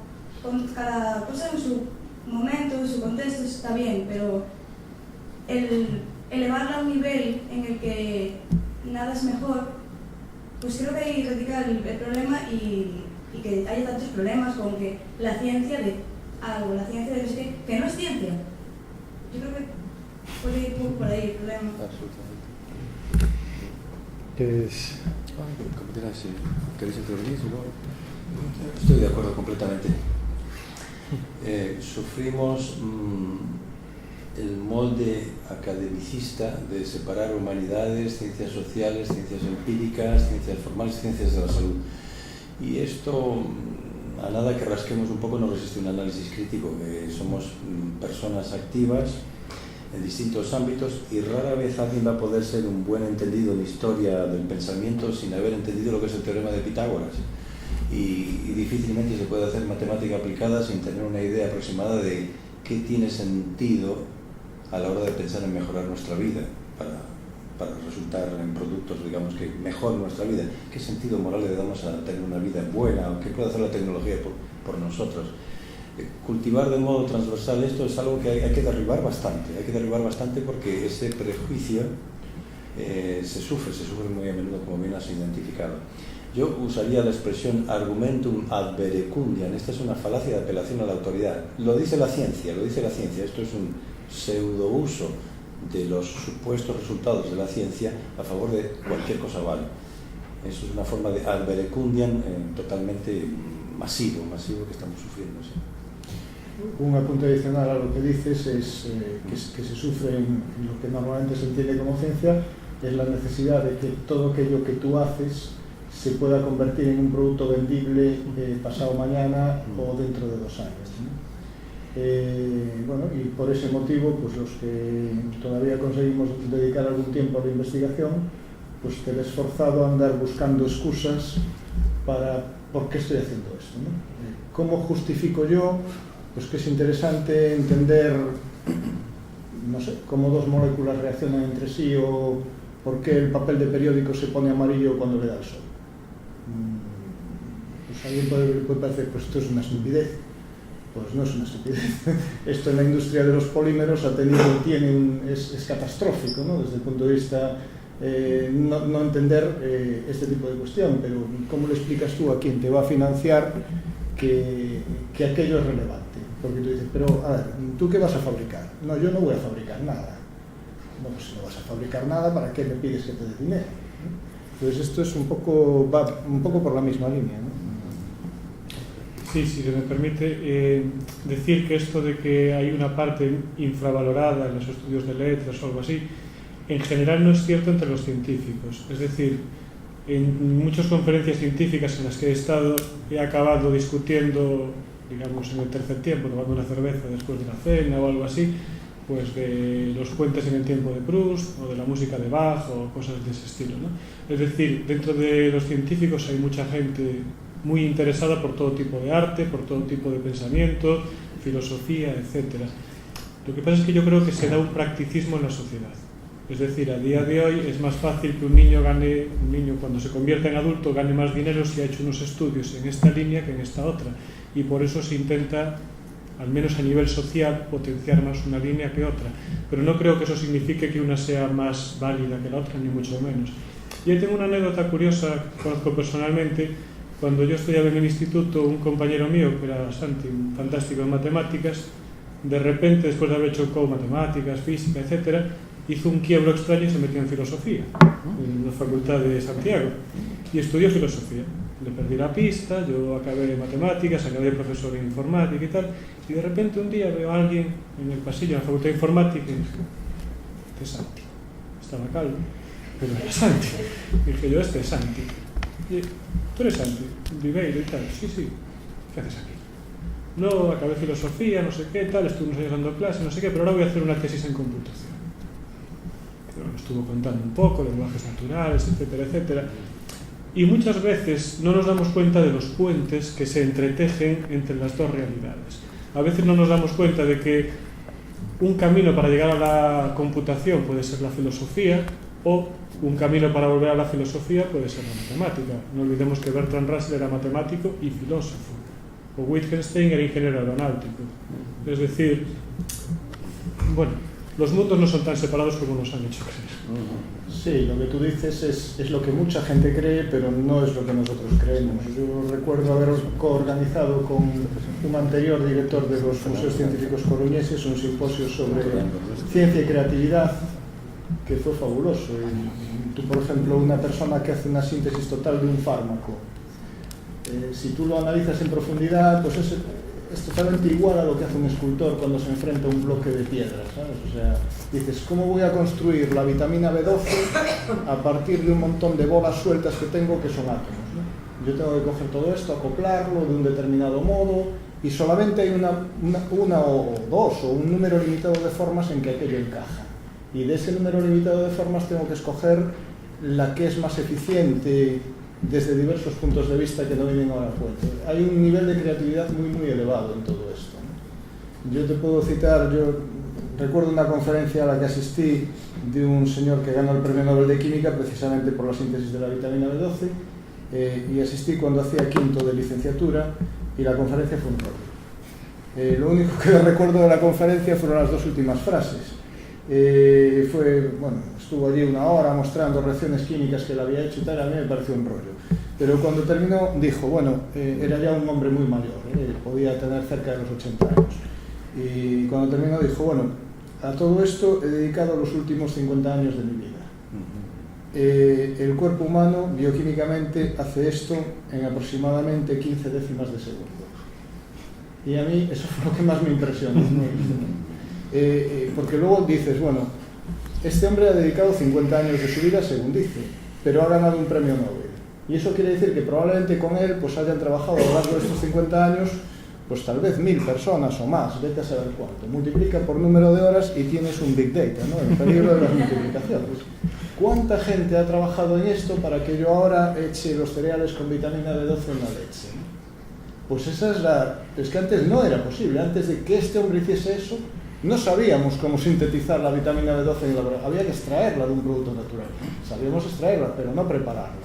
cosa en su momento, en su contexto está bien, pero el elevarla a un nivel en el que nada es mejor, pues creo que ahí radica el problema y que hay tantos problemas con que la ciencia de algo, la ciencia de no sé qué, que no es ciencia. Yo creo que puede ir un poco por ahí el problema. ¿Queréis intervenir? Estoy de acuerdo completamente. Sufrimos el molde academicista de separar humanidades, ciencias sociales, ciencias empíricas, ciencias formales, ciencias de la salud. Y esto, a nada que rasquemos un poco, no resiste un análisis crítico. Somos personas activas en distintos ámbitos y rara vez alguien va a poder ser un buen entendido de historia del pensamiento sin haber entendido lo que es el teorema de Pitágoras. Y difícilmente se puede hacer matemática aplicada sin tener una idea aproximada de qué tiene sentido a la hora de pensar en mejorar nuestra vida para resultar en productos, digamos, que mejoren nuestra vida. ¿Qué sentido moral le damos a tener una vida buena? ¿O qué puede hacer la tecnología por nosotros? Cultivar de modo transversal esto es algo que hay que derribar bastante porque ese prejuicio se sufre muy a menudo, como bien has identificado. Yo usaría la expresión argumentum ad verecundiam. Esta es una falacia de apelación a la autoridad. Lo dice la ciencia. Esto es un pseudouso de los supuestos resultados de la ciencia a favor de cualquier cosa vale. Eso es una forma de ad verecundiam totalmente masivo que estamos sufriendo. ¿Sí? Un apunte adicional a lo que dices es que se sufre en lo que normalmente se entiende como ciencia, es la necesidad de que todo aquello que tú haces se pueda convertir en un producto vendible pasado mañana o dentro de 2 años, ¿no? Bueno, y por ese motivo, pues los que todavía conseguimos dedicar algún tiempo a la investigación, pues te ves forzado a andar buscando excusas para ¿por qué estoy haciendo esto, ¿no? ¿Cómo justifico yo? Pues que es interesante entender, no sé, cómo 2 moléculas reaccionan entre sí o ¿Por qué el papel de periódico se pone amarillo cuando le da el sol? Pues alguien puede parecer, pues esto es una estupidez. Pues no es una estupidez. Esto en la industria de los polímeros es catastrófico, ¿no? Desde el punto de vista no entender este tipo de cuestión, pero ¿cómo le explicas tú a quien te va a financiar que aquello es relevante? Porque tú dices, pero a ver, ¿tú qué vas a fabricar? No, yo no voy a fabricar nada. No, pues si no vas a fabricar nada, ¿para qué me pides que te dé dinero? Entonces esto es va un poco por la misma línea, ¿no? Sí, si se me permite decir que esto de que hay una parte infravalorada en los estudios de letras o algo así, en general no es cierto entre los científicos. Es decir, en muchas conferencias científicas en las que he estado, he acabado discutiendo, digamos, en el tercer tiempo, tomando una cerveza después de la cena o algo así, pues de los puentes en el tiempo de Proust o de la música de Bach o cosas de ese estilo, ¿no? Es decir, dentro de los científicos hay mucha gente muy interesada por todo tipo de arte, por todo tipo de pensamiento, filosofía, etc. Lo que pasa es que yo creo que se da un practicismo en la sociedad. Es decir, a día de hoy es más fácil que un niño cuando se convierta en adulto gane más dinero si ha hecho unos estudios en esta línea que en esta otra. Y por eso se intenta, al menos a nivel social, potenciar más una línea que otra. Pero no creo que eso signifique que una sea más válida que la otra, ni mucho menos. Y ahí tengo una anécdota curiosa que conozco personalmente. Cuando yo estudiaba en el instituto, un compañero mío, que era bastante fantástico en matemáticas, de repente, después de haber hecho matemáticas, física, etc., hizo un quiebro extraño y se metió en filosofía, en la Facultad de Santiago, y estudió filosofía. Le perdí la pista, yo acabé matemáticas, acabé profesor de informática y tal, y de repente un día veo a alguien en el pasillo de la Facultad de Informática y dije, este es Santi. Estaba calvo, pero era Santi. Y dije yo, este es Santi. Y, ¿tú eres Santi? Viveiro y tal. Sí, sí. ¿Qué haces aquí? No, acabé filosofía, no sé qué, tal, estuve unos años dando clases, no sé qué, pero ahora voy a hacer una tesis en computación. Pero me estuvo contando un poco de lenguajes naturales, etcétera, etcétera. Y muchas veces no nos damos cuenta de los puentes que se entretejen entre las dos realidades. A veces no nos damos cuenta de que un camino para llegar a la computación puede ser la filosofía, o un camino para volver a la filosofía puede ser la matemática. No olvidemos que Bertrand Russell era matemático y filósofo, o Wittgenstein era ingeniero aeronáutico. Es decir, bueno, los mundos no son tan separados como nos han hecho creer. Sí, lo que tú dices es lo que mucha gente cree, pero no es lo que nosotros creemos. Yo recuerdo haber coorganizado con un anterior director de los Museos Científicos Coruñeses un simposio sobre ciencia y creatividad, que fue fabuloso. Y tú, por ejemplo, una persona que hace una síntesis total de un fármaco, si tú lo analizas en profundidad, pues es totalmente igual a lo que hace un escultor cuando se enfrenta a un bloque de piedras, ¿sabes? O sea, dices, ¿cómo voy a construir la vitamina B12 a partir de un montón de bolas sueltas que tengo que son átomos, ¿no? Yo tengo que coger todo esto, acoplarlo de un determinado modo, y solamente hay una o dos o un número limitado de formas en que aquello encaja. Y de ese número limitado de formas tengo que escoger la que es más eficiente desde diversos puntos de vista que no vienen ahora a cuento. Hay un nivel de creatividad muy, muy elevado en todo esto, ¿no? Yo te puedo citar, yo recuerdo una conferencia a la que asistí de un señor que ganó el Premio Nobel de Química precisamente por la síntesis de la vitamina B12, y asistí cuando hacía quinto de licenciatura, y la conferencia fue un rollo. Lo único que recuerdo de la conferencia fueron las dos últimas frases. Estuvo allí una hora mostrando reacciones químicas que él había hecho y tal, a mí me pareció un rollo. Pero cuando terminó dijo, era ya un hombre muy mayor, podía tener cerca de los 80 años. Y cuando terminó dijo, a todo esto he dedicado los últimos 50 años de mi vida. El cuerpo humano bioquímicamente hace esto en aproximadamente 15 décimas de segundo. Y a mí eso fue lo que más me impresionó, ¿no? Porque luego dices, este hombre ha dedicado 50 años de su vida, según dice, pero ha ganado un premio Nobel. Y eso quiere decir que probablemente con él hayan trabajado a lo largo de estos 50 años, tal vez 1000 personas o más, vete a saber cuánto. Multiplica por número de horas y tienes un Big Data, ¿no? El peligro de las multiplicaciones. ¿Cuánta gente ha trabajado en esto para que yo ahora eche los cereales con vitamina B12 en la leche, ¿no? Pues esa es que antes no era posible. Antes de que este hombre hiciese eso, no sabíamos cómo sintetizar la vitamina B12 en el laboratorio, había que extraerla de un producto natural, sabíamos extraerla, pero no prepararla.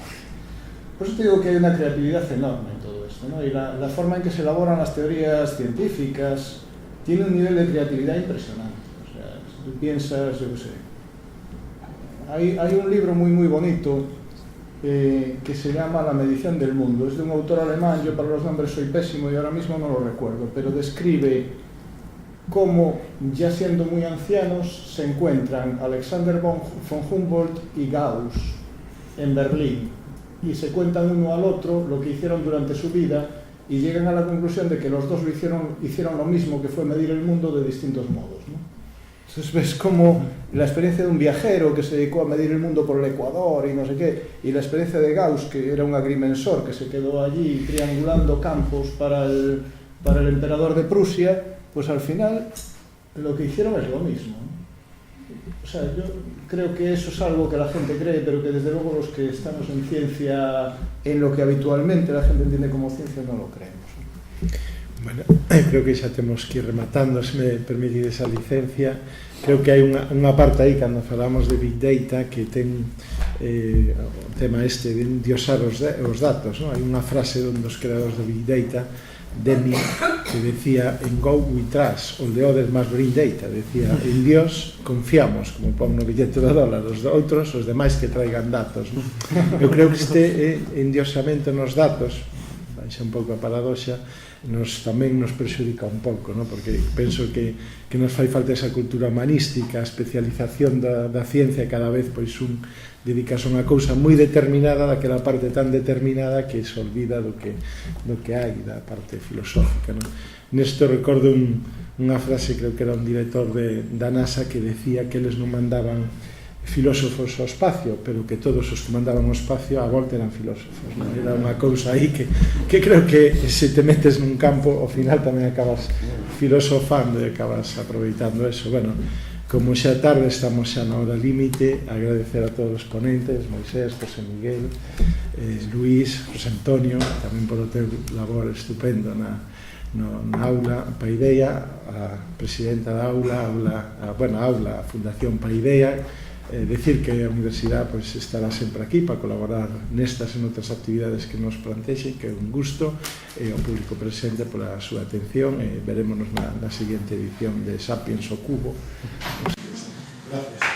Por eso te digo que hay una creatividad enorme en todo esto, ¿no? Y la forma en que se elaboran las teorías científicas tiene un nivel de creatividad impresionante. O sea, si tú piensas, yo qué sé, hay un libro muy bonito que se llama La medición del mundo, es de un autor alemán, yo para los nombres soy pésimo y ahora mismo no lo recuerdo, pero describe cómo, ya siendo muy ancianos, se encuentran Alexander von Humboldt y Gauss en Berlín y se cuentan uno al otro lo que hicieron durante su vida y llegan a la conclusión de que los dos hicieron lo mismo, que fue medir el mundo de distintos modos, ¿no? Entonces ves como la experiencia de un viajero que se dedicó a medir el mundo por el Ecuador y no sé qué, y la experiencia de Gauss, que era un agrimensor que se quedó allí triangulando campos para el emperador de Prusia, pues al final lo que hicieron es lo mismo, ¿no? O sea, yo creo que eso es algo que la gente cree, pero que desde luego los que estamos en ciencia, en lo que habitualmente la gente entiende como ciencia, no lo creemos. Bueno, creo que xa temos que ir rematando, se me permitide esa licencia. Creo que hai unha parte aí, cando falamos de Big Data, que ten o tema este de endiosar os datos, ¿no? Hai unha frase dun dos creadores de Big Data, Demi, que decía en Go we trust, all the others must bring data. Decía, en Dios confiamos, como pon no billete de dólar, os outros, os demais que traigan datos, ¿no? Eu creo que este endiosamento nos datos, baixa un pouco a paradoxa, tamén nos perxudica un pouco, ¿no? Porque penso que nos fai falta esa cultura humanística, a especialización da ciencia, cada vez pois dedicas a unha cousa moi determinada, daquela parte tan determinada que se olvida do que hai da parte filosófica, ¿no? Nesto recordo unha frase, creo que era un director da NASA, que decía que eles non mandaban filósofos ao espacio, pero que todos os que mandaban ao espacio a volta eran filósofos, ¿no? Era unha cousa aí que creo que se te metes nun campo ao final tamén acabas filosofando e acabas aproveitando eso. Bueno, como xa tarde, estamos xa na hora límite, agradecer a todos os ponentes, Moisés, José Miguel, Luís, José Antonio, tamén polo teu labor estupendo na aula Paideia, a presidenta da aula, a Fundación Paideia. Decir que a Universidade pues, estará sempre aquí para colaborar nestas e noutras actividades que nos plantexen, que é un gusto, ao público presente pola súa atención, e verémonos na seguinte edición de Sapiens o Cubo. Gracias.